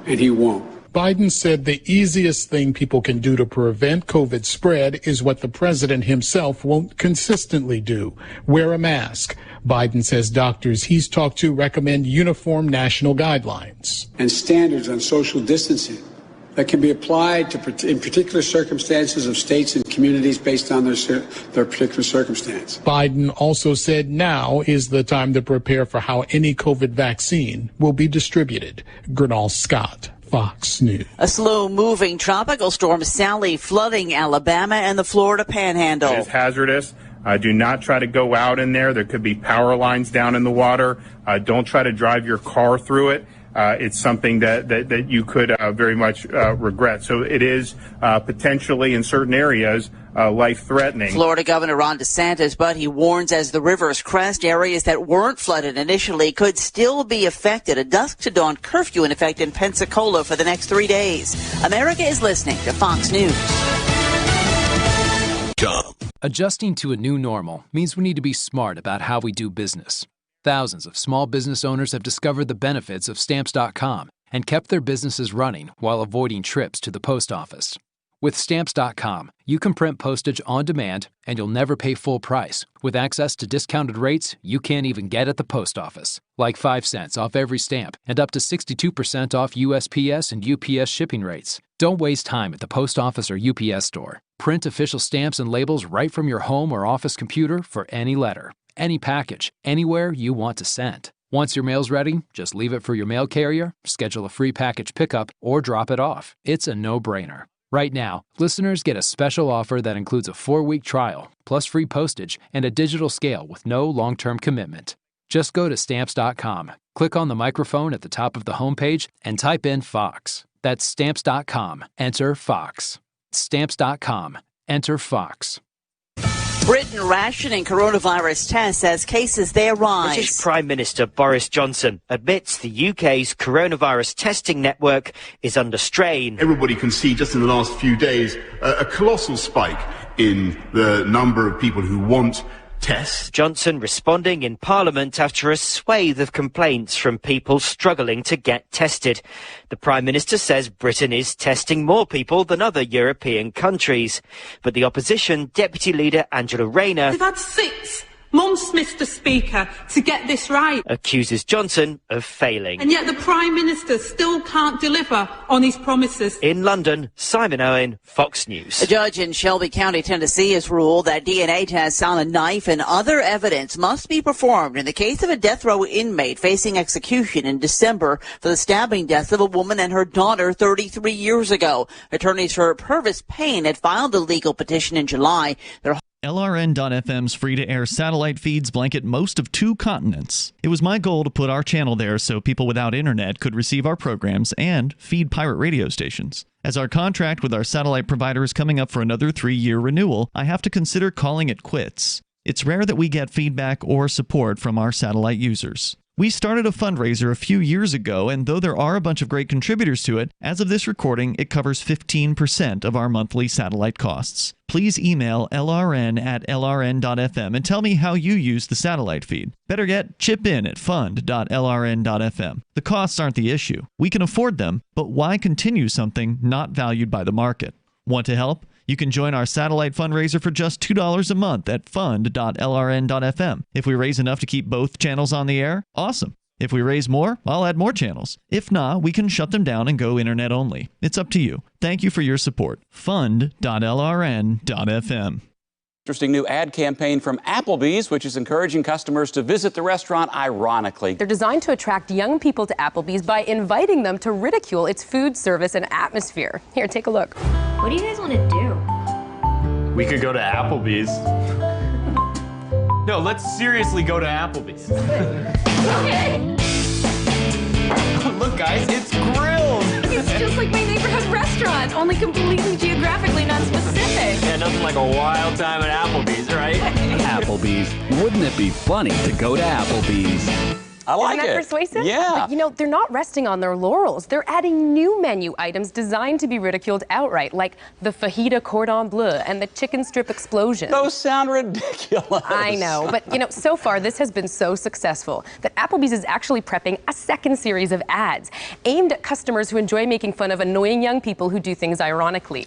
and he won't. Biden said the easiest thing people can do to prevent COVID spread is what the president himself won't consistently do, wear a mask. Biden says doctors he's talked to recommend uniform national guidelines. And standards on social distancing that can be applied to in particular circumstances of states and communities based on their particular circumstance. Biden also said now is the time to prepare for how any COVID vaccine will be distributed. Gernal Scott, Fox News. A slow-moving tropical storm Sally flooding Alabama and the Florida Panhandle. It is hazardous. Do not try to go out in there. There could be power lines down in the water. Don't try to drive your car through it. It's something that you could very much regret. So it is potentially in certain areas life-threatening. Florida Governor Ron DeSantis, but he warns as the rivers crest, areas that weren't flooded initially could still be affected. A dusk-to-dawn curfew in effect in Pensacola for the next 3 days. America is listening to Fox News. Adjusting to a new normal means we need to be smart about how we do business. Thousands of small business owners have discovered the benefits of Stamps.com and kept their businesses running while avoiding trips to the post office. With Stamps.com, you can print postage on demand and you'll never pay full price, with access to discounted rates you can't even get at the post office, like 5 cents off every stamp and up to 62% off USPS and UPS shipping rates. Don't waste time at the post office or UPS store. Print official stamps and labels right from your home or office computer for any letter, any package, anywhere you want to send. Once your mail's ready, just leave it for your mail carrier, schedule a free package pickup, or drop it off. It's a no-brainer. Right now, listeners get a special offer that includes a 4-week trial, plus free postage and a digital scale with no long-term commitment. Just go to Stamps.com, click on the microphone at the top of the homepage, and type in Fox. That's Stamps.com. Enter Fox. Stamps.com. Enter Fox. Britain rationing coronavirus tests as cases there rise. British Prime Minister Boris Johnson admits the UK's coronavirus testing network is under strain. Everybody can see just in the last few days a colossal spike in the number of people who want tests. Johnson responding in Parliament after a swathe of complaints from people struggling to get tested. The Prime Minister says Britain is testing more people than other European countries. But the opposition Deputy Leader Angela Rayner They've had 6 months, Mr. Speaker, to get this right. Accuses Johnson of failing. And yet the Prime Minister still can't deliver on his promises. In London, Simon Owen, Fox News. A judge in Shelby County, Tennessee, has ruled that DNA tests on a knife and other evidence must be performed in the case of a death row inmate facing execution in December for the stabbing death of a woman and her daughter 33 years ago. Attorneys for Purvis Payne had filed a legal petition in July. LRN.FM's free-to-air satellite feeds blanket most of 2 continents. It was my goal to put our channel there so people without internet could receive our programs and feed pirate radio stations. As our contract with our satellite provider is coming up for another 3-year renewal, I have to consider calling it quits. It's rare that we get feedback or support from our satellite users. We started a fundraiser a few years ago, and though there are a bunch of great contributors to it, as of this recording, it covers 15% of our monthly satellite costs. Please email lrn@lrn.fm and tell me how you use the satellite feed. Better yet, chip in at fund.lrn.fm. The costs aren't the issue. We can afford them, but why continue something not valued by the market? Want to help? You can join our satellite fundraiser for just $2 a month at fund.lrn.fm. If we raise enough to keep both channels on the air, awesome. If we raise more, I'll add more channels. If not, we can shut them down and go internet only. It's up to you. Thank you for your support. Fund.lrn.fm. Interesting new ad campaign from Applebee's, which is encouraging customers to visit the restaurant ironically. They're designed to attract young people to Applebee's by inviting them to ridicule its food service and atmosphere. Here, take a look. What do you guys want to do? We could go to Applebee's. No, let's seriously go to Applebee's. Okay. Look, guys, it's grilled. It's just like my neighborhood restaurant, only completely geographically non-specific. Yeah, nothing like a wild time at Applebee's, right? Applebee's. Wouldn't it be funny to go to Applebee's? I like Isn't that it. persuasive? Yeah. But, they're not resting on their laurels. They're adding new menu items designed to be ridiculed outright, like the fajita cordon bleu and the chicken strip explosion. Those sound ridiculous. I know, but, so far this has been so successful that Applebee's is actually prepping a second series of ads aimed at customers who enjoy making fun of annoying young people who do things ironically.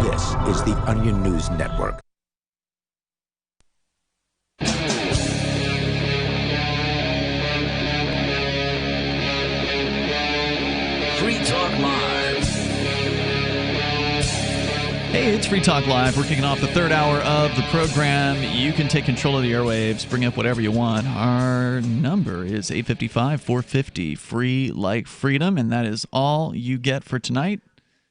This is the Onion News Network. Free Talk Live. Hey, it's Free Talk Live. We're kicking off the 3rd hour of the program. You can take control of the airwaves, bring up whatever you want. Our number is 855-450, free like freedom, and that is all you get for tonight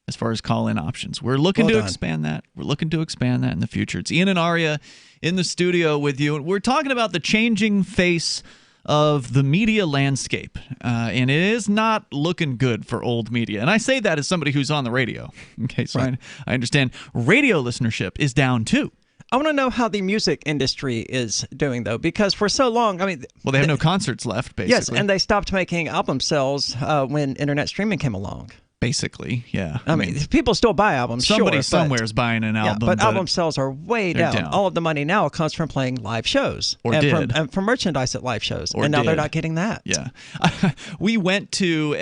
as far as call-in options. We're looking to expand that. We're looking to expand that in the future. It's Ian and Aria in the studio with you, and we're talking about the changing face of the media landscape, and it is not looking good for old media. And I say that as somebody who's on the radio. Okay, so I understand radio listenership is down too. I want to know how the music industry is doing, though, because for so long, I mean... Well, they have no concerts left, basically. Yes, and they stopped making album sales when internet streaming came along. Basically, yeah. I mean, people still buy albums, somebody sure, somewhere is buying an album. But album sales are way down. All of the money now comes from playing live shows. And from merchandise at live shows. And now they're not getting that. Yeah. We went to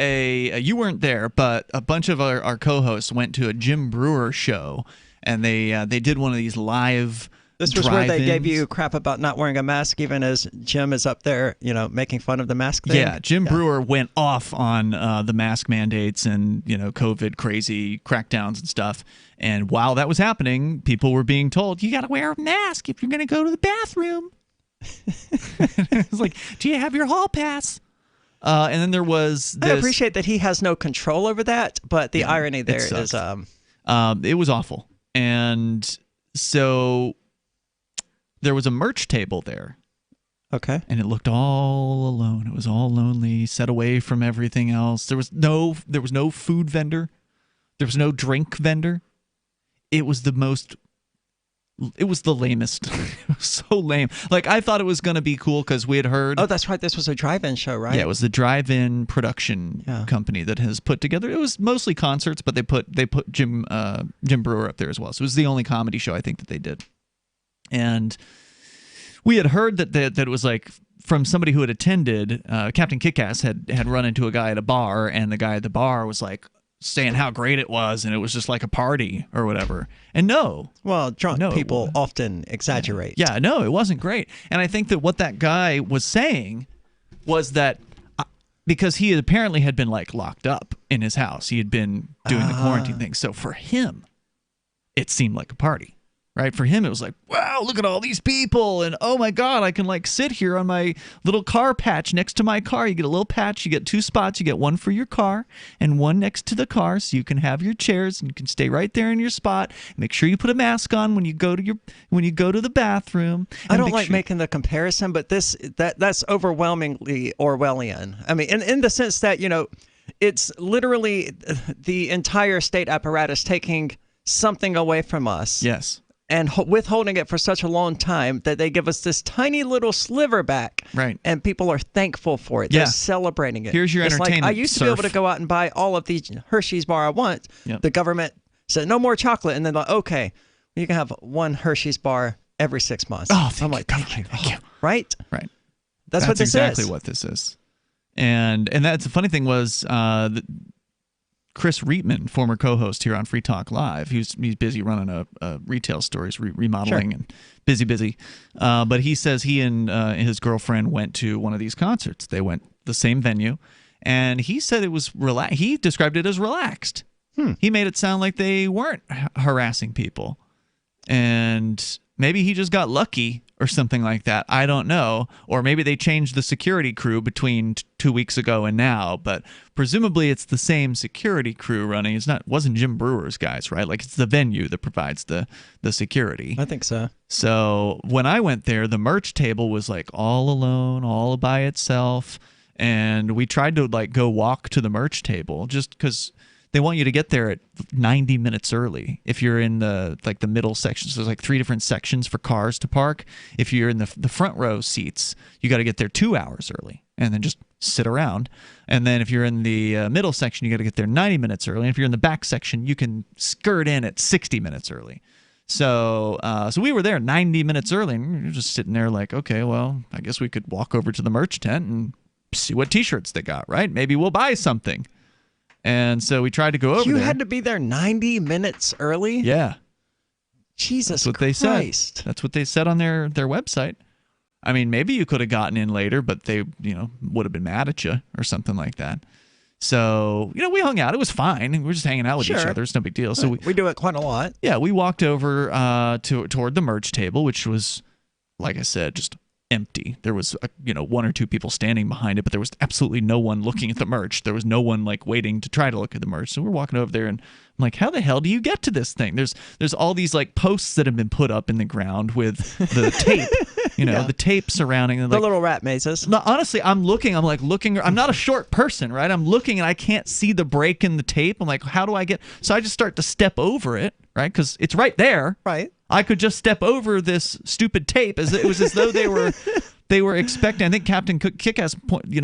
you weren't there, but a bunch of our co-hosts went to a Jim Breuer show. And they did one of these live This was where they gave you crap about not wearing a mask, even as Jim is up there, making fun of the mask thing. Yeah, Jim Breuer went off on the mask mandates and, COVID crazy crackdowns and stuff. And while that was happening, people were being told, you got to wear a mask if you're going to go to the bathroom. It's like, do you have your hall pass? And then there was this... I appreciate that he has no control over that, but the irony there is... it was awful. And so there was a merch table there. Okay. And it looked all alone. It was all lonely, set away from everything else. There was no food vendor. There was no drink vendor. It was the lamest. It was so lame. Like, I thought it was going to be cool because we had heard... Oh, that's right. This was a drive-in show, right? Yeah, it was the drive-in production company that has put together... It was mostly concerts, but they put Jim Breuer up there as well. So it was the only comedy show I think that they did. And we had heard that it was like from somebody who had attended, Captain Kickass had run into a guy at a bar, and the guy at the bar was like saying how great it was, and it was just like a party or whatever. And drunk people often exaggerate. Yeah, no, it wasn't great. And I think that what that guy was saying was that because he apparently had been like locked up in his house, he had been doing the quarantine thing. So for him, it seemed like a party. Right? For him, it was like, wow, look at all these people. And oh my God, I can like sit here on my little car patch next to my car. You get a little patch. You get 2 spots. You get one for your car and one next to the car. So you can have your chairs and you can stay right there in your spot. Make sure you put a mask on when you go to the bathroom. I don't like making the comparison, but that's overwhelmingly Orwellian. I mean, in the sense that, it's literally the entire state apparatus taking something away from us. Yes. And withholding it for such a long time that they give us this tiny little sliver back. Right. And people are thankful for it. Yeah. They're celebrating it. Here's your entertainment. Like, I used to be able to go out and buy all of these Hershey's bar I want. Yep. The government said, no more chocolate. And then like, okay, you can have one Hershey's bar every 6 months. Oh, thank you. Right? Right. That's what this exactly is. what this is. And that's the funny thing was Chris Reitman, former co-host here on Free Talk Live, he's busy running a retail store, he's remodeling and busy. But he says he and his girlfriend went to one of these concerts. They went the same venue, and he said it was he described it as relaxed. He made it sound like they weren't harassing people, and maybe he just got lucky or something like that. I don't know. Or maybe they changed the security crew between 2 weeks ago and now, but presumably it's the same security crew running. It wasn't Jim Brewer's guys, right? Like, it's the venue that provides the security. I think so. So when I went there, the merch table was like all alone, all by itself, and we tried to like go walk to the merch table just because they want you to get there at 90 minutes early. If you're in the middle sections, there's like 3 different sections for cars to park. If you're in the front row seats, you got to get there 2 hours early and then just sit around. And then if you're in the middle section, you got to get there 90 minutes early. And if you're in the back section, you can skirt in at 60 minutes early. So we were there 90 minutes early, and we were just sitting there like, okay, well, I guess we could walk over to the merch tent and see what T-shirts they got, right? Maybe we'll buy something. And so we tried to go over there. You had to be there 90 minutes early? Yeah. Jesus That's what Christ. they said. That's what they said on their website. I mean, maybe you could have gotten in later, but they, would have been mad at you or something like that. So, we hung out. It was fine. We were just hanging out with each other. It's no big deal. So we do it quite a lot. Yeah, we walked over toward the merch table, which was, like I said, just empty. There was one or two people standing behind it, but there was absolutely no one looking at the merch. There was no one like waiting to try to look at the merch. So we're walking over there, and I'm like, how the hell do you get to this thing? There's all these like posts that have been put up in the ground with the tape, the tape surrounding them, the little rat mazes. No, honestly, I'm looking. I'm not a short person, right? I'm looking and I can't see the break in the tape. I'm like, how do I get? So I just start to step over it, right? Because it's right there. Right. I could just step over this stupid tape as though they were expecting. I think Captain Kickass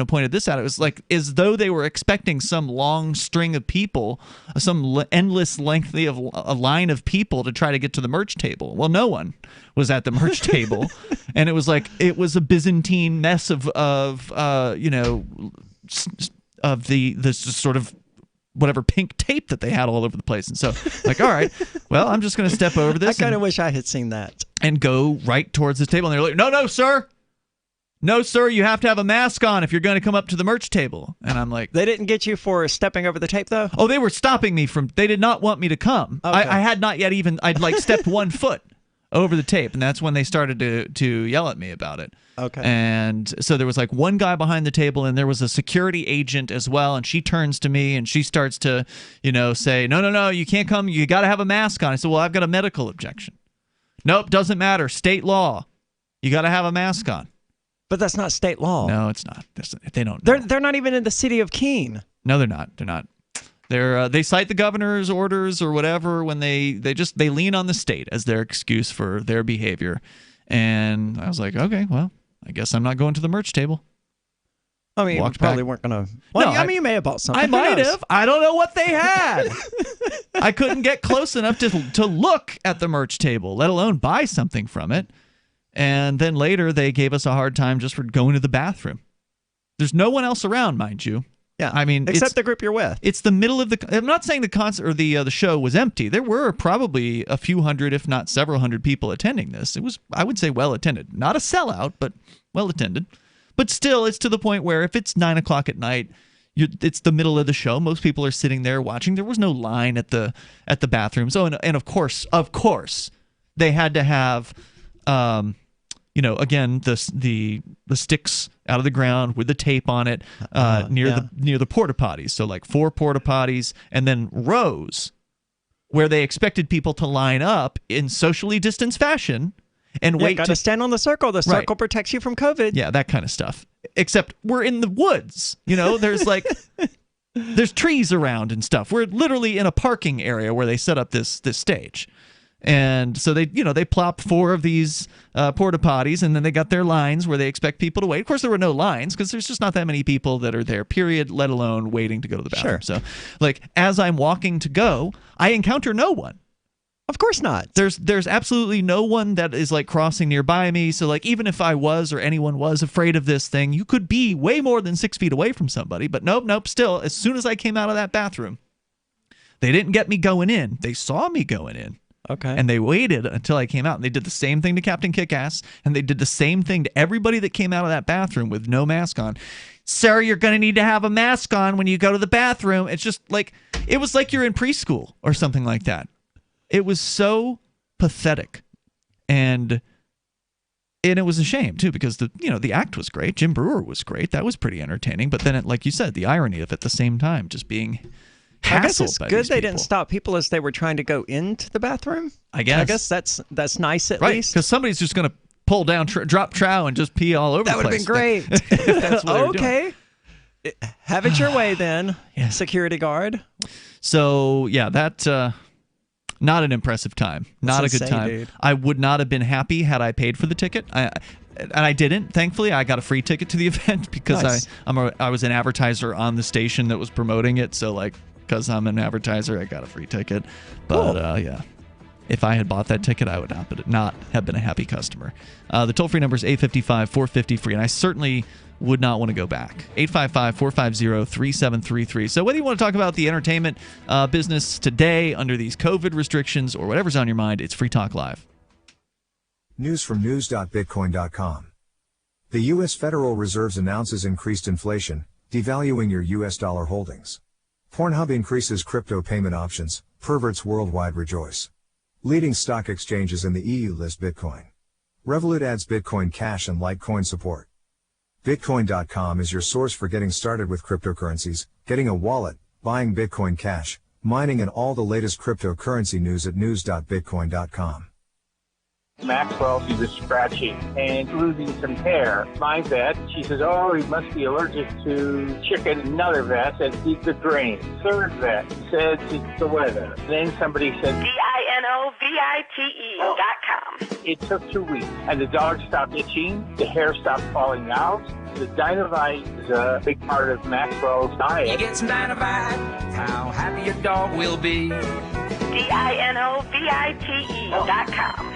pointed this out. It was like as though they were expecting some long string of people, some endless lengthy of a line of people to try to get to the merch table. Well, no one was at the merch table, and it was a Byzantine mess of the sort of whatever pink tape that they had all over the place. And so like, all right, well, I'm just going to step over this. I kind of wish I had seen that. And go right towards this table. And they're like, no, sir. No, sir, you have to have a mask on if you're going to come up to the merch table. And I'm like... They didn't get you for stepping over the tape, though? Oh, they were stopping me from... They did not want me to come. Okay. I had not yet even... I'd like stepped 1 foot over the tape, and that's when they started to yell at me about it. Okay. And so there was like one guy behind the table, and there was a security agent as well, and she turns to me and she starts to, say, no, you can't come. You got to have a mask on. I said, well, I've got a medical objection. Nope, doesn't matter. State law. You got to have a mask on. But that's not state law. No, it's not. They don't. They're not even in the city of Keene. No, they're not. They're not. They cite the governor's orders or whatever when they lean on the state as their excuse for their behavior. And I was like, okay, well, I guess I'm not going to the merch table. I mean, you probably weren't going to. Well, no, you may have bought something. I might have. I don't know what they had. I couldn't get close enough to look at the merch table, let alone buy something from it. And then later they gave us a hard time just for going to the bathroom. There's no one else around, mind you. Yeah, I mean, except the group you're with. It's the middle of the. I'm not saying the concert or the show was empty. There were probably a few hundred, if not several hundred, people attending this. It was, I would say, well attended. Not a sellout, but well attended. But still, it's to the point where if it's 9 o'clock at night, it's the middle of the show. Most people are sitting there watching. There was no line at the bathrooms. Oh, and of course, they had to have. Again, the sticks out of the ground with the tape on it near the porta potties. So like 4 porta potties, and then rows where they expected people to line up in socially distanced fashion and wait. Got to stand on the circle. The circle protects you from COVID. Yeah, that kind of stuff. Except we're in the woods. There's like there's trees around and stuff. We're literally in a parking area where they set up this stage. And so they plopped 4 of these porta potties, and then they got their lines where they expect people to wait. Of course, there were no lines because there's just not that many people that are there, period, let alone waiting to go to the bathroom. Sure. So, like, as I'm walking to go, I encounter no one. Of course not. There's absolutely no one that is, like, crossing nearby me. So, like, even if I was or anyone was afraid of this thing, you could be way more than 6 feet away from somebody. But nope. Still, as soon as I came out of that bathroom, they didn't get me going in. They saw me going in. Okay. And they waited until I came out. And they did the same thing to Captain Kickass, and they did the same thing to everybody that came out of that bathroom with no mask on. Sir, you're going to need to have a mask on when you go to the bathroom. It's just like, it was like you're in preschool or something like that. It was so pathetic. And it was a shame, too, because the act was great. Jim Brewer was great. That was pretty entertaining. But then, like you said, the irony of it at the same time, just being... I guess it's good they didn't stop people as they were trying to go into the bathroom. I guess that's nice at least. Because somebody's just going to pull down, drop trow, and just pee all over the place. That would have been great. That's what okay. Have it your way then, security guard. So, yeah, that not an impressive time. Not That's a good insane, time. dude. I would not have been happy had I paid for the ticket. And I didn't. Thankfully, I got a free ticket to the event because Nice. I was an advertiser on the station that was promoting it. So, like, because I'm an advertiser, I got a free ticket. But Cool. yeah, if I had bought that ticket, I would not have been a happy customer. The toll-free number is 855-450-FREE, and I certainly would not want to go back. 855-450-3733. So whether you want to talk about the entertainment business today under these COVID restrictions or whatever's on your mind, it's Free Talk Live. News from news.bitcoin.com. The U.S. Federal Reserve announces increased inflation, devaluing your U.S. dollar holdings. Pornhub increases crypto payment options, perverts worldwide rejoice. Leading stock exchanges in the EU list Bitcoin. Revolut adds Bitcoin Cash and Litecoin support. Bitcoin.com is your source for getting started with cryptocurrencies, getting a wallet, buying Bitcoin Cash, mining, and all the latest cryptocurrency news at news.bitcoin.com. Maxwell, she was scratching and losing some hair. My vet, she says, oh, he must be allergic to chicken. Another vet said, eat the grain. Third vet said, it's the weather. Then somebody said, DINOVITE.com. It took 2 weeks, and the dog stopped itching, the hair stopped falling out. The Dinovite is a big part of Maxwell's diet. You get some Dinovite, how happy your dog will be. DINOVITE.com.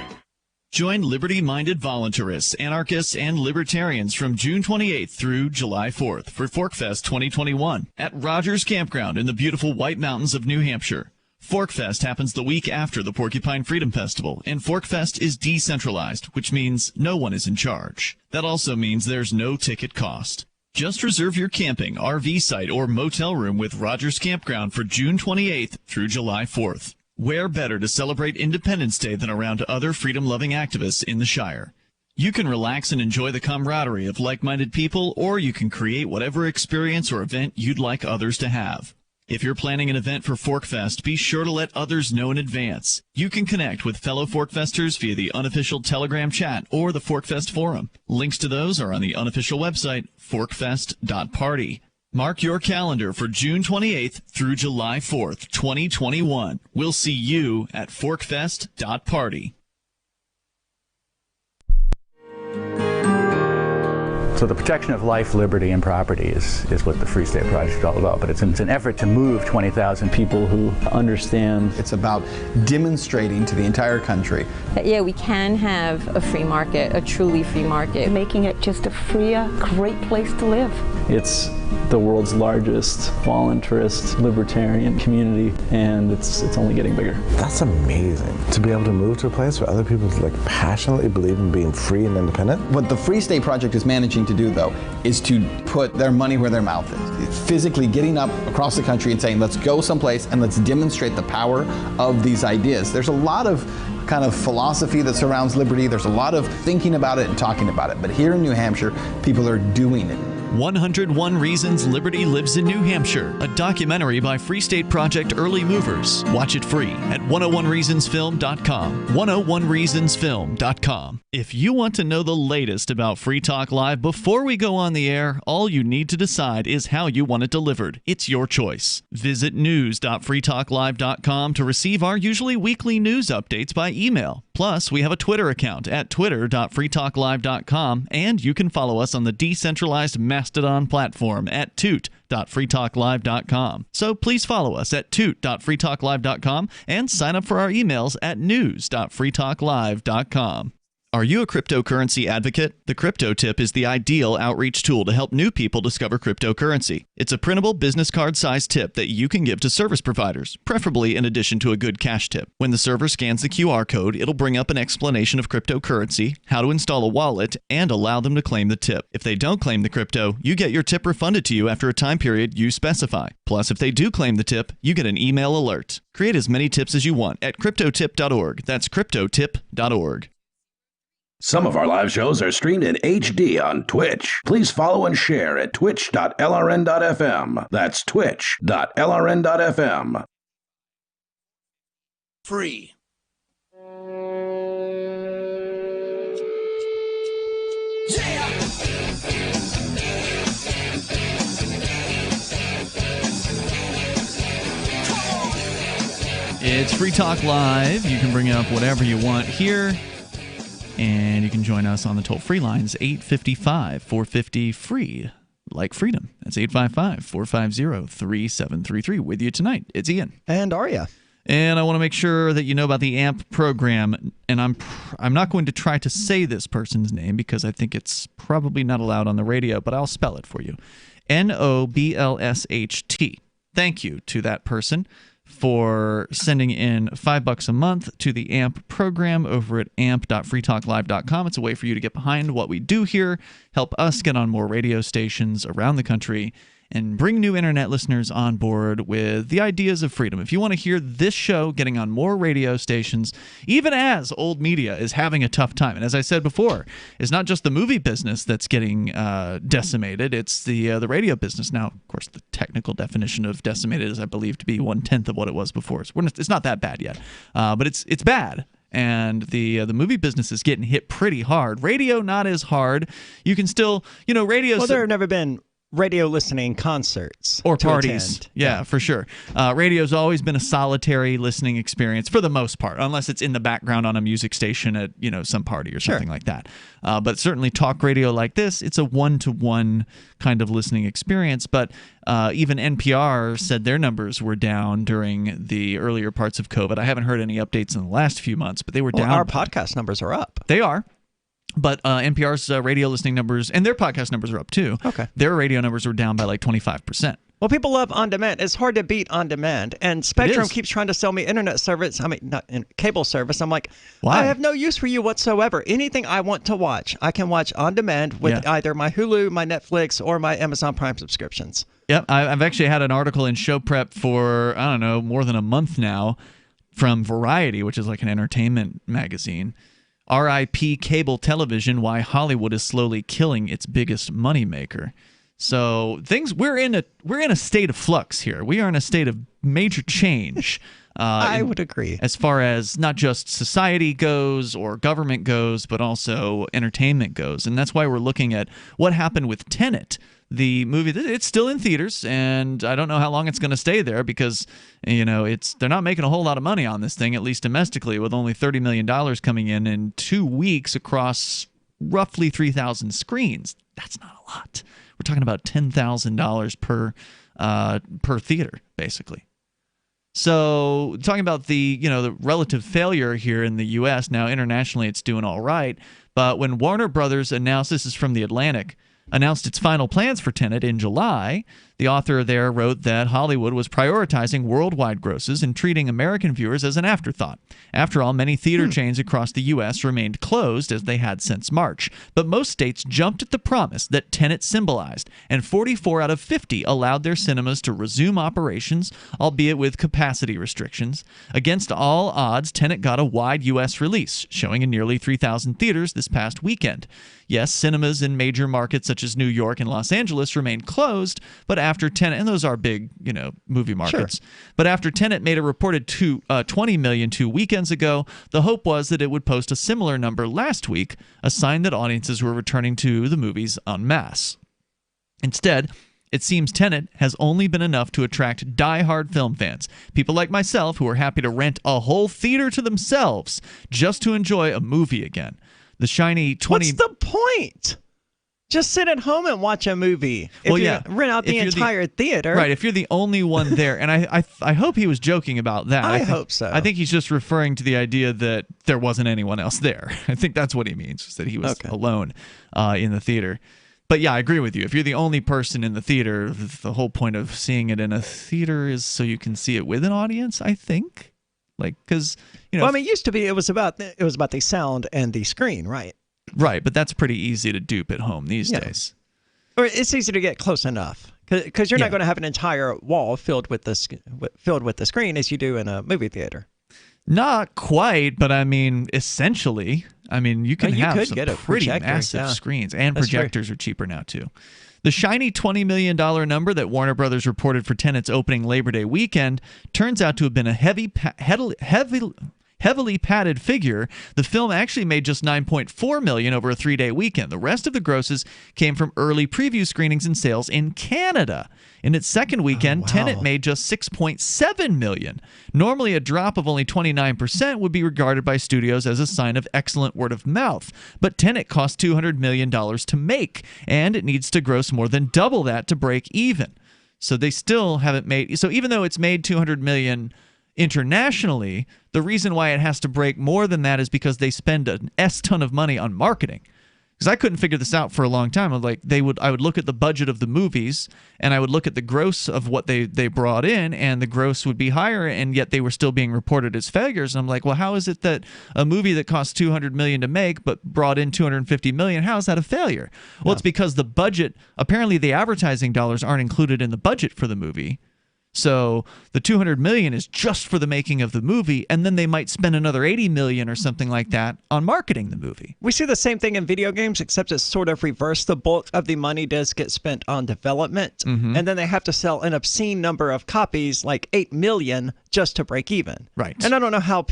Join liberty-minded voluntarists, anarchists, and libertarians from June 28th through July 4th for ForkFest 2021 at Rogers Campground in the beautiful White Mountains of New Hampshire. ForkFest happens the week after the Porcupine Freedom Festival, and ForkFest is decentralized, which means no one is in charge. That also means there's no ticket cost. Just reserve your camping, RV site, or motel room with Rogers Campground for June 28th through July 4th. Where better to celebrate Independence Day than around other freedom-loving activists in the Shire? You can relax and enjoy the camaraderie of like-minded people, or you can create whatever experience or event you'd like others to have. If you're planning an event for ForkFest, be sure to let others know in advance. You can connect with fellow ForkFesters via the unofficial Telegram chat or the ForkFest forum. Links to those are on the unofficial website, forkfest.party. Mark your calendar for June 28th through July 4th, 2021. We'll see you at forkfest.party. So the protection of life, liberty, and property is what the Free State Project is all about. But it's an effort to move 20,000 people who understand. It's about demonstrating to the entire country that, yeah, we can have a free market, a truly free market. Making it just a freer, great place to live. It's the world's largest voluntarist libertarian community, and it's only getting bigger. That's amazing, to be able to move to a place where other people passionately believe in being free and independent. What the Free State Project is managing to do, though, is to put their money where their mouth is. Physically getting up across the country and saying, let's go someplace and let's demonstrate the power of these ideas. There's a lot of kind of philosophy that surrounds liberty. There's a lot of thinking about it and talking about it. But here in New Hampshire, people are doing it. 101 Reasons Liberty Lives in New Hampshire, a documentary by Free State Project early movers. Watch it free at 101reasonsfilm.com. 101reasonsfilm.com. If you want to know the latest about Free Talk Live before we go on the air, all you need to decide is how you want it delivered. It's your choice. Visit news.freetalklive.com to receive our usually weekly news updates by email. Plus, we have a Twitter account at twitter.freetalklive.com, and you can follow us on the decentralized Mastodon platform at toot.freetalklive.com. So please follow us at toot.freetalklive.com and sign up for our emails at news.freetalklive.com. Are you a cryptocurrency advocate? The Crypto Tip is the ideal outreach tool to help new people discover cryptocurrency. It's a printable business card-sized tip that you can give to service providers, preferably in addition to a good cash tip. When the server scans the QR code, it'll bring up an explanation of cryptocurrency, how to install a wallet, and allow them to claim the tip. If they don't claim the crypto, you get your tip refunded to you after a time period you specify. Plus, if they do claim the tip, you get an email alert. Create as many tips as you want at cryptotip.org. That's cryptotip.org. Some of our live shows are streamed in HD on Twitch. Please follow and share at twitch.lrn.fm. That's twitch.lrn.fm. Free. It's Free Talk Live. You can bring up whatever you want here. And you can join us on the toll-free lines, 855-450-FREE, like freedom. That's 855-450-3733. With you tonight, it's Ian. And Aria. And I want to make sure that you know about the AMP program. And I'm not going to try to say this person's name because I think it's probably not allowed on the radio, but I'll spell it for you. Noblsht. Thank you to that person for sending in $5 a month to the AMP program over at amp.freetalklive.com. It's a way for you to get behind what we do here, help us get on more radio stations around the country, and bring new internet listeners on board with the ideas of freedom. If you want to hear this show getting on more radio stations, even as old media is having a tough time, and as I said before, it's not just the movie business that's getting decimated, it's the radio business. Now, of course, the technical definition of decimated is, I believe, to be 1/10 of what it was before. So it's not that bad yet, but it's bad. And the movie business is getting hit pretty hard. Radio, not as hard. You can still, radio. Well, there have never been radio listening concerts or to parties. attend. Yeah, for sure. Radio's always been a solitary listening experience for the most part, unless it's in the background on a music station at some party or something like that. But certainly talk radio like this, it's a one-to-one kind of listening experience. But even NPR said their numbers were down during the earlier parts of COVID. I haven't heard any updates in the last few months, but they were down. Our podcast numbers are up. They are. But NPR's radio listening numbers and their podcast numbers are up too. Okay. Their radio numbers were down by like 25%. Well, people love on demand. It's hard to beat on demand. And Spectrum keeps trying to sell me internet service. I mean, not cable service. I'm like, why? I have no use for you whatsoever. Anything I want to watch, I can watch on demand with either my Hulu, my Netflix, or my Amazon Prime subscriptions. Yep. I've actually had an article in Show Prep for, I don't know, more than a month now from Variety, which is like an entertainment magazine. RIP cable television, why Hollywood is slowly killing its biggest moneymaker. So we're in a state of flux here. We are in a state of major change. I would agree. As far as not just society goes or government goes, but also entertainment goes. And that's why we're looking at what happened with Tenet, the movie. It's still in theaters, and I don't know how long it's going to stay there because they're not making a whole lot of money on this thing, at least domestically, with only $30 million coming in 2 weeks across roughly 3,000 screens. That's not a lot. We're talking about $10,000 per theater, basically. So talking about the relative failure here in the U.S. Now internationally it's doing all right, but when Warner Brothers announced, this is from The Atlantic, announced its final plans for Tenet in July, the author there wrote that Hollywood was prioritizing worldwide grosses and treating American viewers as an afterthought. After all, many theater chains across the U.S. remained closed as they had since March, but most states jumped at the promise that Tenet symbolized, and 44 out of 50 allowed their cinemas to resume operations, albeit with capacity restrictions. Against all odds, Tenet got a wide U.S. release, showing in nearly 3,000 theaters this past weekend. Yes, cinemas in major markets such as New York and Los Angeles remained closed, but after Tenet, and those are big, movie markets, but after Tenet made a reported $20 million 2 weekends ago, the hope was that it would post a similar number last week, a sign that audiences were returning to the movies en masse. Instead, it seems Tenet has only been enough to attract die-hard film fans, people like myself who are happy to rent a whole theater to themselves just to enjoy a movie again. The shiny 20... What's the point? Just sit at home and watch a movie. Rent out the entire theater. Right, if you're the only one there. And I hope he was joking about that. I hope so. I think he's just referring to the idea that there wasn't anyone else there. I think that's what he means, is that he was alone in the theater. But yeah, I agree with you. If you're the only person in the theater, the whole point of seeing it in a theater is so you can see it with an audience, I think. Because well, I mean, it used to be it was about the sound and the screen, right? Right, but that's pretty easy to dupe at home these days. Or it's easy to get close enough because you're not going to have an entire wall filled with the screen as you do in a movie theater. Not quite, but I mean, essentially, you can have some pretty massive screens, and projectors are cheaper now too. The shiny $20 million number that Warner Brothers reported for Tenet's opening Labor Day weekend turns out to have been a heavily padded figure. The film actually made just $9.4 million over a 3-day weekend. The rest of the grosses came from early preview screenings and sales in Canada. In its second weekend, Tenet made just $6.7 million. Normally, a drop of only 29% would be regarded by studios as a sign of excellent word of mouth. But Tenet cost $200 million to make, and it needs to gross more than double that to break even. So they still haven't made... So even though it's made $200 million internationally, the reason why it has to break more than that is because they spend an S ton of money on marketing. Because I couldn't figure this out for a long time. I would look at the budget of the movies, and I would look at the gross of what they brought in, and the gross would be higher, and yet they were still being reported as failures. And I'm like, well, how is it that a movie that cost $200 million to make but brought in $250 million, how is that a failure? Well, it's because the budget, apparently the advertising dollars aren't included in the budget for the movie. So the $200 million is just for the making of the movie, and then they might spend another $80 million or something like that on marketing the movie. We see the same thing in video games, except it's sort of reversed. The bulk of the money does get spent on development, and then they have to sell an obscene number of copies, like 8 million, just to break even. Right. And I don't know how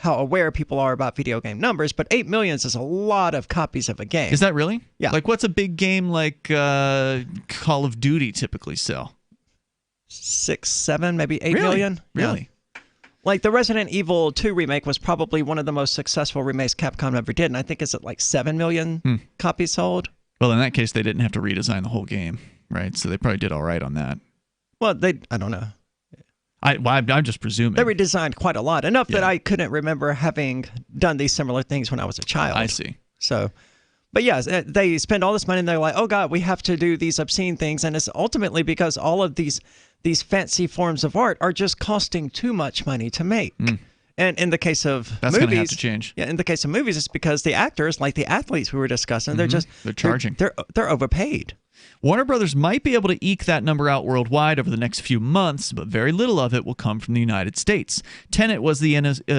aware people are about video game numbers, but 8 million is a lot of copies of a game. Is that really? Yeah. Like, what's a big game like Call of Duty typically sell? 6, 7, maybe 8 million. Really? Yeah. Like the Resident Evil 2 remake was probably one of the most successful remakes Capcom ever did, and I think it's at like 7 million copies sold. Well, in that case, they didn't have to redesign the whole game, right? So they probably did all right on that. Well, I don't know. I'm just presuming. They redesigned quite a lot, enough that I couldn't remember having done these similar things when I was a child. I see. So, but yes, they spend all this money and they're like, oh God, we have to do these obscene things. And it's ultimately because all of these fancy forms of art are just costing too much money to make. And in the case of That's movies, going to have to change. Yeah, in the case of movies, it's because the actors, like the athletes we were discussing, they're charging. They're overpaid. Warner Brothers might be able to eke that number out worldwide over the next few months, but very little of it will come from the United States. Tenet was the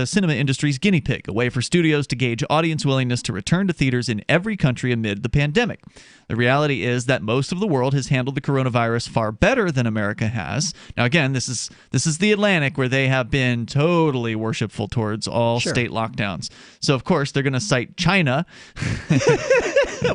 cinema industry's guinea pig, a way for studios to gauge audience willingness to return to theaters in every country amid the pandemic. The reality is that most of the world has handled the coronavirus far better than America has. Now, again, this is the Atlantic, where they have been totally worshipful towards all state lockdowns. So, of course, they're going to cite China.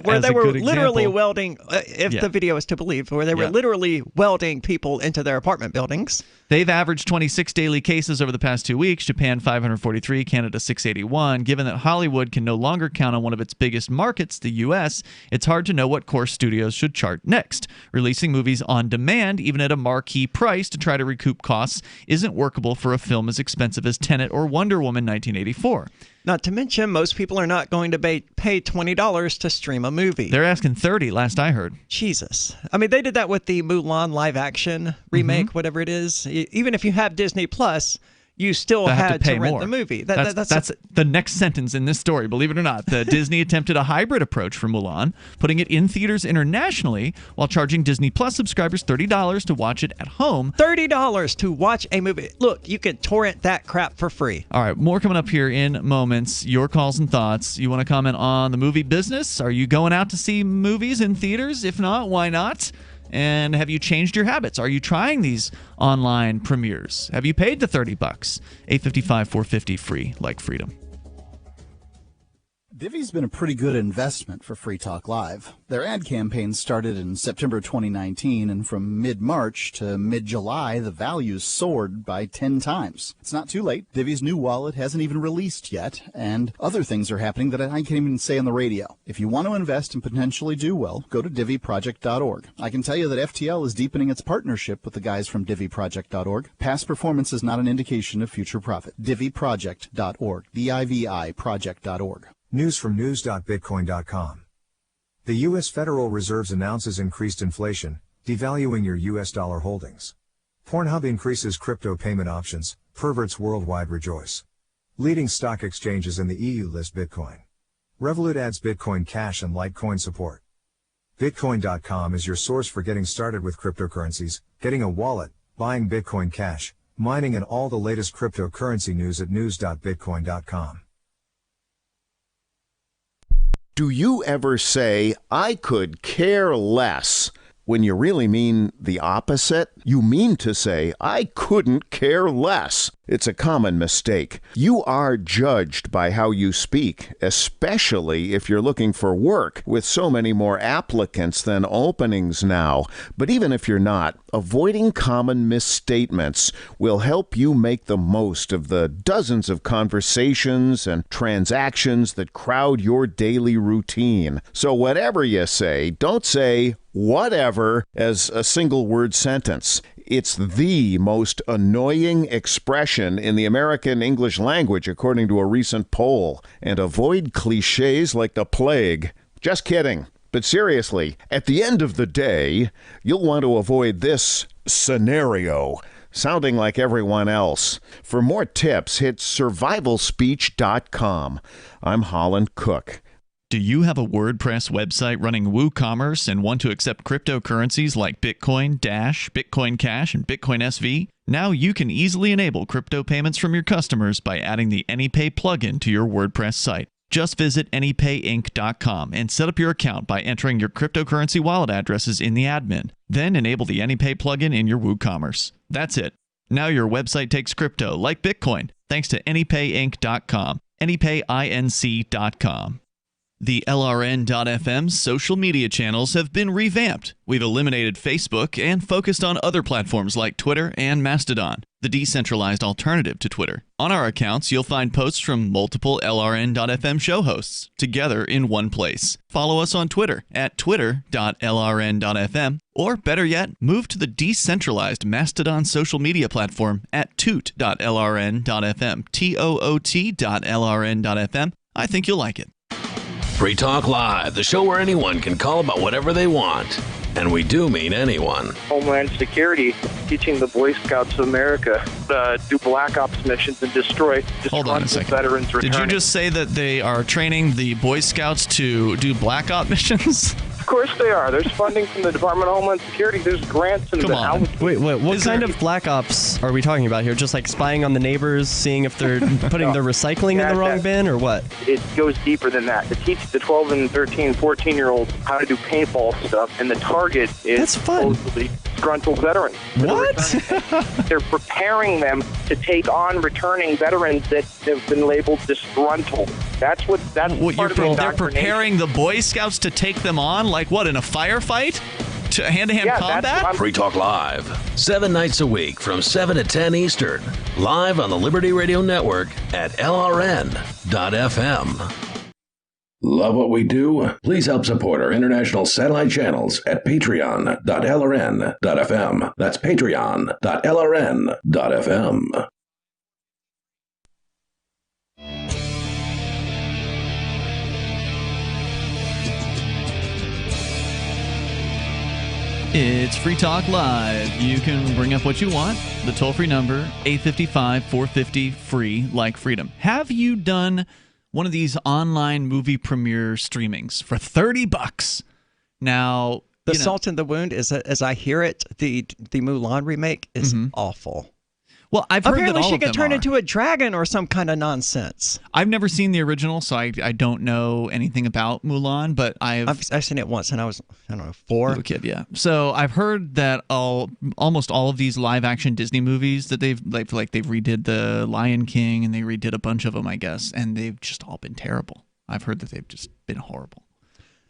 Where they were literally welding, if the video is to believe, where they were literally welding people into their apartment buildings. They've averaged 26 daily cases over the past 2 weeks, Japan 543, Canada 681. Given that Hollywood can no longer count on one of its biggest markets, the U.S., it's hard to know what course studios should chart next. Releasing movies on demand, even at a marquee price to try to recoup costs, isn't workable for a film as expensive as Tenet or Wonder Woman 1984. Not to mention, most people are not going to pay $20 to stream a movie. They're asking $30, last I heard. Jesus. I mean, they did that with the Mulan live-action remake, whatever it is. Even if you have Disney Plus, you still had to rent the movie. That's the next sentence in this story, believe it or not. Disney attempted a hybrid approach for Mulan, putting it in theaters internationally while charging Disney Plus subscribers $30 to watch it at home. $30 to watch a movie. Look, you can torrent that crap for free. All right, more coming up here in moments. Your calls and thoughts. You want to comment on the movie business? Are you going out to see movies in theaters? If not, why not? And have you changed your habits? Are you trying these online premieres? Have you paid the $30? 855-450 free, like freedom. Divi's been a pretty good investment for Free Talk Live. Their ad campaign started in September 2019, and from mid-March to mid-July, the values soared by 10 times. It's not too late. Divi's new wallet hasn't even released yet, and other things are happening that I can't even say on the radio. If you want to invest and potentially do well, go to diviproject.org. I can tell you that FTL is deepening its partnership with the guys from diviproject.org. Past performance is not an indication of future profit. diviproject.org. DIVI project.org. News from news.bitcoin.com. The U.S. Federal Reserve announces increased inflation, devaluing your U.S. dollar holdings. Pornhub increases crypto payment options, perverts worldwide rejoice. Leading stock exchanges in the EU list Bitcoin. Revolut adds Bitcoin Cash and Litecoin support. Bitcoin.com is your source for getting started with cryptocurrencies, getting a wallet, buying Bitcoin Cash, mining, and all the latest cryptocurrency news at news.bitcoin.com. Do you ever say, I could care less, when you really mean the opposite? You mean to say, I couldn't care less. It's a common mistake. You are judged by how you speak, especially if you're looking for work, with so many more applicants than openings now. But even if you're not, avoiding common misstatements will help you make the most of the dozens of conversations and transactions that crowd your daily routine. So whatever you say, don't say whatever as a single word sentence. It's the most annoying expression in the American English language, according to a recent poll. And avoid cliches like the plague. Just kidding. But seriously, at the end of the day, you'll want to avoid this scenario, sounding like everyone else. For more tips, hit survivalspeech.com. I'm Holland Cook. Do you have a WordPress website running WooCommerce and want to accept cryptocurrencies like Bitcoin, Dash, Bitcoin Cash, and Bitcoin SV? Now you can easily enable crypto payments from your customers by adding the AnyPay plugin to your WordPress site. Just visit AnyPayInc.com and set up your account by entering your cryptocurrency wallet addresses in the admin. Then enable the AnyPay plugin in your WooCommerce. That's it. Now your website takes crypto like Bitcoin thanks to AnyPayInc.com. AnyPayInc.com. The LRN.FM social media channels have been revamped. We've eliminated Facebook and focused on other platforms like Twitter and Mastodon, the decentralized alternative to Twitter. On our accounts, you'll find posts from multiple LRN.FM show hosts together in one place. Follow us on Twitter at twitter.lrn.fm, or better yet, move to the decentralized Mastodon social media platform at toot.lrn.fm, toot.lrn.fm. I think you'll like it. Free Talk Live, the show where anyone can call about whatever they want. And we do mean anyone. Homeland Security teaching the Boy Scouts of America to do black ops missions and destroy Hold on a second. veterans returning. Did you just say that they are training the Boy Scouts to do black op missions? Of course they are. There's funding from the Department of Homeland Security. There's grants and Wait, what kind of black ops are we talking about here? Just like spying on the neighbors, seeing if they're putting their recycling in the wrong bin, or what? It goes deeper than that. To teach the 12 and 13, 14-year-olds how to do paintball stuff, and the target is supposedly disgruntled veterans. What? They're preparing them to take on returning veterans that have been labeled disgruntled. That's part of the They're indoctrination. preparing the Boy Scouts to take them on? Like what, in a firefight? To hand-to-hand combat? Free Talk Live, 7 nights a week from 7 to 10 Eastern. Live on the Liberty Radio Network at LRN.FM. Love what we do? Please help support our international satellite channels at patreon.lrn.fm. That's patreon.lrn.fm. It's Free Talk Live. You can bring up what you want. The toll-free number, 855-450-FREE, like freedom. Have you done one of these online movie premiere streamings for $30? Now, The Salt in the Wound, as I hear it, the Mulan remake is awful. Well, I've heard apparently that all she of could them turn are. into a dragon or some kind of nonsense. I've never seen the original, so I don't know anything about Mulan, but I've seen it once, and I was, 4. Little kid, yeah. So I've heard that almost all of these live-action Disney movies that they've redid the Lion King, and they redid a bunch of them, I guess, and they've just all been terrible. I've heard that they've just been horrible.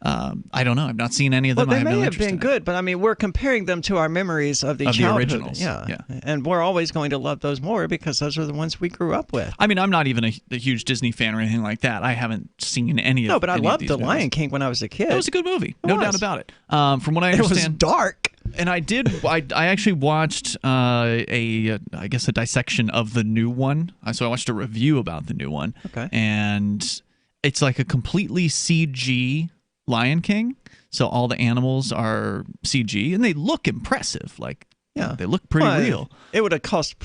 I don't know. I've not seen any of them. Well, they I have may no have interest been in it. good, but I mean, we're comparing them to our memories of the childhood. originals. Yeah, and we're always going to love those more because those are the ones we grew up with. I mean, I'm not even a huge Disney fan or anything like that. I haven't seen any of. No, but I loved these The movies. Lion King when I was a kid. It was a good movie, It no was. doubt about it. From what I understand, it was dark. And I actually watched I guess a dissection of the new one. So I watched a review about the new one. Okay. And it's like a completely CG Lion King. So all the animals are CG, and they look impressive. They look pretty real. It would have cost.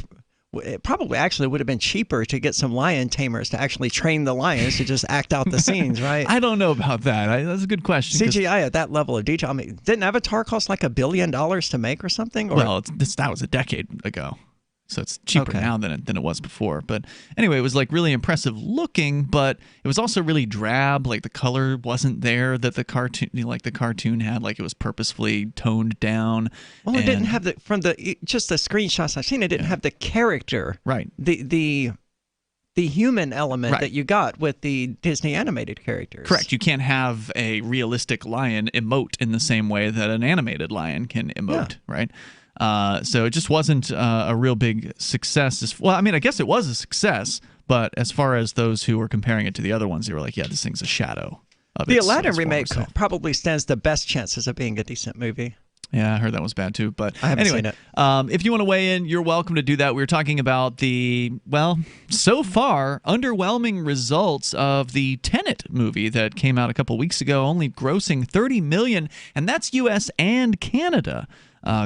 It probably actually would have been cheaper to get some lion tamers to actually train the lions to just act out the scenes, right? I don't know about that. That's a good question. CGI at that level of detail. I mean, didn't Avatar cost like $1 billion to make or something? Or? Well, that was a decade ago. So it's cheaper now than it was before. But anyway, it was like really impressive looking, but it was also really drab. Like the color wasn't there that the cartoon had. Like it was purposefully toned down. Well, it didn't have just the screenshots I've seen. It didn't have the character, right? The human element that you got with the Disney animated characters. Correct. You can't have a realistic lion emote in the same way that an animated lion can emote, right? So it just wasn't a real big success. Well, I mean, I guess it was a success, but as far as those who were comparing it to the other ones, they were like, yeah, this thing's a shadow of The its Aladdin former remake self. probably stands the best chances of being a decent movie. Yeah, I heard that was bad too. But I haven't anyway, seen it. If you want to weigh in, you're welcome to do that. We were talking about the, well, so far, underwhelming results of the Tenet movie that came out a couple weeks ago, only grossing $30 million, and that's U.S. and Canada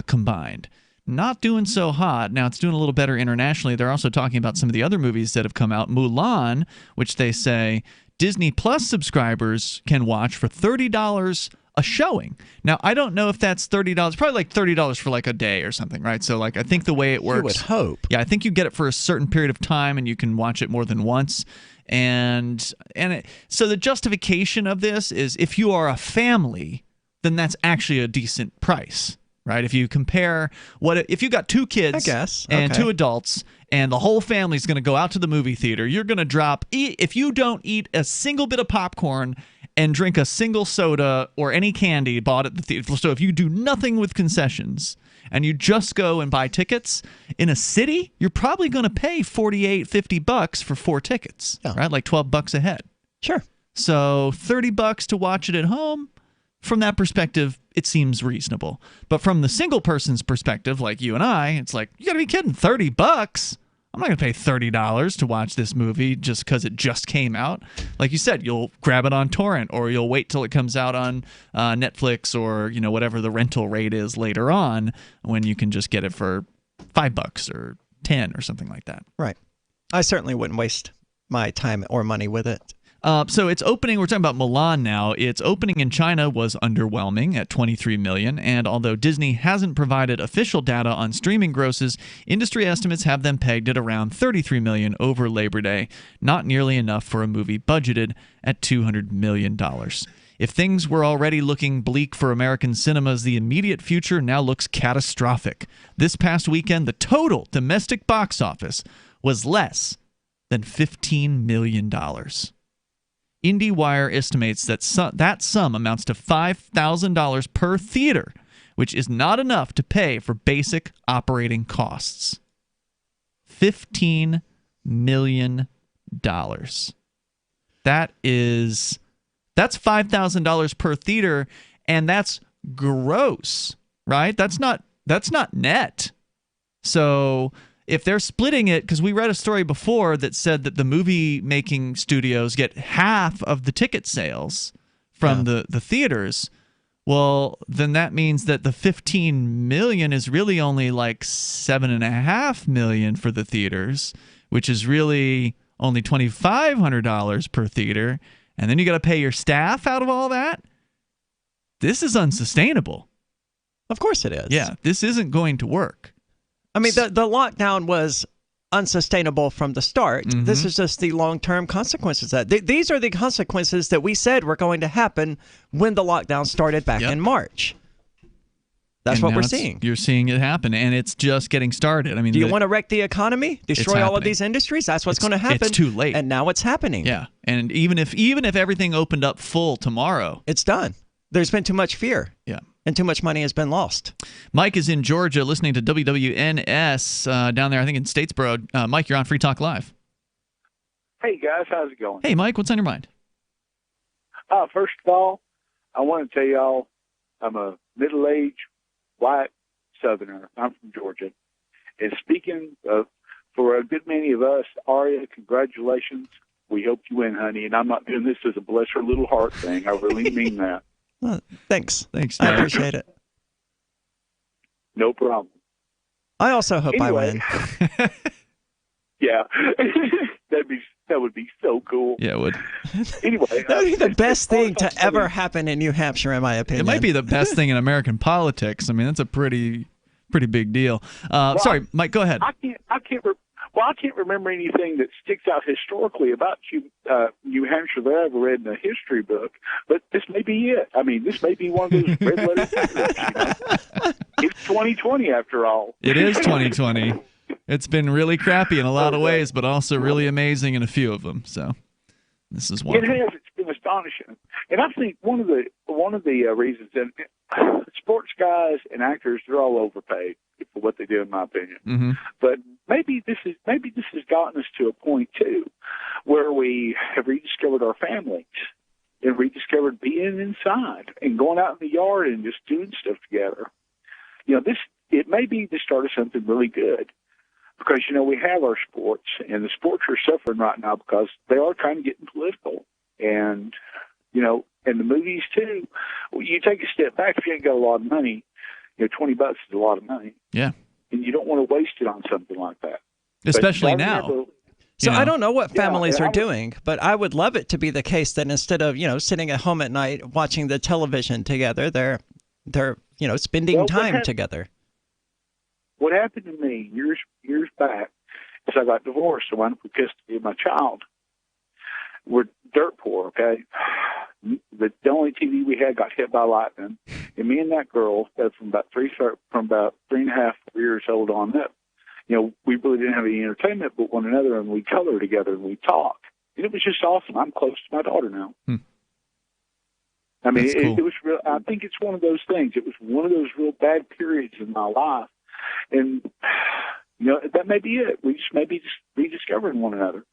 combined. Not doing so hot. Now, it's doing a little better internationally. They're also talking about some of the other movies that have come out. Mulan, which they say Disney Plus subscribers can watch for $30 a showing. Now, I don't know if that's $30, probably like $30 for like a day or something, right? So like I think the way it works, You would hope. Yeah, I think you get it for a certain period of time and you can watch it more than once. So the justification of this is if you are a family, then that's actually a decent price. Right? If you compare if you got two kids and two adults and the whole family's going to go out to the movie theater, you're going to drop, if you don't eat a single bit of popcorn and drink a single soda or any candy bought at the theater, so if you do nothing with concessions and you just go and buy tickets in a city, you're probably going to pay $48-$50 for 4 tickets, right? Like $12 a head. Sure. So $30 to watch it at home. From that perspective, it seems reasonable. But from the single person's perspective, like you and I, it's like, you got to be kidding, $30? I'm not going to pay $30 to watch this movie just because it just came out. Like you said, you'll grab it on torrent or you'll wait till it comes out on Netflix or whatever the rental rate is later on when you can just get it for $5 or $10 or something like that. Right. I certainly wouldn't waste my time or money with it. So it's opening, we're talking about Mulan now. Its opening in China was underwhelming at $23 million, and although Disney hasn't provided official data on streaming grosses, industry estimates have them pegged at around $33 million over Labor Day, not nearly enough for a movie budgeted at $200 million. If things were already looking bleak for American cinemas, the immediate future now looks catastrophic. This past weekend, the total domestic box office was less than $15 million. IndieWire estimates that that sum amounts to $5,000 per theater, which is not enough to pay for basic operating costs. $15 million. That's $5,000 per theater, and that's gross, right? That's not net. So if they're splitting it, because we read a story before that said that the movie-making studios get half of the ticket sales from the theaters, well, then that means that the $15 million is really only like $7.5 million for the theaters, which is really only $2,500 per theater, and then you got to pay your staff out of all that? This is unsustainable. Of course it is. Yeah, this isn't going to work. I mean, the lockdown was unsustainable from the start. Mm-hmm. This is just the long-term consequences. These are the consequences that we said were going to happen when the lockdown started back in March. That's what we're seeing. You're seeing it happen, and it's just getting started. I mean, do you want to wreck the economy? Destroy all of these industries? That's what's going to happen. It's too late. And now it's happening. Yeah, and even if everything opened up full tomorrow, it's done. There's been too much fear. Yeah. And too much money has been lost. Mike is in Georgia listening to WWNS down there, I think in Statesboro. Mike, you're on Free Talk Live. Hey, guys. How's it going? Hey, Mike. What's on your mind? First of all, I want to tell y'all I'm a middle-aged, white Southerner. I'm from Georgia. And speaking of, for a good many of us, Aria, congratulations. We hope you win, honey. And I'm not doing this as a bless her little heart thing. I really mean that. Well, thanks. Thanks. I appreciate it. No problem. I also hope I win. Yeah. That would be so cool. Yeah, it would. Anyway. That would be the best thing to ever happen in New Hampshire, in my opinion. It might be the best thing in American politics. I mean, that's a pretty big deal. Sorry, Mike, go ahead. I can't remember anything that sticks out historically about New Hampshire that I ever read in a history book, but this may be it. I mean, this may be one of those red letter papers, It's 2020 after all. It is 2020. It's been really crappy in a lot of ways, but also really amazing in a few of them. So this is one. It has. It's been astonishing, and I think one of the reasons that sports guys and actors, they're all overpaid for what they do, in my opinion. Mm-hmm. But maybe this has gotten us to a point too, where we have rediscovered our families and rediscovered being inside and going out in the yard and just doing stuff together. it may be the start of something really good. Because, we have our sports, and the sports are suffering right now because they are kind of getting political. And, and the movies, too. You take a step back, if you ain't got a lot of money, $20 is a lot of money. Yeah. And you don't want to waste it on something like that. Especially now. So I don't know what families are doing, but I would love it to be the case that instead of, sitting at home at night watching the television together, they're spending time together. What happened to me years back is I got divorced. I wound up with custody of my child. We're dirt poor, okay? The only TV we had got hit by lightning, and me and that girl, from about 3.5 years old on up, we really didn't have any entertainment but one another, and we color together and we talk. And it was just awesome. I'm close to my daughter now. I mean, it was real. I think it's one of those things. It was one of those real bad periods in my life, and that may be it. We just may be rediscovering one another.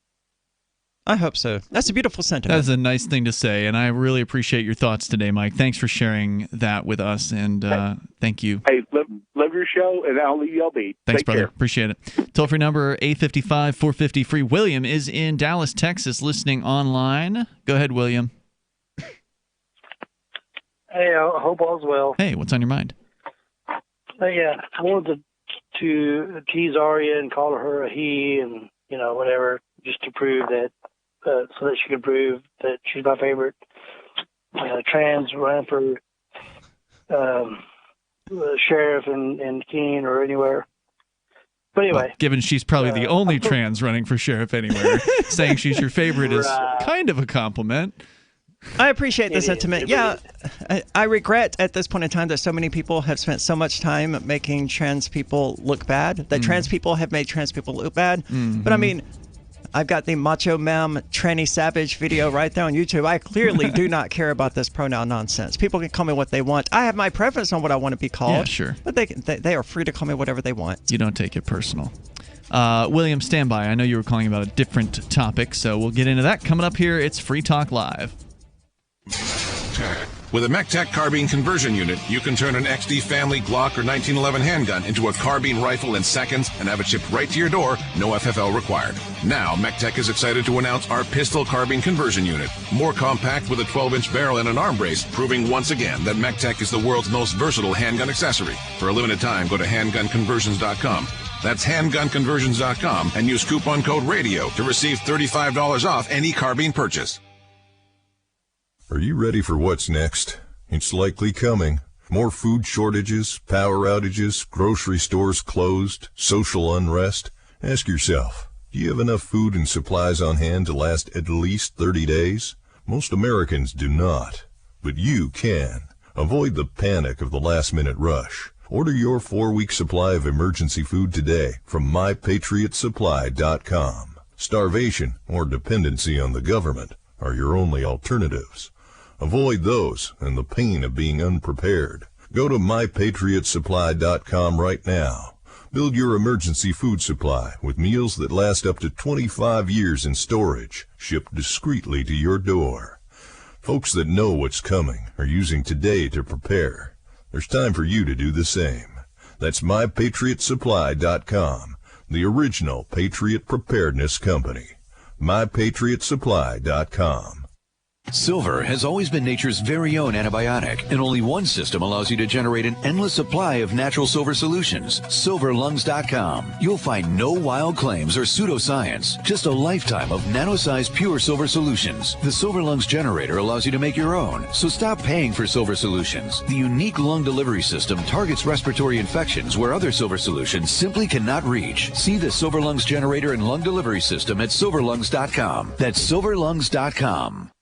I hope so. That's a beautiful sentiment. That's a nice thing to say, and I really appreciate your thoughts today, Mike. Thanks for sharing that with us, and thank you. Hey, love your show, and I'll leave y'all be. Thanks, Take brother. care. Appreciate it. Toll-free number, 855-450-FREE. William is in Dallas, Texas, listening online. Go ahead, William. Hey, I hope all's well. Hey, what's on your mind? Yeah, I wanted to tease Aria and call her a he and, whatever, just to prove that, so that she could prove that she's my favorite trans running for sheriff in Keene or anywhere. But anyway. Well, given she's probably the only trans running for sheriff anywhere, saying she's your favorite is kind of a compliment. I appreciate the sentiment. I regret at this point in time that so many people have spent so much time making trans people look bad, that trans people have made trans people look bad. But I mean, I've got the Macho Ma'am Tranny Savage video right there on YouTube. I clearly do not care about this pronoun nonsense. People can call me what they want. I have my preference on what I want to be called. Yeah, sure. But they are free to call me whatever they want. You don't take it personal. William, stand by. I know you were calling about a different topic, so we'll get into that coming up here. It's Free Talk Live. With a MechTech carbine conversion unit, you can turn an XD family Glock or 1911 handgun into a carbine rifle in seconds and have it shipped right to your door, no FFL required. Now, MechTech is excited to announce our pistol carbine conversion unit. More compact with a 12-inch barrel and an arm brace, proving once again that MechTech is the world's most versatile handgun accessory. For a limited time, go to handgunconversions.com. That's handgunconversions.com and use coupon code RADIO to receive $35 off any carbine purchase. Are you ready for what's next? It's likely coming. More food shortages, power outages, grocery stores closed, social unrest. Ask yourself, do you have enough food and supplies on hand to last at least 30 days? Most Americans do not, but you can. Avoid the panic of the last-minute rush. Order your 4-week supply of emergency food today from mypatriotsupply.com. Starvation or dependency on the government are your only alternatives. Avoid those and the pain of being unprepared. Go to mypatriotsupply.com right now. Build your emergency food supply with meals that last up to 25 years in storage, shipped discreetly to your door. Folks that know what's coming are using today to prepare. There's time for you to do the same. That's mypatriotsupply.com, the original Patriot Preparedness Company. mypatriotsupply.com. Silver has always been nature's very own antibiotic, and only one system allows you to generate an endless supply of natural silver solutions. SilverLungs.com. You'll find no wild claims or pseudoscience, just a lifetime of nano-sized pure silver solutions. The Silver Lungs generator allows you to make your own, so stop paying for silver solutions. The unique lung delivery system targets respiratory infections where other silver solutions simply cannot reach. See the Silver Lungs generator and lung delivery system at SilverLungs.com. That's SilverLungs.com.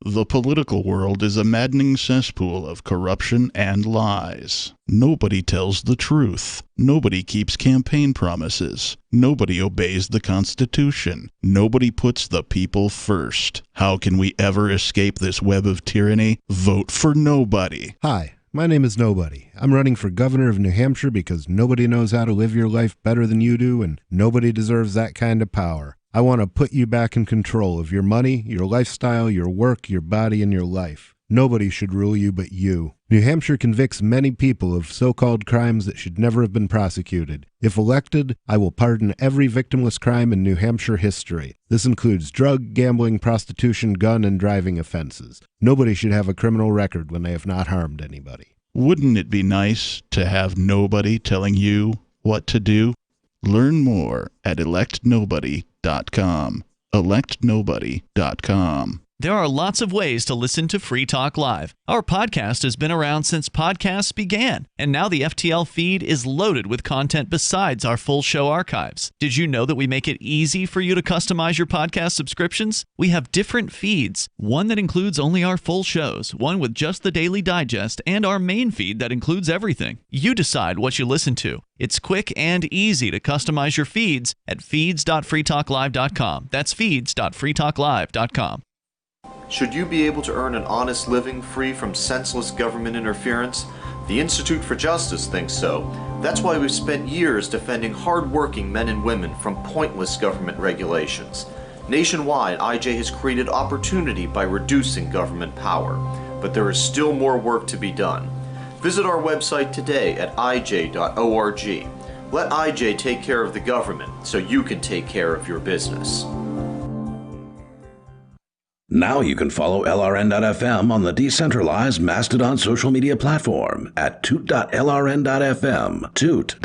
The political world is a maddening cesspool of corruption and lies. Nobody tells the truth. Nobody keeps campaign promises. Nobody obeys the Constitution. Nobody puts the people first. How can we ever escape this web of tyranny? Vote for nobody. Hi, my name is Nobody. I'm running for governor of New Hampshire because nobody knows how to live your life better than you do, and nobody deserves that kind of power. I want to put you back in control of your money, your lifestyle, your work, your body, and your life. Nobody should rule you but you. New Hampshire convicts many people of so-called crimes that should never have been prosecuted. If elected, I will pardon every victimless crime in New Hampshire history. This includes drug, gambling, prostitution, gun, and driving offenses. Nobody should have a criminal record when they have not harmed anybody. Wouldn't it be nice to have nobody telling you what to do? Learn more at electnobody.com. electnobody.com. There are lots of ways to listen to Free Talk Live. Our podcast has been around since podcasts began, and now the FTL feed is loaded with content besides our full show archives. Did you know that we make it easy for you to customize your podcast subscriptions? We have different feeds, one that includes only our full shows, one with just the Daily Digest, and our main feed that includes everything. You decide what you listen to. It's quick and easy to customize your feeds at feeds.freetalklive.com. That's feeds.freetalklive.com. Should you be able to earn an honest living free from senseless government interference? The Institute for Justice thinks so. That's why we've spent years defending hard-working men and women from pointless government regulations. Nationwide, IJ has created opportunity by reducing government power. But there is still more work to be done. Visit our website today at ij.org. Let IJ take care of the government so you can take care of your business. Now you can follow LRN.FM on the decentralized Mastodon social media platform at toot.lrn.fm, toot.lrn.fm.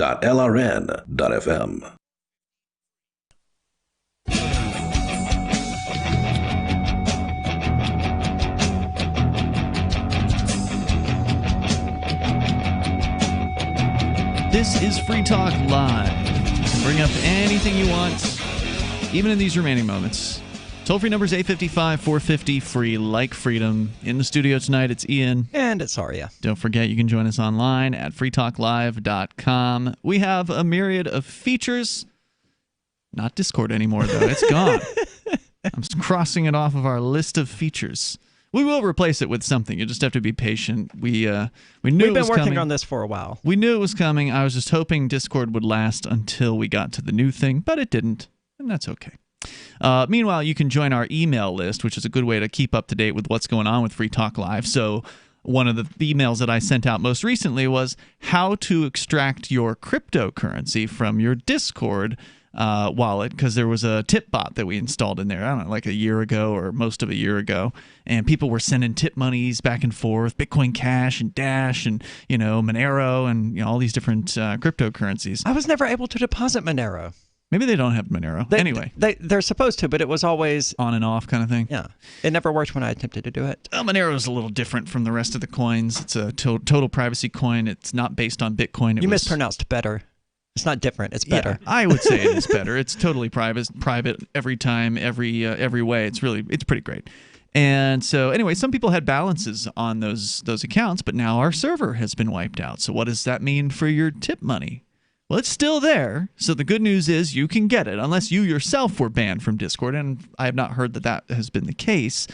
This is Free Talk Live. You can bring up anything you want, even in these remaining moments. Toll-free number is 855-450-FREE, like freedom. In the studio tonight, it's Ian. And it's Aria. Don't forget, you can join us online at freetalklive.com. We have a myriad of features. Not Discord anymore, though. It's gone. I'm crossing it off of our list of features. We will replace it with something. You just have to be patient. We knew it was coming. We've been working on this for a while. We knew it was coming. I was just hoping Discord would last until we got to the new thing, but it didn't, and that's okay. Meanwhile, you can join our email list, which is a good way to keep up to date with what's going on with Free Talk Live. So one of the emails that I sent out most recently was how to extract your cryptocurrency from your Discord wallet, because there was a tip bot that we installed in there, I don't know, like a year ago or most of a year ago, and people were sending tip monies back and forth, Bitcoin Cash and Dash and, Monero and, all these different cryptocurrencies. I was never able to deposit Monero. Maybe they don't have Monero. Anyway. They're supposed to, but it was always on and off kind of thing. Yeah. It never worked when I attempted to do it. Monero is a little different from the rest of the coins. It's a total privacy coin. It's not based on Bitcoin. You mispronounced better. It's not different. It's better. Yeah, I would say it is better. It's totally private every time, every way. It's pretty great. And so anyway, some people had balances on those accounts, but now our server has been wiped out. So what does that mean for your tip money? Well, it's still there, so the good news is you can get it, unless you yourself were banned from Discord, and I have not heard that has been the case.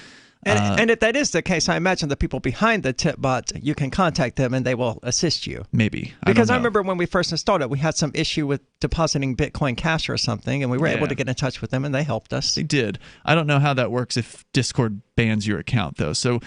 And if that is the case, I imagine the people behind the tip bot, you can contact them and they will assist you. Maybe. Because I remember when we first installed it, we had some issue with depositing Bitcoin Cash or something, and we were able to get in touch with them, and they helped us. They did. I don't know how that works if Discord bans your account, though. So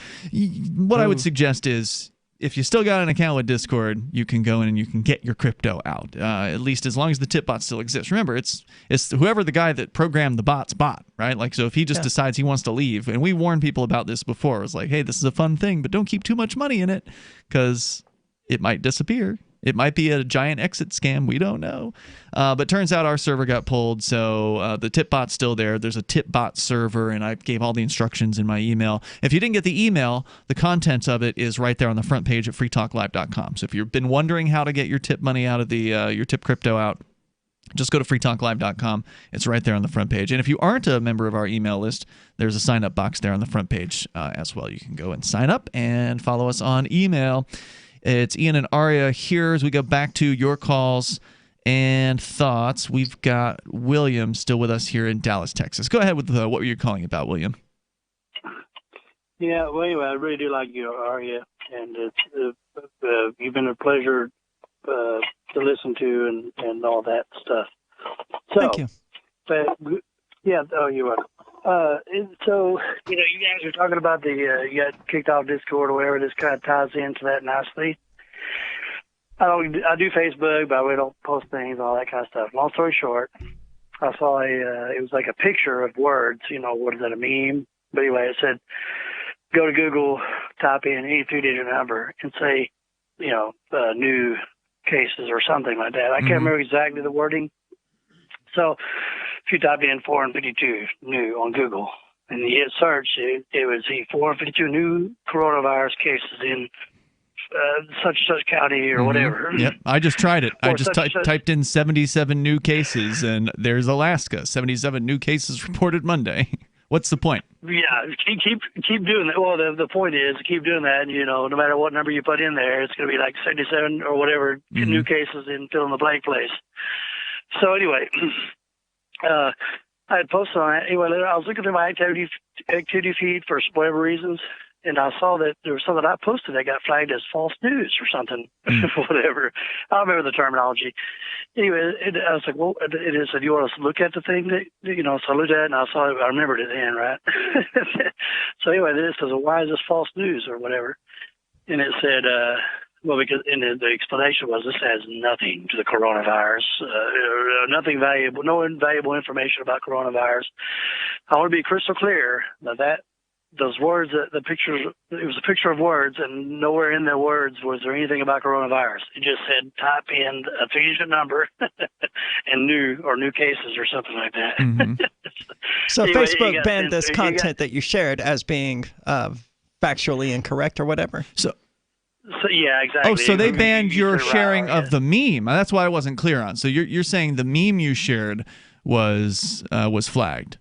what I would suggest is, if you still got an account with Discord, you can go in and you can get your crypto out, at least as long as the tip bot still exists. Remember, it's whoever the guy that programmed the bot's bot, right? Like, so if he just decides he wants to leave, and we warned people about this before, it was like, hey, this is a fun thing, but don't keep too much money in it because it might disappear. It might be a giant exit scam. We don't know. But turns out our server got pulled, so the tip bot's still there. There's a tip bot server, and I gave all the instructions in my email. If you didn't get the email, the contents of it is right there on the front page at freetalklive.com. So if you've been wondering how to get your tip money out of your tip crypto out, just go to freetalklive.com. It's right there on the front page. And if you aren't a member of our email list, there's a sign-up box there on the front page as well. You can go and sign up and follow us on email. It's Ian and Aria here as we go back to your calls and thoughts. We've got William still with us here in Dallas, Texas. Go ahead with what were you calling about, William? Yeah, well, anyway, I really do like you, Aria, and you've been a pleasure to listen to and all that stuff. So, thank you. But, yeah, oh, you're welcome. So, you guys are talking about you got kicked off Discord or whatever. This kind of ties into that nicely. I do Facebook, but I really don't post things, all that kind of stuff. Long story short, I saw it was like a picture of words, what is that, a meme? But anyway, it said, go to Google, type in any 3-digit number and say, new cases or something like that. I can't remember exactly the wording. So if you type in 452 new on Google and you hit search, it would see 452 new coronavirus cases in such and such county or whatever. Yep, I just tried it. I Or just typed in 77 new cases, and there's Alaska. 77 new cases reported Monday. What's the point? Yeah, keep doing that. Well, the point is keep doing that. No matter what number you put in there, it's going to be like 77 or whatever new cases in fill in the blank place. So anyway, I had posted on that. Anyway, I was looking through my activity feed for whatever reasons, and I saw that there was something I posted that got flagged as false news or something, whatever. I don't remember the terminology. Anyway, I was like, well, it said, you want us to look at the thing? So I looked at it, and I saw it. I remembered it then, right? So anyway, this says, well, why is this false news or whatever? And it said, because the explanation was this has nothing to the coronavirus, nothing valuable, no valuable information about coronavirus. I want to be crystal clear that those words, the pictures, it was a picture of words, and nowhere in the words was there anything about coronavirus. It just said type in a 3-digit number and new cases or something like that. So Anyway, Facebook banned this content that you shared as being factually incorrect or whatever. So yeah, exactly. Oh, so they banned your sharing of the meme. That's why I wasn't clear on. So you're saying the meme you shared was flagged.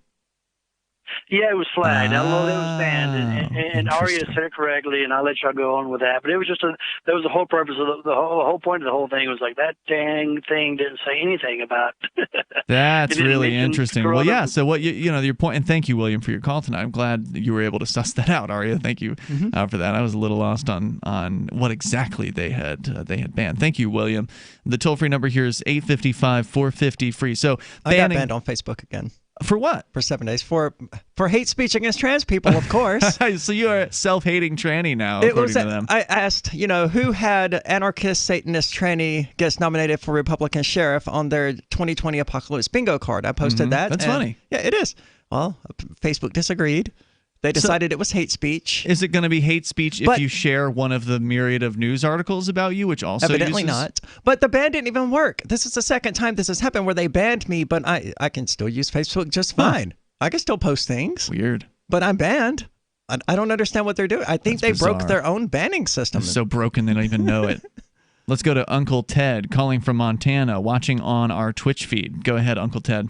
Yeah, it was flagged. I know it was banned, and Aria said it correctly, and I'll let y'all go on with that. But it was just that was the whole purpose of the whole point of the whole thing was like that dang thing didn't say anything about. That's really interesting. Well, yeah. So what your point, and thank you, William, for your call tonight. I'm glad you were able to suss that out, Aria. Thank you for that. I was a little lost on what exactly they had banned. Thank you, William. The toll-free number here is 855-450-FREE. So I got banned on Facebook again. For what? For 7 days. For hate speech against trans people, of course. So you are a self-hating tranny now, according to them. I asked, who had anarchist Satanist tranny gets nominated for Republican sheriff on their 2020 Apocalypse bingo card. I posted that. That's funny. Yeah, it is. Well, Facebook disagreed. They decided it was hate speech. Is it going to be hate speech if you share one of the myriad of news articles about you, which also evidently not. But the ban didn't even work. This is the second time this has happened where they banned me, but I can still use Facebook just fine. I can still post things. Weird. But I'm banned. I don't understand what they're doing. I think they broke their own banning system. It's so broken they don't even know it. Let's go to Uncle Ted calling from Montana, watching on our Twitch feed. Go ahead, Uncle Ted.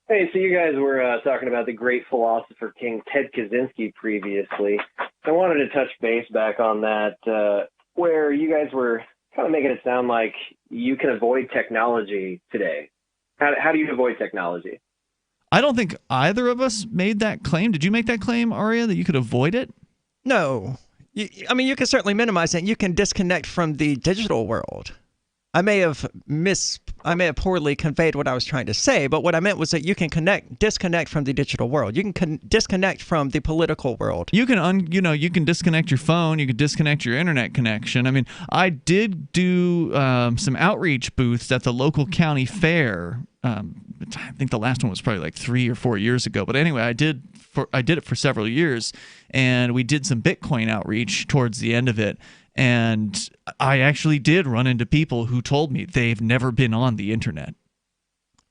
Hey, so you guys were talking about the great philosopher King Ted Kaczynski previously. I wanted to touch base back on that, where you guys were kind of making it sound like you can avoid technology today. How do you avoid technology? I don't think either of us made that claim. Did you make that claim, Aria, that you could avoid it? No. I mean, you can certainly minimize it. You can disconnect from the digital world. I may have poorly conveyed what I was trying to say, but what I meant was that you can disconnect from the digital world. You can disconnect from the political world. You can you can disconnect your phone. You can disconnect your internet connection. I mean, I did do some outreach booths at the local county fair. I think the last one was probably like 3 or 4 years ago. But anyway, I did it for several years, and we did some Bitcoin outreach towards the end of it. And I actually did run into people who told me they've never been on the internet.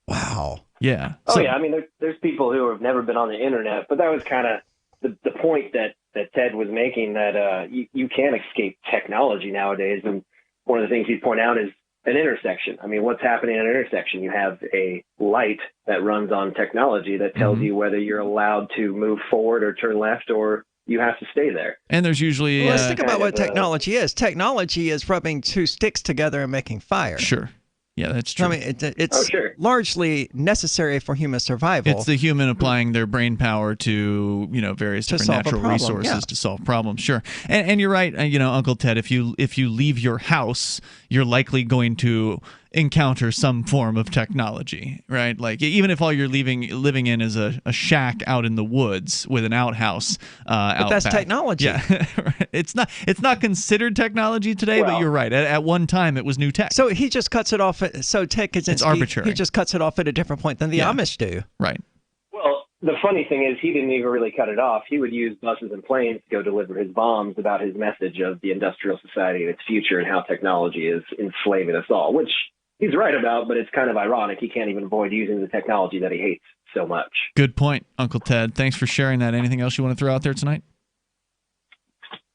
Wow. Yeah. Oh, yeah. I mean, there's people who have never been on the internet, but that was kind of the point that Ted was making, that you can't escape technology nowadays. And one of the things he'd point out is an intersection. I mean, what's happening at an intersection? You have a light that runs on technology that tells you whether you're allowed to move forward or turn left, or you have to stay there. And there's usually... let's think about what technology is. Technology is rubbing two sticks together and making fire. Sure. Yeah, that's true. I mean, it's largely necessary for human survival. It's the human applying their brain power to various different natural resources to solve problems. Sure, and you're right. Uncle Ted, if you leave your house, you're likely going to encounter some form of technology, right? Like even if all you're living in is a shack out in the woods with an outhouse but that's technology. Yeah. It's not considered technology today, but you're right. At one time it was new tech. So he just cuts it off It's arbitrary. He just cuts it off at a different point than the Amish do. Right. Well, the funny thing is he didn't even really cut it off. He would use buses and planes to go deliver his bombs about his message of the industrial society and its future and how technology is enslaving us all, which he's right about, but it's kind of ironic. He can't even avoid using the technology that he hates so much. Good point, Uncle Ted. Thanks for sharing that. Anything else you want to throw out there tonight?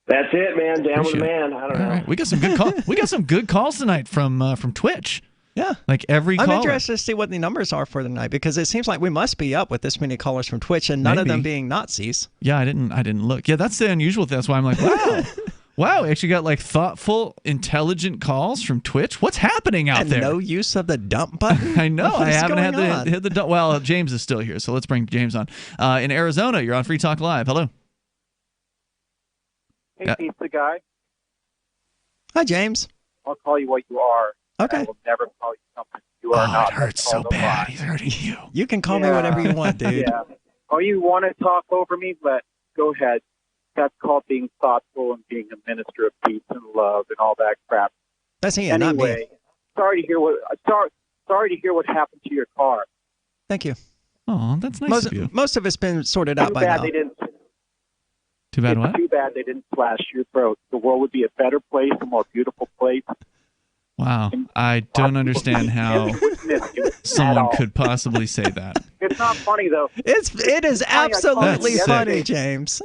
That's it, man. Down with the man. I don't know. Right. We got some good calls. We got some good calls tonight from Twitch. Yeah. Like every caller. I'm interested to see what the numbers are for the night, because it seems like we must be up with this many callers from Twitch and none of them being Nazis. Yeah, I didn't look. Yeah, that's the unusual thing. That's why I'm like, wow. Wow, we actually got like thoughtful, intelligent calls from Twitch. What's happening out there? No use of the dump button? I know. I haven't had to hit the dump. Well, James is still here, so let's bring James on. In Arizona, you're on Free Talk Live. Hello. Hey, pizza guy. Hi, James. I'll call you what you are. Okay. I will never call you something you are not. It hurts so bad. He's hurting you. You can call me whatever you want, dude. Yeah. Oh, you want to talk over me? But go ahead. That's called being thoughtful and being a minister of peace and love and all that crap. That's him, anyway, not me. Sorry to hear what happened to your car. Thank you. Oh, that's nice of you. Most of it's been sorted out by now. Too bad what? Too bad they didn't slash your throat. The world would be a better place, a more beautiful place. Wow. I don't understand how someone could possibly say that. It's not funny, though. It is absolutely funny, James.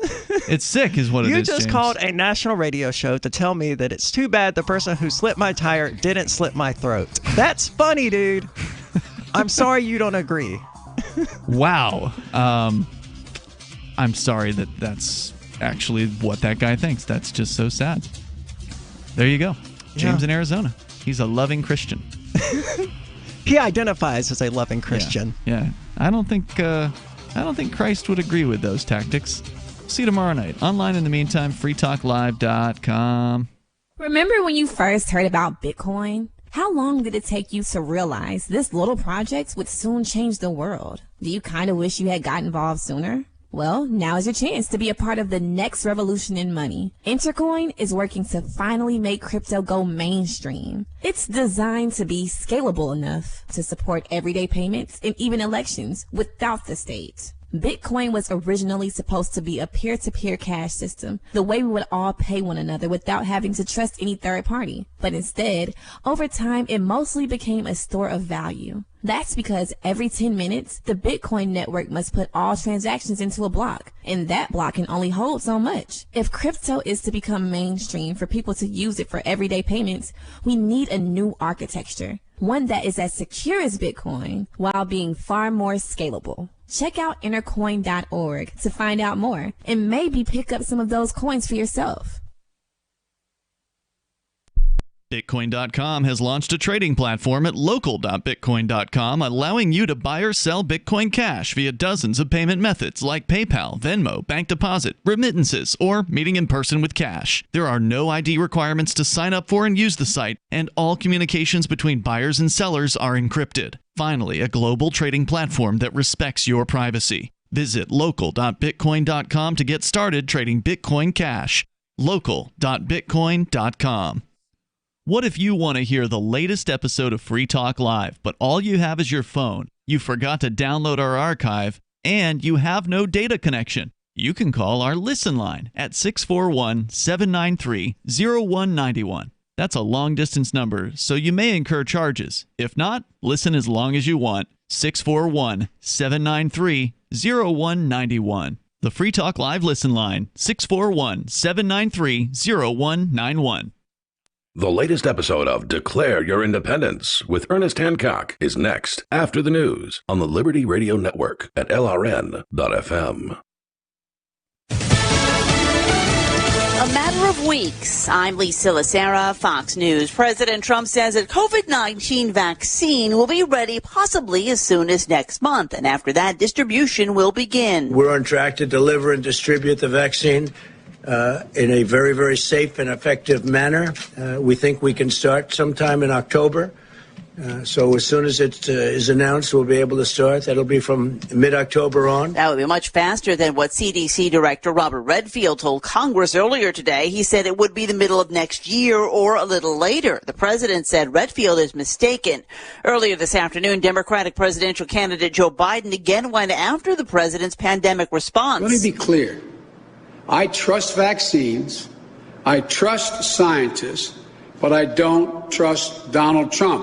It's sick is what it is, You just James. called a national radio show to tell me that it's too bad the person who slit my tire didn't slit my throat. That's funny, dude. I'm sorry you don't agree. Wow. I'm sorry that's actually what that guy thinks. That's just so sad. There you go. James in Arizona. He's a loving Christian. He identifies as a loving Christian. Yeah. I don't think Christ would agree with those tactics. See you tomorrow night. Online in the meantime, freetalklive.com. Remember when you first heard about Bitcoin? How long did it take you to realize this little project would soon change the world? Do you kind of wish you had got involved sooner? Well, now is your chance to be a part of the next revolution in money. Intercoin is working to finally make crypto go mainstream. It's designed to be scalable enough to support everyday payments and even elections without the state. Bitcoin was originally supposed to be a peer-to-peer cash system, the way we would all pay one another without having to trust any third party. But instead, over time, it mostly became a store of value. That's because every 10 minutes, the Bitcoin network must put all transactions into a block, and that block can only hold so much. If crypto is to become mainstream for people to use it for everyday payments, we need a new architecture, one that is as secure as Bitcoin while being far more scalable. Check out intercoin.org to find out more and maybe pick up some of those coins for yourself. Bitcoin.com has launched a trading platform at local.bitcoin.com, allowing you to buy or sell Bitcoin Cash via dozens of payment methods like PayPal, Venmo, bank deposit, remittances, or meeting in person with cash. There are no ID requirements to sign up for and use the site, and all communications between buyers and sellers are encrypted. Finally, a global trading platform that respects your privacy. Visit local.bitcoin.com to get started trading Bitcoin Cash. local.bitcoin.com. What if you want to hear the latest episode of Free Talk Live, but all you have is your phone, you forgot to download our archive, and you have no data connection? You can call our Listen line at 641-793-0191. That's a long-distance number, so you may incur charges. If not, listen as long as you want. 641-793-0191. The Free Talk Live Listen line, 641-793-0191. The latest episode of Declare Your Independence with Ernest Hancock is next after the news on the Liberty Radio Network at LRN.FM. A matter of weeks. I'm Lisa Lacera, Fox News. President Trump says that COVID-19 vaccine will be ready possibly as soon as next month, and after that, distribution will begin. We're on track to deliver and distribute the vaccine in a very, very safe and effective manner. We think we can start sometime in October. So as soon as it is announced, we'll be able to start. That'll be from mid-October on. That would be much faster than what CDC Director Robert Redfield told Congress earlier today. He said it would be the middle of next year or a little later. The president said Redfield is mistaken. Earlier this afternoon, Democratic presidential candidate Joe Biden again went after the president's pandemic response. Let me be clear. I trust vaccines. I trust scientists, but I don't trust Donald Trump.